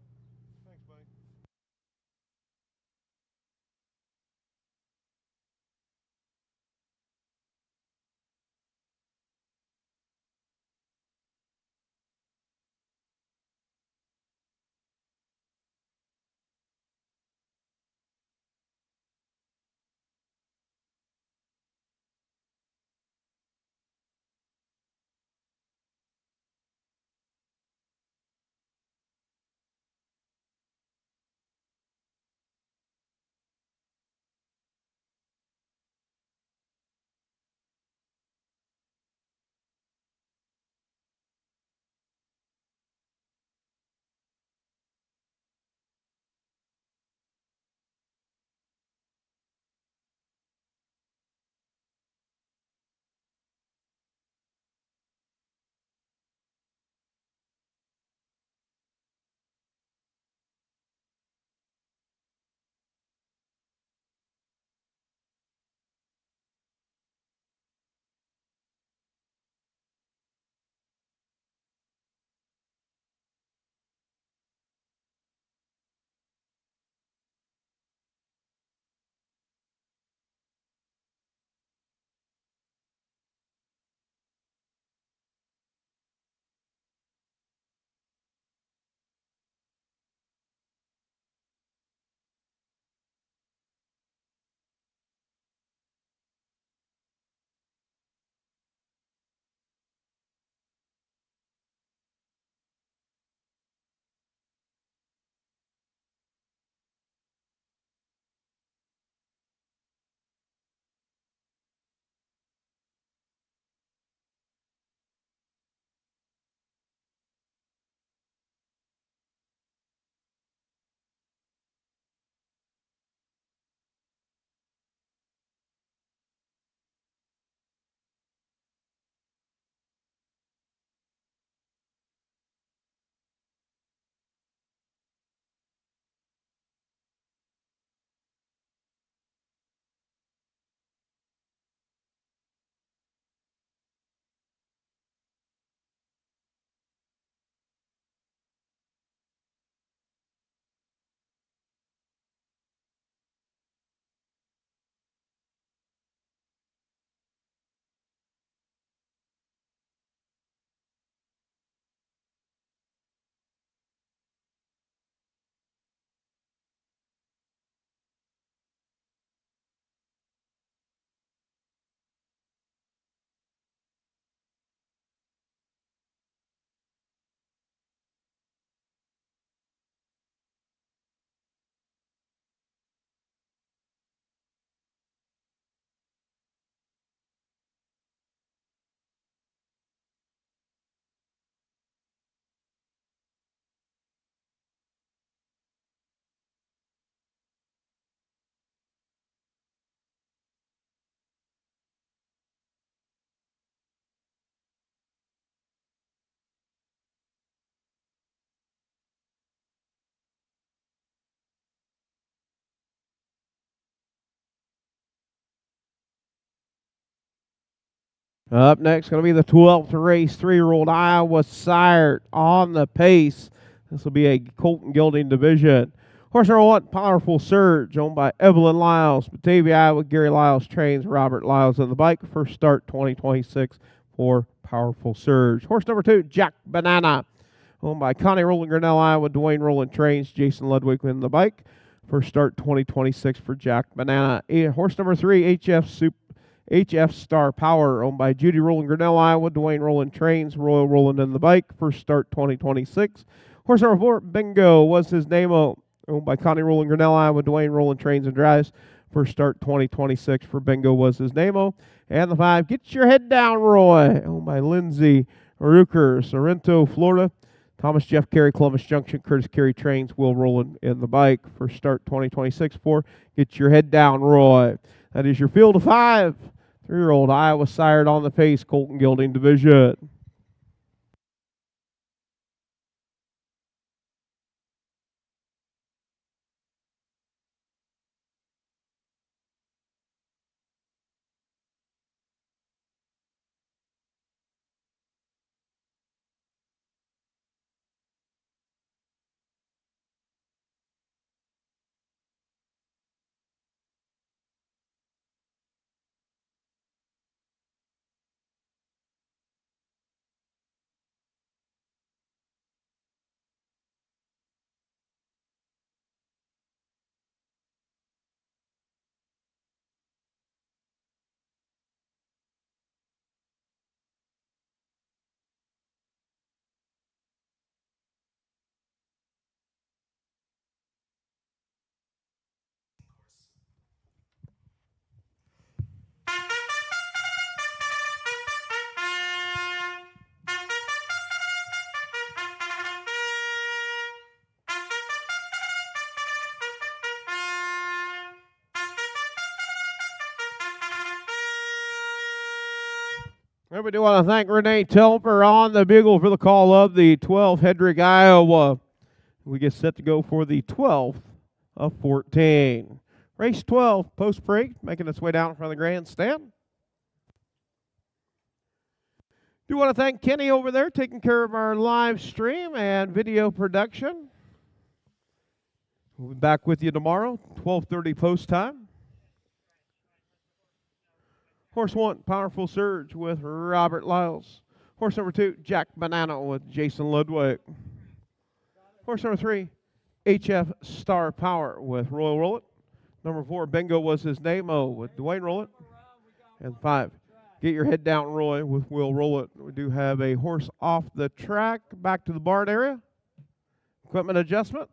Up next, going to be the 12th race, 3-year-old Iowa Sire on the pace. This will be a Colton Gelding division. Horse number 1, Powerful Surge, owned by Evelyn Lyles. Batavia, Iowa. Gary Lyles trains Robert Lyles on the bike. First start 2026 for Powerful Surge. Horse number 2, Jack Banana, owned by Connie Rowland Grinnell, Iowa. Dwayne Rowland trains Jason Ludwig in the bike. First start 2026 for Jack Banana. Horse number 3, HF Star Power, owned by Judy Rowland Grinnell, Iowa. Dwayne Rowland trains Royal Rowland in the bike. First start 2026. Horse number 4, Bingo was his name, owned by Connie Rowland Grinnell, Iowa. Dwayne Rowland trains and drives. First start 2026 for Bingo was his name. And the 5, Get Your Head Down, Roy, owned by Lindsay Ruker, Sorrento, Florida. Thomas Jeff Carey, Columbus Junction. Curtis Carey trains Will Rowland in the bike. First start 2026 for Get Your Head Down, Roy. That is your field of 5. 3-year-old Iowa Sired on the pace, Colton Gelding division. And we do want to thank Renee Telfer on the bugle for the call of the 12 Hedrick, Iowa. We get set to go for the 12th of 14. Race 12, post-break, making its way down in front of the grandstand. Do want to thank Kenny over there taking care of our live stream and video production. We'll be back with you tomorrow, 12:30 post time. Horse 1, Powerful Surge with Robert Lyles. Horse number 2, Jack Banana with Jason Ludwig. Horse number 3, HF Star Power with Royal Rowland. Number 4, Bingo was his name, with Dwayne Rowland. And 5, Get Your Head Down, Roy, with Will Rowland. We do have a horse off the track, back to the barn area. Equipment adjustment.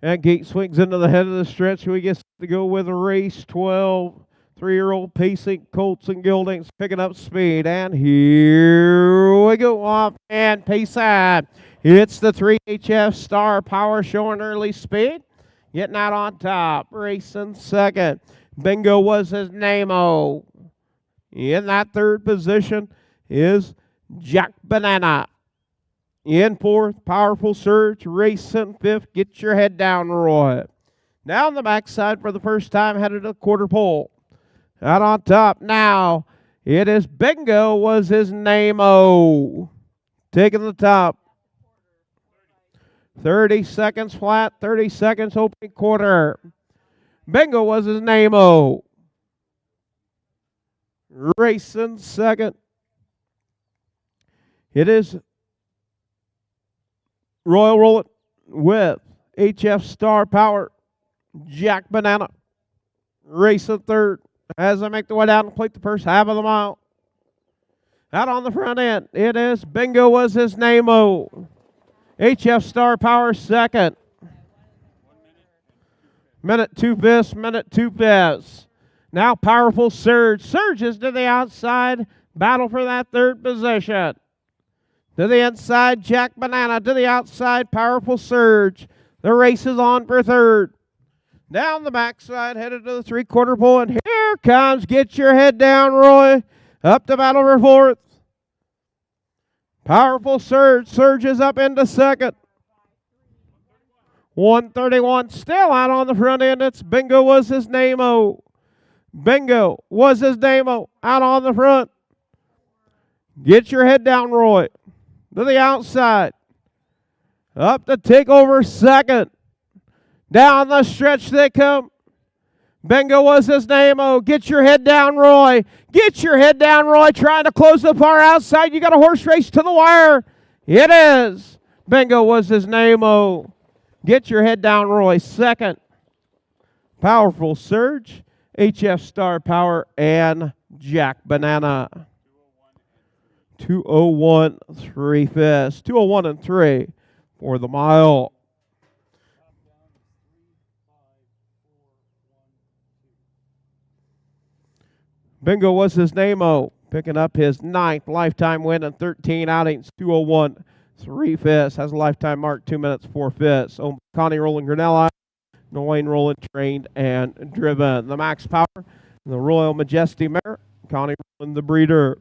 That gate swings into the head of the stretch. We get to go with a race 12. 3-year-old Pacing, Colts and Gildings picking up speed. And here we go off and Pacing. It's the 3HF Star Power showing early speed. Getting out on top. Racing second. Bingo was his name-o. In that third position is Jack Banana. In fourth, Powerful Surge. Racing fifth. Get your head down, Roy. Now on the backside for the first time, headed to the quarter pole. Out on top now, it is Bingo was his name-o. Taking the top. 30 seconds flat, 30 seconds opening quarter. Bingo was his name-o. Racing second. It is Royal Rolling with HF Star Power. Jack Banana. Racing third. As I make the way down and complete the first half of the mile. Out on the front end, it is Bingo was his name-o. HF Star Power second. Minute 2 fifths, minute 2 fifths. Now Powerful Surge. Surges to the outside. Battle for that third position. To the inside, Jack Banana. To the outside, Powerful Surge. The race is on for third. Down the backside, headed to the three-quarter pole, and here comes Get Your Head Down, Roy. Up to battle for fourth. Powerful Surge. Surges up into second. 131 still out on the front end. It's Bingo was his name-o. Bingo was his name-o. Out on the front. Get Your Head Down, Roy. To the outside. Up to take over second. Down the stretch they come. Bingo was his name-o. Get Your Head Down, Roy. Get Your Head Down, Roy. Trying to close the far outside. You got a horse race to the wire. It is. Bingo was his name-o. Get Your Head Down, Roy. Second. Powerful Surge. HF Star Power and Jack Banana. 2:01 3 fifths. 2:01 and 3 for the mile. Bingo was his name-o, picking up his 9th lifetime win and 13 outings. 2:01 3 fifths. Has a lifetime mark 2 minutes 4 fifths. Connie Rowland Granella, Wayne Rowland trained and driven. The Max Power, the Royal Majesty mare, Connie Rowland the breeder.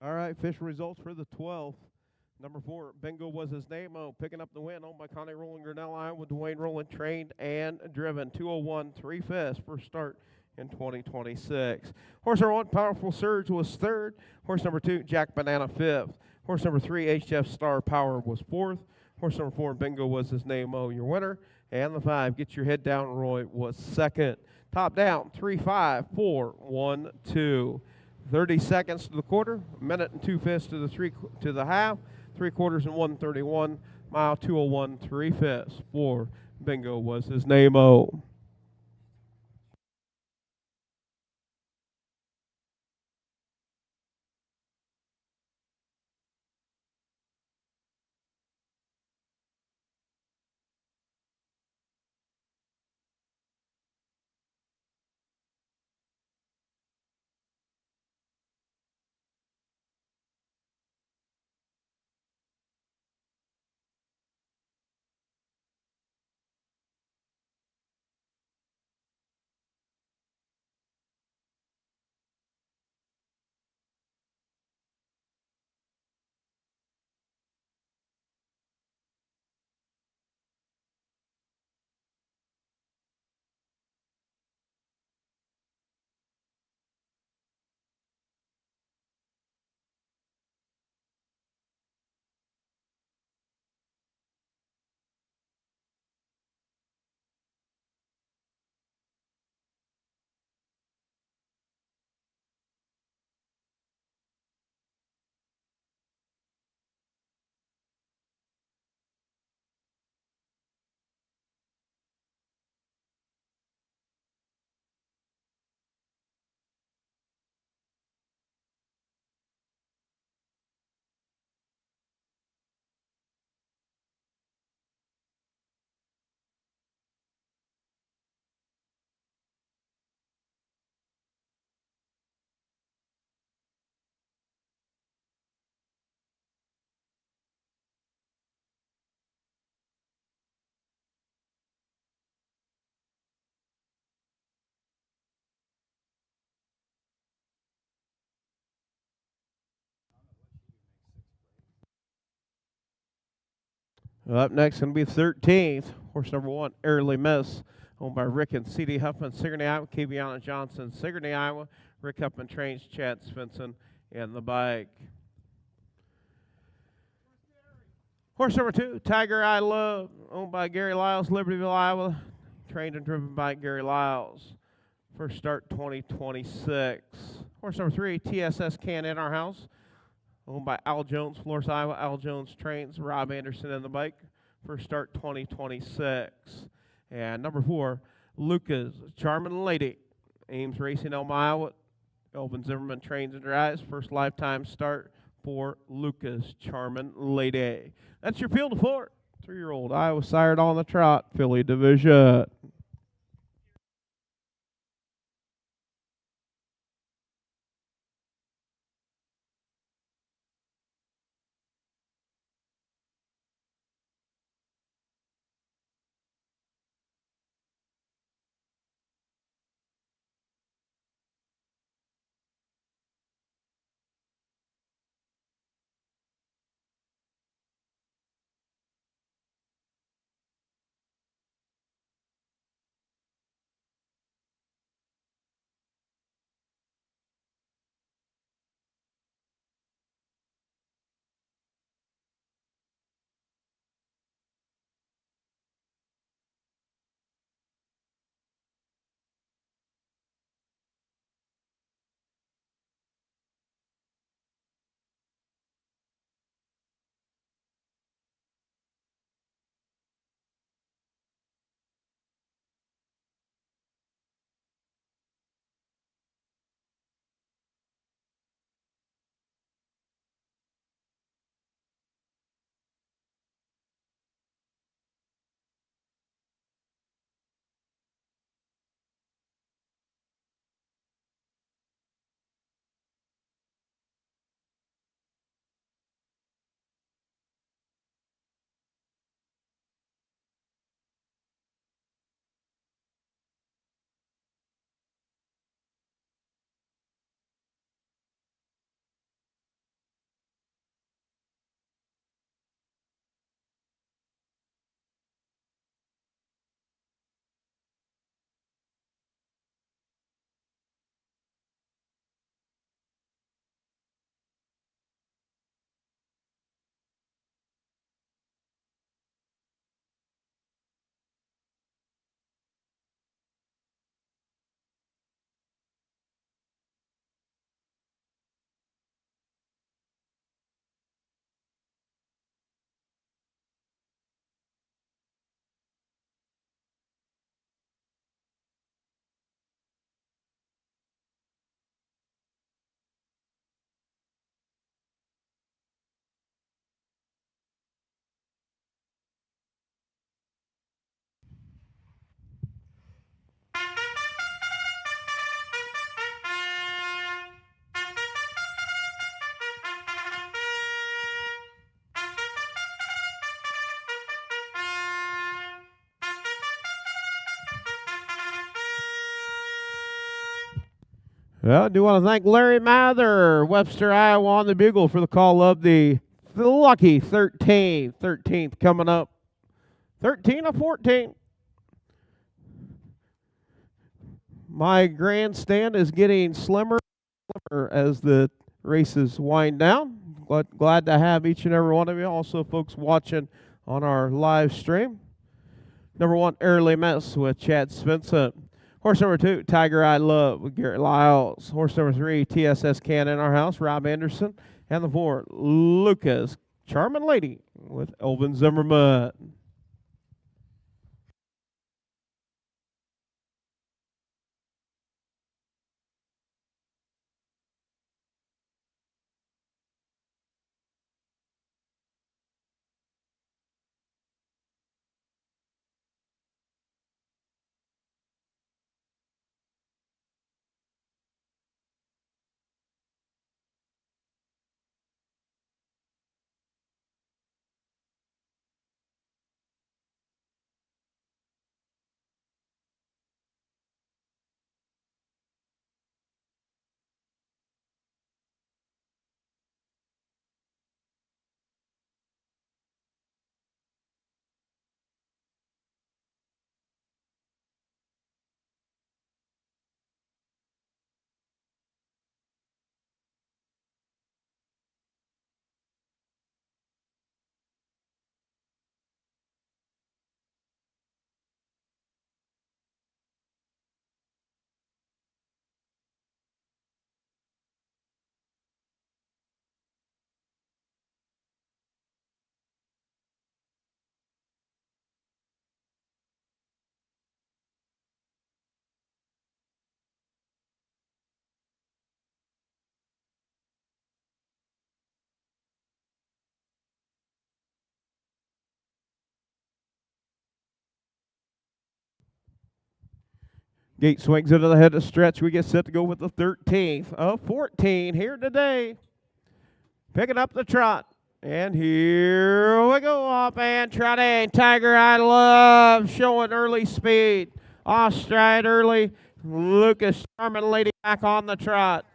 All right, official results for the 12th. Number 4, Bingo was his name. Oh, picking up the win, owned by Connie Rowland, Grinnell, Iowa. Dwayne Rowland trained and driven. 201, 3/5 for start in 2026. Horse number 1, Powerful Surge, was third. Horse number 2, Jack Banana, fifth. Horse number 3, HF Star Power, was fourth. Horse number 4, Bingo was his name. Oh, your winner. And the 5, Get Your Head Down, Roy, was second. Top down, 3, 5, 4, 1, 2. 30 seconds to the quarter, a minute and 2/5 to the half, 3/4 and 1:31, mile 201 3/5 for Bingo was his name. Oh. Up next, going to be 13th. Horse number 1, Early Miss, owned by Rick and C.D. Huffman, Sigourney, Iowa. Kaviana Johnson, Sigourney, Iowa. Rick Huffman trains Chad Svensson in the bike. Horse number 2, Tiger I Love, owned by Gary Lyles, Libertyville, Iowa. Trained and driven by Gary Lyles. First start 2026. Horse number 3, TSS Can in Our House, owned by Al Jones, Florence, Iowa. Al Jones trains Rob Anderson in the bike. First start 2026. And number 4, Lucas Charmin Lady, Ames Racing, Elma, Iowa. Elvin Zimmerman trains and drives. First lifetime start for Lucas Charmin Lady. That's your field of 4. 3-year-old Iowa sired on the trot, filly division. Well, I do want to thank Larry Mather, Webster, Iowa, on the bugle for the call of the lucky 13th. 13th coming up. 13 of 14. My grandstand is getting slimmer as the races wind down. Glad to have each and every one of you. Also, folks watching on our live stream. Number 1, Early Miss with Chad Svensson. Horse number 2, Tiger I Love with Garrett Lyles. Horse number 3, TSS Can in Our House, Rob Anderson. And the 4, Lucas Charming Lady with Elvin Zimmerman. Gate swings into the head of stretch. We get set to go with the 13th of 14 here today. Picking up the trot. And here we go, up and trotting. Tiger I Love showing early speed. Off stride early. Lucas Charming Lady back on the trot.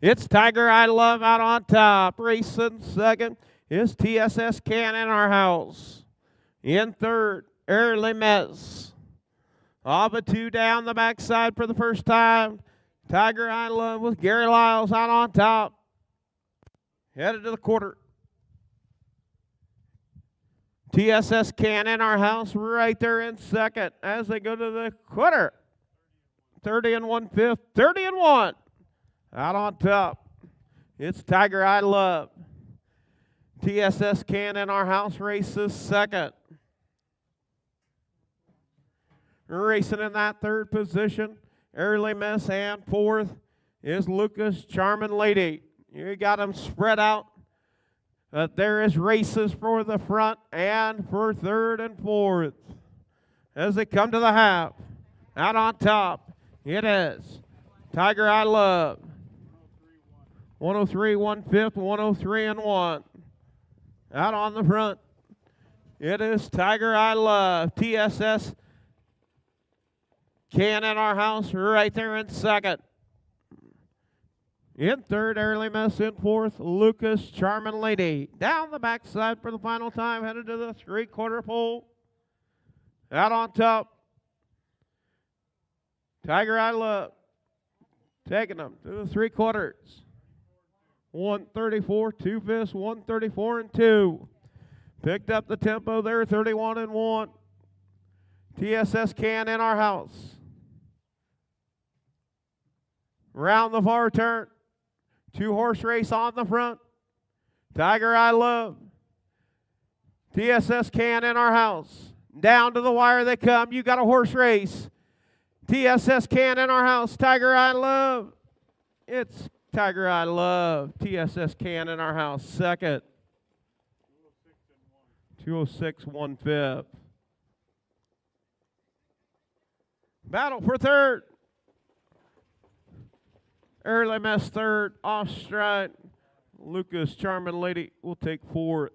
It's Tiger I Love out on top. Racing second is TSS Can in Our House. In third, Early Miss. Off a 2 down the backside for the first time. Tiger I Love with Gary Lyles out on top. Headed to the quarter. TSS Can in Our House right there in second as they go to the quarter. 30 and 1/5, 30 and 1. Out on top. It's Tiger I Love. TSS Can in Our House races second. Racing in that third position, Early Miss, and fourth is Lucas Charming Lady. You got them spread out. There is races for the front and for third and fourth. As they come to the half, out on top, it is Tiger I Love. 103 1/5, 103 and 1. Out on the front, it is Tiger I Love. TSS Can in Our House right there in second. In third, Early Miss. In fourth, Lucas Charming Lady. Down the backside for the final time, headed to the 3/4 pole. Out on top, Tiger I Love. Taking them to the 3/4. 134, 2/5, 134 and 2. Picked up the tempo there, 31 and 1. TSS Can in Our House. Round the far turn. 2-horse race on the front. Tiger I Love. TSS Can in Our House. Down to the wire they come. You got a horse race. TSS Can in Our House. Tiger I Love. It's Tiger I Love. TSS Can in Our House. Second. 206 1/5. Battle for third. Early Miss third, off stride. Lucas Charming Lady will take fourth.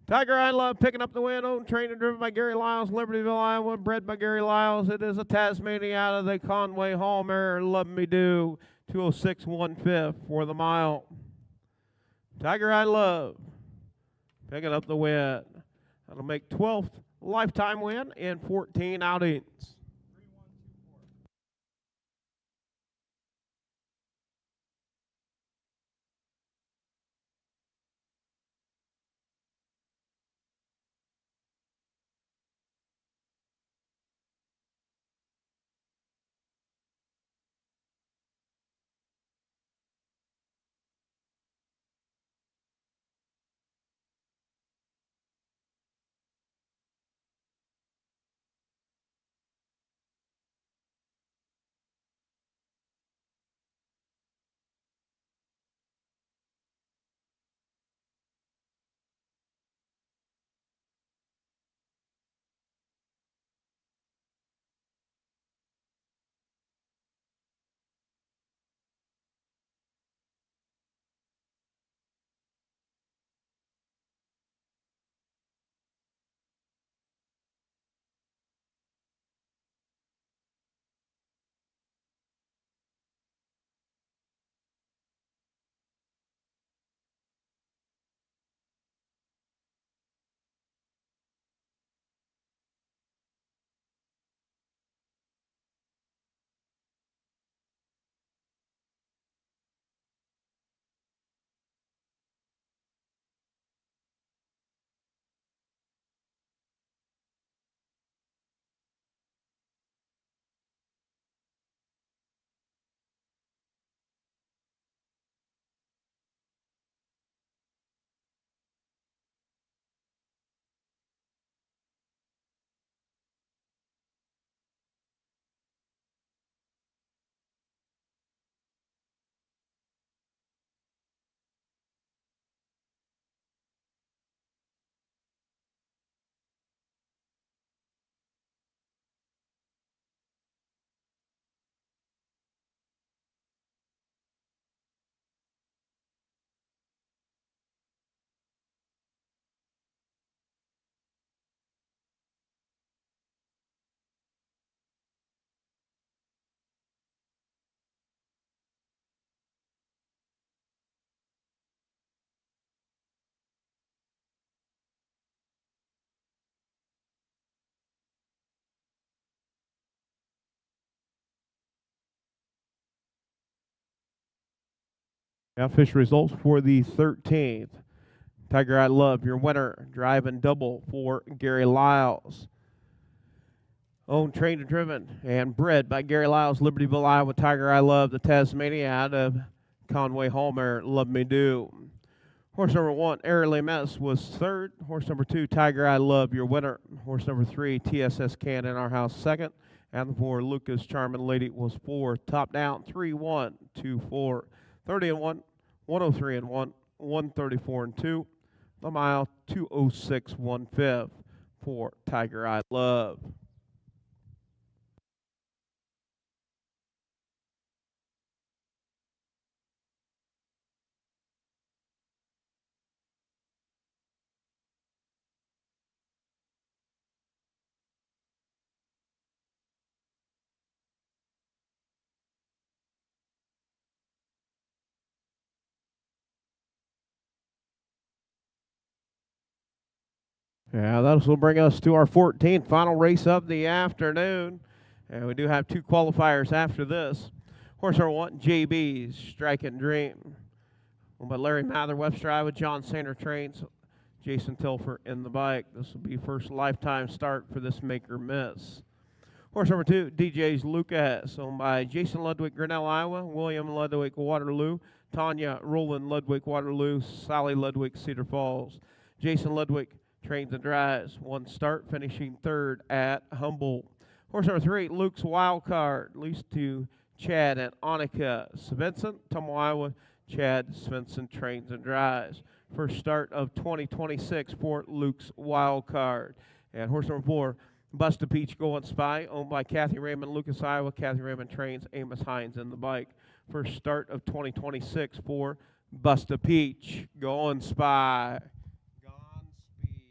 Tiger I Love picking up the win. Owned, trained, and driven by Gary Lyles, Libertyville, Iowa. Bred by Gary Lyles. It is a Tasmania out of the Conway Hall mare. Love Me Do. 206 1/5 for the mile. Tiger I Love picking up the win. That'll make 12th lifetime win in 14 outings. Official results for the 13th. Tiger I Love, your winner, driving double for Gary Lyles. Owned, trained, and driven, and bred by Gary Lyles, Libertyville, Iowa. Tiger I Love, the Tasmania out of Conway Hall mare, Love Me Do. Horse number 1, Airly Mess, was third. Horse number 2, Tiger I Love, your winner. Horse number 3, TSS Can in Our House, second. And the 4, Lucas Charming Lady, was fourth. Top down, 3-1, 2-4, 30-1, 103-1, 134-2. The mile, 206 1/5 for Tiger I Love. Yeah, this will bring us to our 14th final race of the afternoon. And we do have 2 qualifiers after this. Horse number 1, JB's Striking Dream. Owned by Larry Mather, Webster, Iowa. John Sander trains. Jason Tilfer in the bike. This will be first lifetime start for this make or miss. Horse number 2, DJ's Lucas, owned by Jason Ludwig, Grinnell, Iowa. William Ludwig, Waterloo. Tanya Roland Ludwig, Waterloo. Sally Ludwig, Cedar Falls. Jason Ludwig trains and drives. 1 start, finishing third at Humboldt. Horse number 3, Luke's Wild Card, leased to Chad and Annika Svensson, Tumble, Iowa. Chad Svensson trains and drives. First start of 2026 for Luke's Wild Card. And horse number 4, Busta Peach Going Spy, owned by Kathy Raymond, Lucas, Iowa. Kathy Raymond trains. Amos Hines in the bike. First start of 2026 for Busta Peach Going Spy. Gone Speed.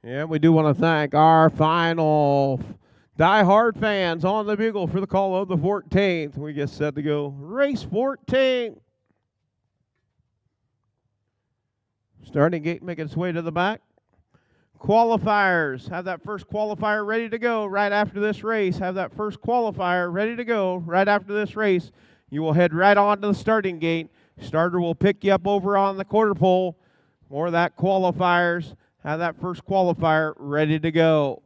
And we do want to thank our final die-hard fans on the bugle for the call of the 14th. We get set to go race 14. Starting gate making its way to the back. Qualifiers, have that first qualifier ready to go right after this race. Have that first qualifier ready to go right after this race. You will head right on to the starting gate. Starter will pick you up over on the quarter pole. More of that qualifiers. Have that first qualifier ready to go.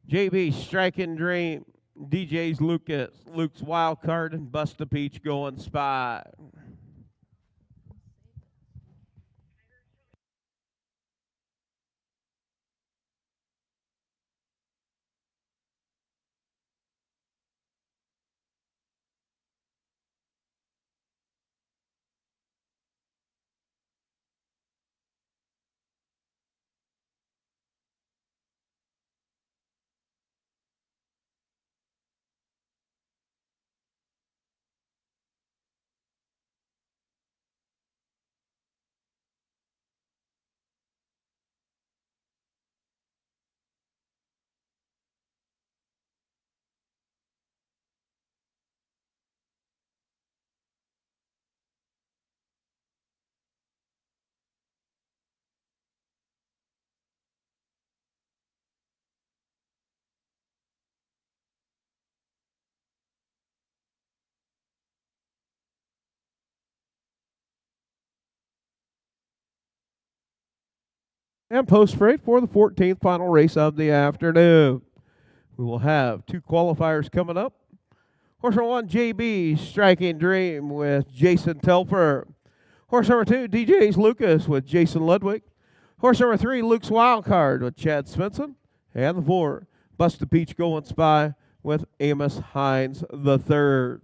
JB Striking Dream, DJ's Lucas, Luke's Wild Card, and Bust a Peach Going Spy. And post freight for the 14th final race of the afternoon. We will have two qualifiers coming up. Horse number 1, JB Striking Dream with Jason Telfer. Horse number 2, DJ's Lucas with Jason Ludwig. Horse number 3, Luke's Wildcard with Chad Svensson. And the 4, Bust a Peach Going Spy with Amos Hines III.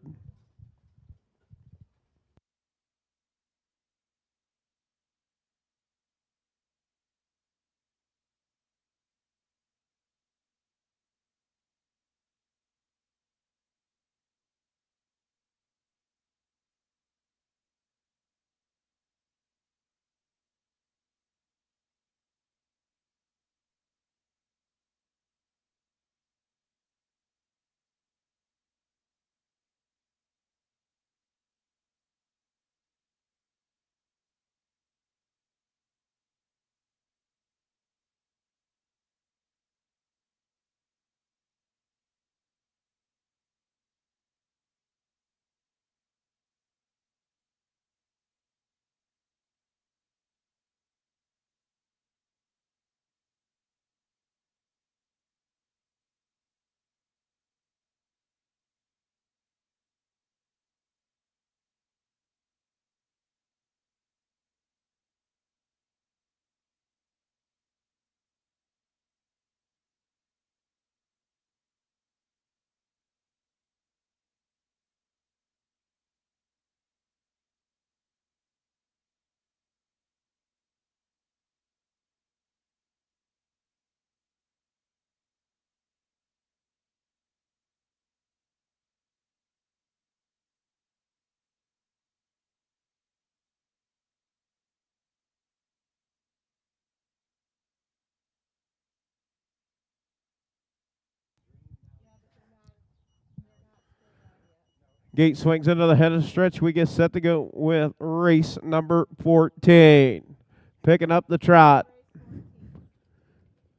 Gate swings into the head of the stretch. We get set to go with race number 14. Picking up the trot.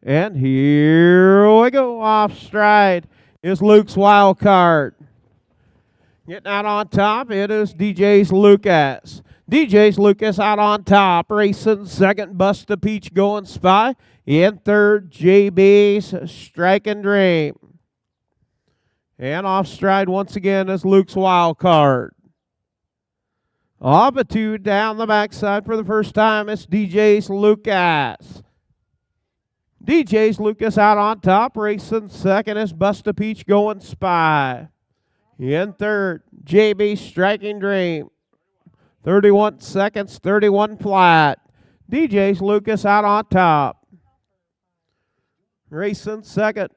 And here we go. Off stride is Luke's Wild Card. Getting out on top, it is DJ's Lucas. DJ's Lucas out on top. Racing second, Bust a Peach Going Spy. In third, JB's Striking Dream. And off stride once again is Luke's Wild Card. Off a 2 down the backside for the first time. It's DJ's Lucas. DJ's Lucas out on top. Racing second is Bust a Peach Going Spy. In third, JB Striking Dream. 31 seconds, 31 flat. DJ's Lucas out on top. Racing second.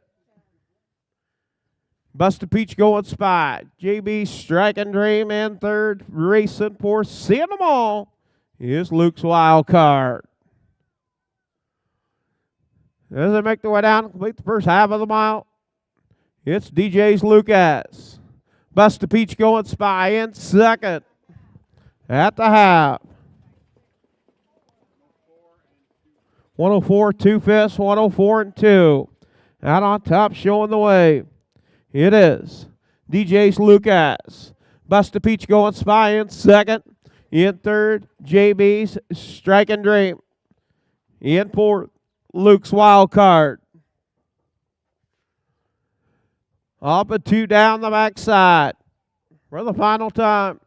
Busta Peach going spy. JB striking dream in third. Racing for seeing them all is Luke's wild card. As they make their way down, complete the first half of the mile, it's DJ's Lucas. Busta Peach going spy in second at the half. 104, 2/5, 104 and 2. Out on top, showing the way. It is DJ's Lucas. Busta Peach going spy in second. In third, JB's striking dream. In fourth, Luke's wild card. Up and 2 down the backside. For the final time,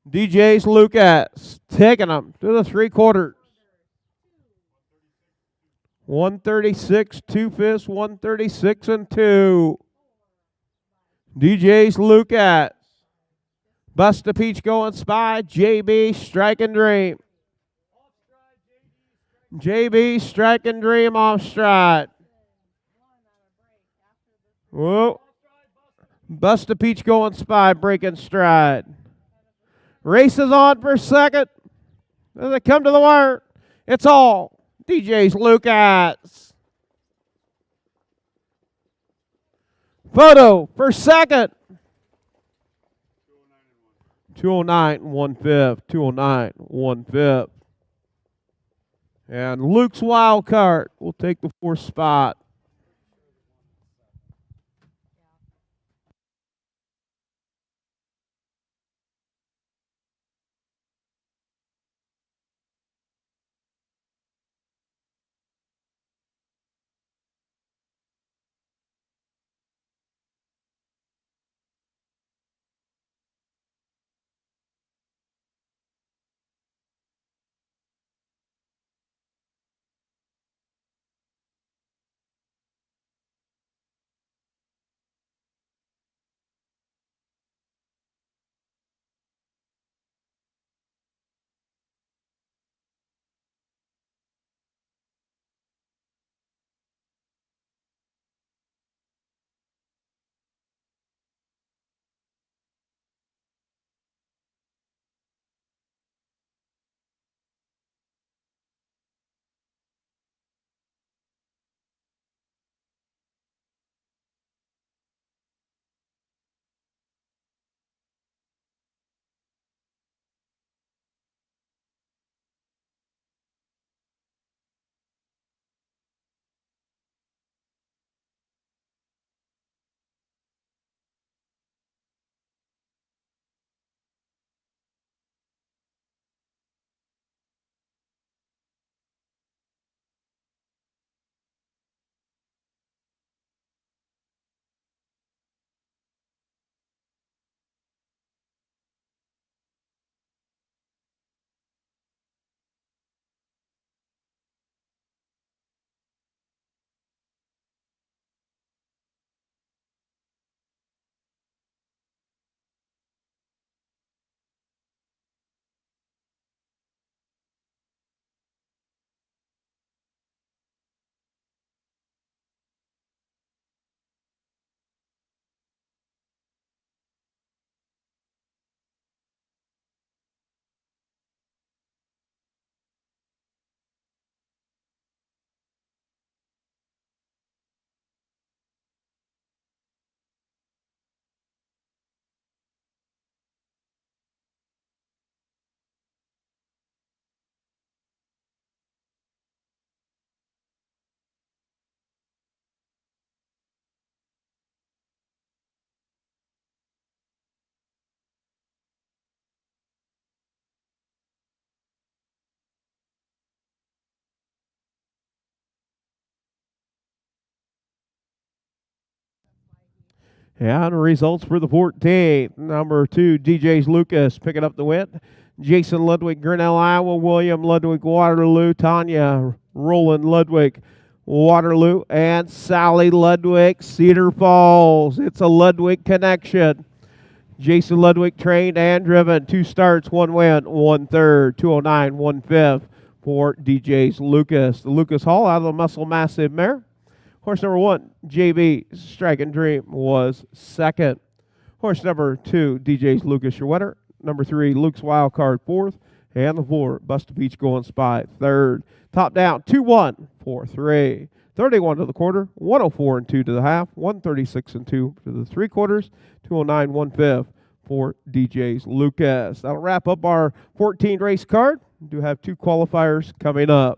DJ's Lucas taking them to the 3/4. 136, 2/5, 136 and 2. DJ's Lucas. Busta Peach going spy. JB striking dream. JB striking dream off stride. Whoa. Busta Peach going spy, breaking stride. Race is on for second. As they come to the wire, it's all DJ's Lucas. Photo for second. 209 and 1/5. 209 1/5. And Luke's wild card will take the 4th spot. And the results for the 14th. Number 2, DJ's Lucas picking up the win. Jason Ludwig, Grinnell, Iowa. William Ludwig, Waterloo. Tanya Roland Ludwig, Waterloo. And Sally Ludwig, Cedar Falls. It's a Ludwig connection. Jason Ludwig trained and driven. 2 starts, 1 win, 1/3. 209 1/5 for DJ's Lucas. The Lucas Hall out of the Muscle Massive mare Horse number 1, JB Strike and Dream, was second. Horse number 2, DJ's Lucas, your winner. Number 3, Luke's Wild Card, fourth. And the 4, Busta Beach Going Spy, third. Top down, 2-1, 4-3. 31 to the quarter, 104 and 2 to the half, 136 and 2 to the three quarters, 209 1/5 for DJ's Lucas. That'll wrap up our 14 race card. We do have 2 qualifiers coming up.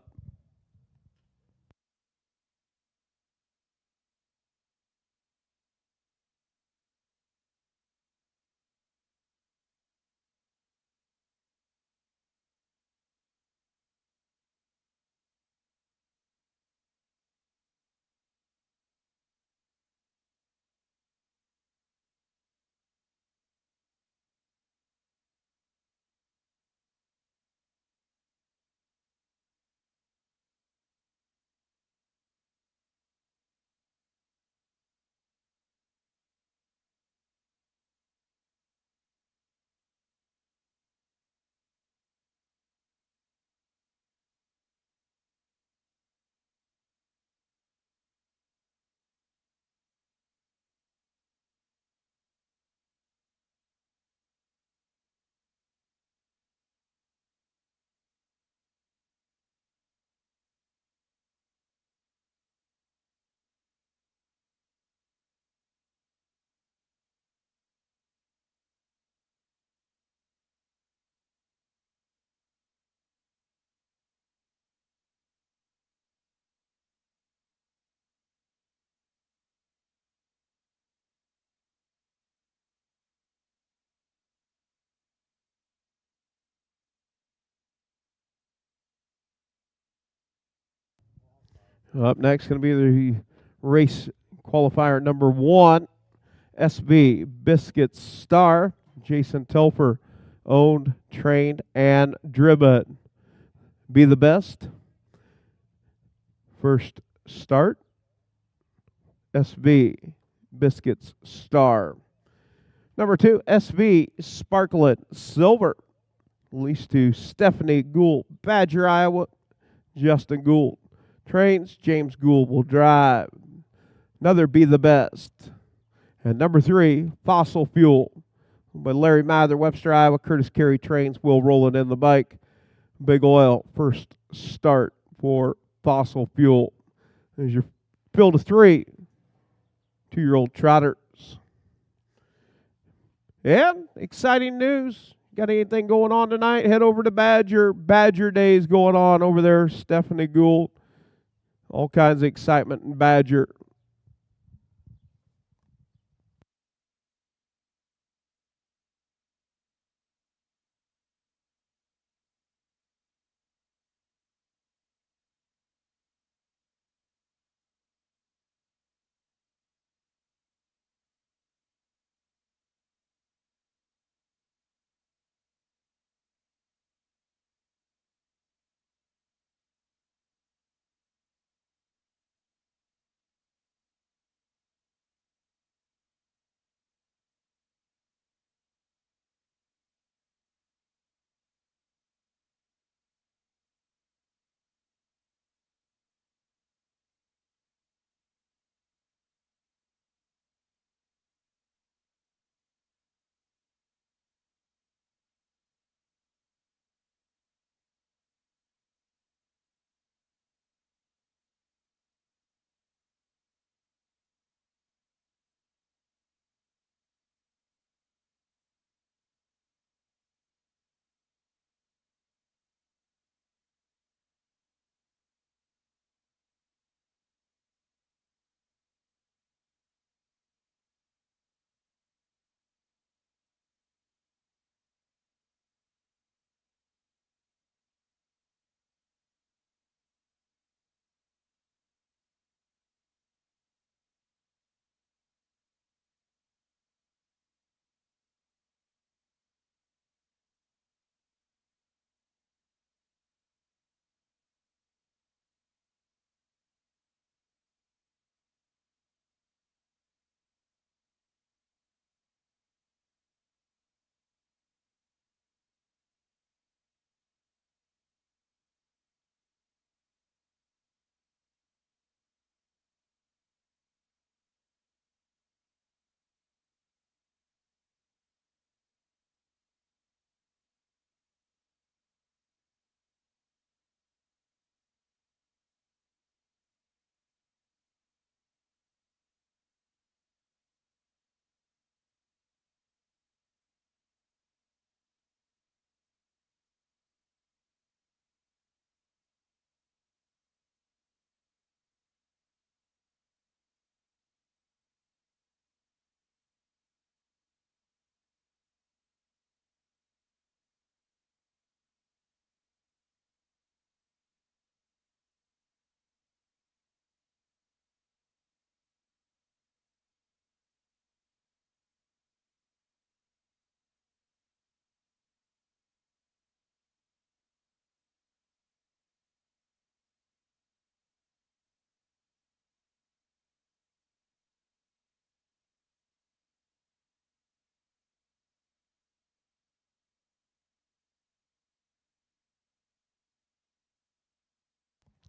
Up next, going to be the race qualifier number 1, SB Biscuits Star. Jason Telfer owned, trained, and driven. Be the best. First start, SB Biscuits Star. Number 2, SB Sparklet Silver. Leased to Stephanie Gould, Badger, Iowa. Justin Gould trains, James Gould will drive. Another Be the Best. And number 3, Fossil Fuel. By Larry Mather, Webster, Iowa. Curtis Carey trains, Will Rolling in the bike. Big Oil, first start for Fossil Fuel. There's your field of 3 2-year-old trotters. And exciting news. Got anything going on tonight? Head over to Badger. Badger Days going on over there. Stephanie Gould. All kinds of excitement in Badger.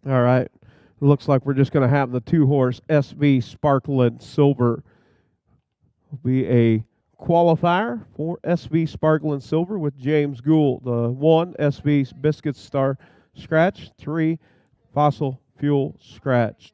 All right. Looks like we're just going to have the 2-horse SV Sparkling Silver will be a qualifier for SV Sparkling Silver with James Gould. The 1 SV Biscuit Star Scratch, 3 Fossil Fuel Scratch.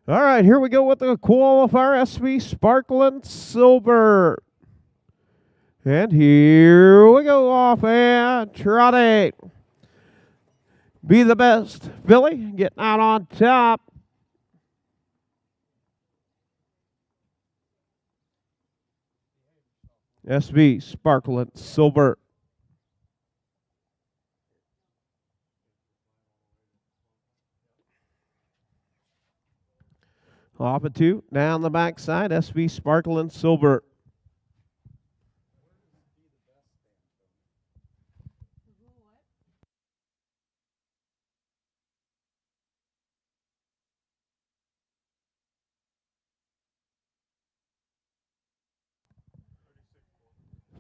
All right, here we go with the qualifier SV Sparkling Silver. And here we go off and trotting. Be the best, Billy, getting out on top. SV Sparkling Silver. Off a 2, down the backside, SV Sparkling Silver.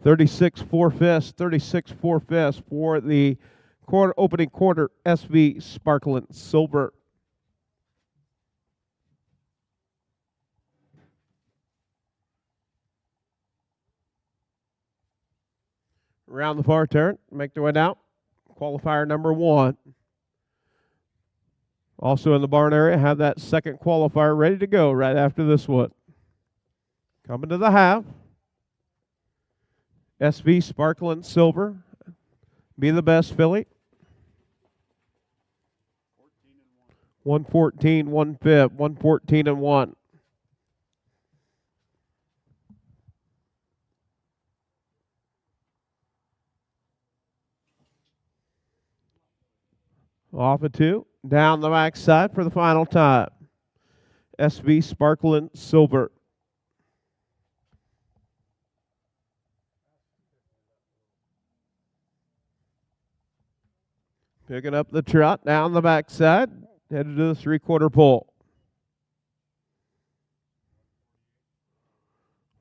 $36 4/5, $36 4/5 for the opening quarter SV Sparkling Silver. Around the far turn, make their way down. Qualifier number 1. Also in the barn area, have that second qualifier ready to go right after this one. Coming to the half. SV Sparkling Silver. Be the best, Philly. 114, 1 fifth, 114 and 1. Off a 2. Down the backside for the final time. SV Sparkling Silver. Picking up the trot down the backside. Headed to the 3/4 pole.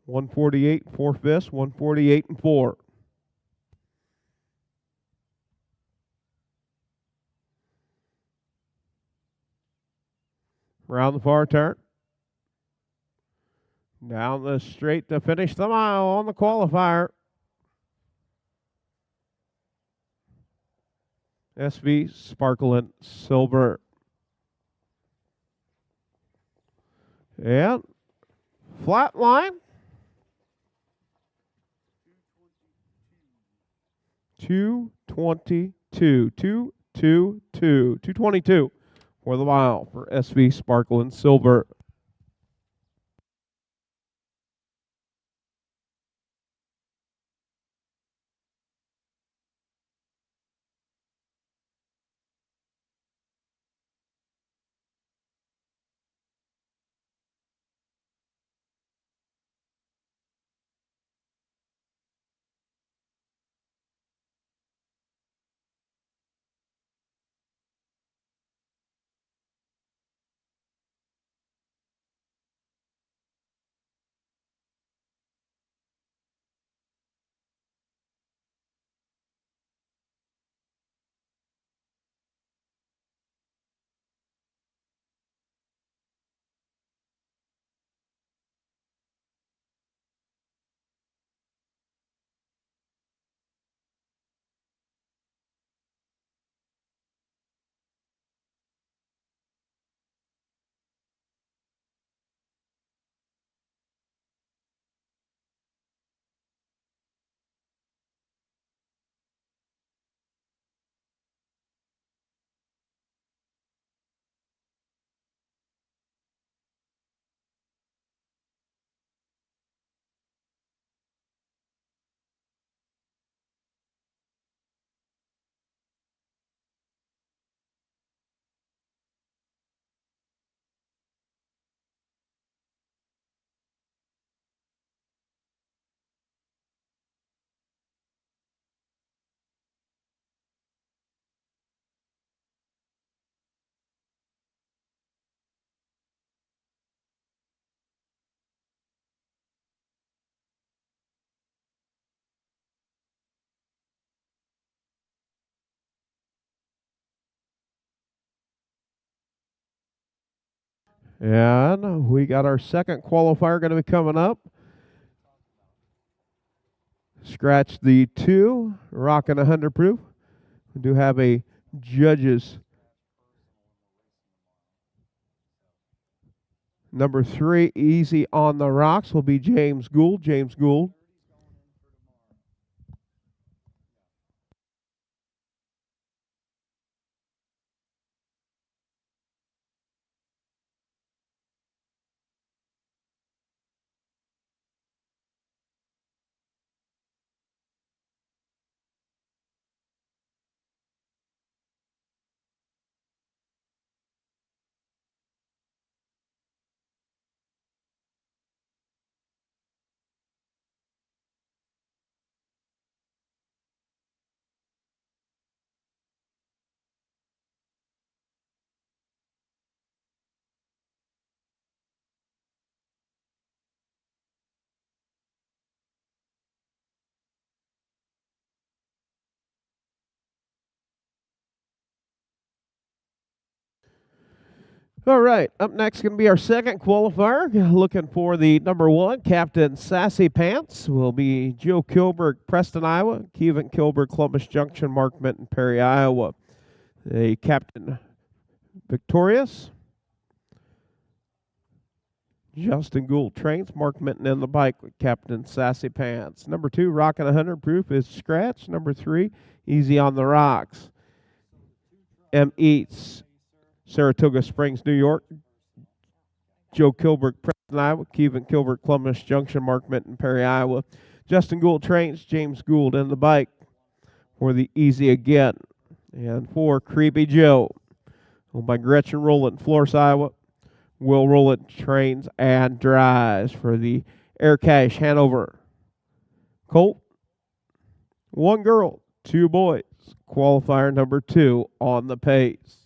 148, 4 fifths, 148 and 4. Around the far turn. Down the straight to finish the mile on the qualifier. SV Sparkling Silver. And flat line. 222. 222 for the mile for SV Sparkling Silver. And we got our second qualifier going to be coming up. Scratch the 2, rocking 100 proof. We do have a judges. Number 3, easy on the rocks, will be James Gould. James Gould. All right, up next going to be our second qualifier. Looking for the number 1, Captain Sassy Pants, will be Joe Kilberg, Preston, Iowa. Kevin Kilberg, Columbus Junction, Mark Minton, Perry, Iowa. The Captain Victorious, Justin Gould trains. Mark Minton in the bike with Captain Sassy Pants. Number 2, Rockin' 100 Proof is Scratch. Number 3, Easy on the Rocks. M. Eats, Saratoga Springs, New York. Joe Kilbert, Preston, Iowa. Kevin Kilbert, Columbus Junction. Mark Minton, Perry, Iowa. Justin Gould trains. James Gould in the bike for the Easy Again. And 4, Creepy Joe, owned by Gretchen Rowland, Florence, Iowa. Will Rowland trains and drives for the Air Cash Hanover. Colt, 1 girl, 2 boys. Qualifier number 2 on the pace.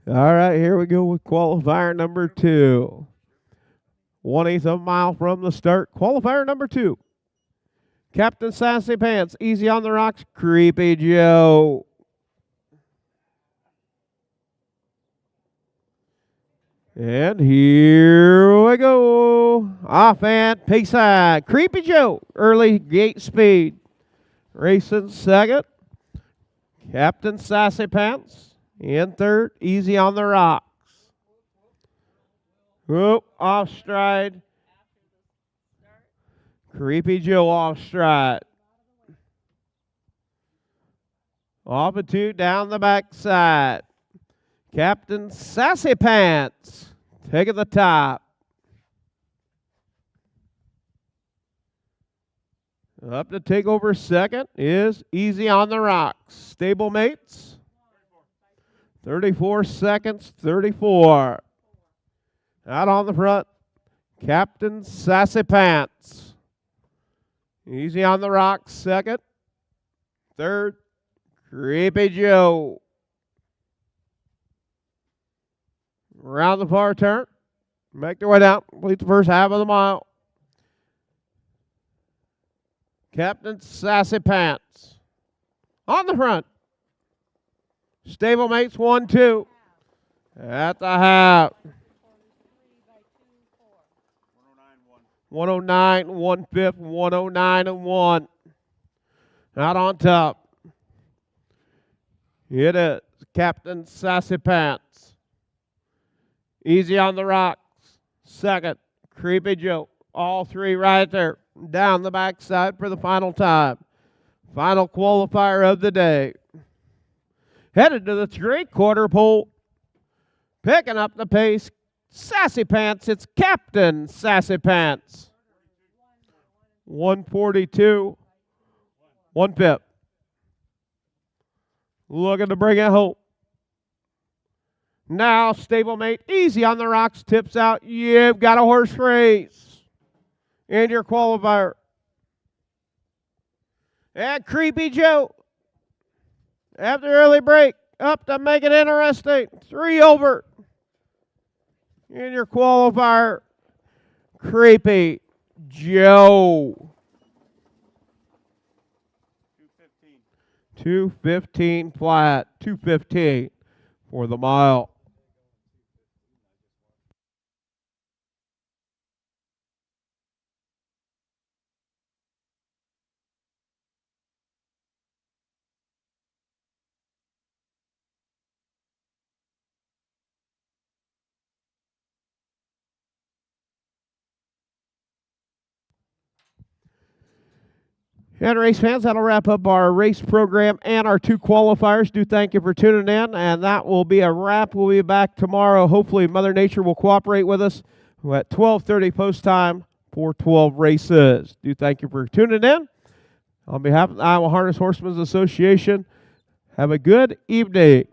All right, here we go with qualifier number 2. 1/8 of a mile from the start. Qualifier number 2. Captain Sassy Pants, Easy on the Rocks, Creepy Joe. And here we go. Off and peace side. Creepy Joe, early gate speed. Racing second. Captain Sassy Pants in third. Easy on the Rocks. Whoop, off stride. Creepy Joe off stride. Off a 2 down the backside. Captain Sassy Pants taking the top. Up to take over second is Easy on the Rocks. Stablemates. 34 seconds, 34. Out on the front, Captain Sassy Pants. Easy on the rocks, second. Third, Creepy Joe. Around the far turn. Make their way down. Complete the first half of the mile. Captain Sassy Pants. On the front. Stablemates 1-2. At the half. 109 1/5, 109 and 1. Out on top. It is Captain Sassy Pants. Easy on the rocks. Second, Creepy Joe. All three right there. Down the backside for the final time. Final qualifier of the day. Headed to the three-quarter pole. Picking up the pace. Sassy Pants. It's Captain Sassy Pants. 142. 1/5. Looking to bring it home. Now, stablemate, easy on the rocks, tips out. You've got a horse race. And your qualifier. And Creepy Joe. After early break, up to make it interesting. 3 over. And your qualifier, Creepy Joe. 2:15 flat. 2:15 for the mile. And race fans, that'll wrap up our race program and our 2 qualifiers. Do thank you for tuning in, and that will be a wrap. We'll be back tomorrow. Hopefully Mother Nature will cooperate with us at 12:30 post time for 12 races. Do thank you for tuning in. On behalf of the Iowa Harness Horseman Association, have a good evening.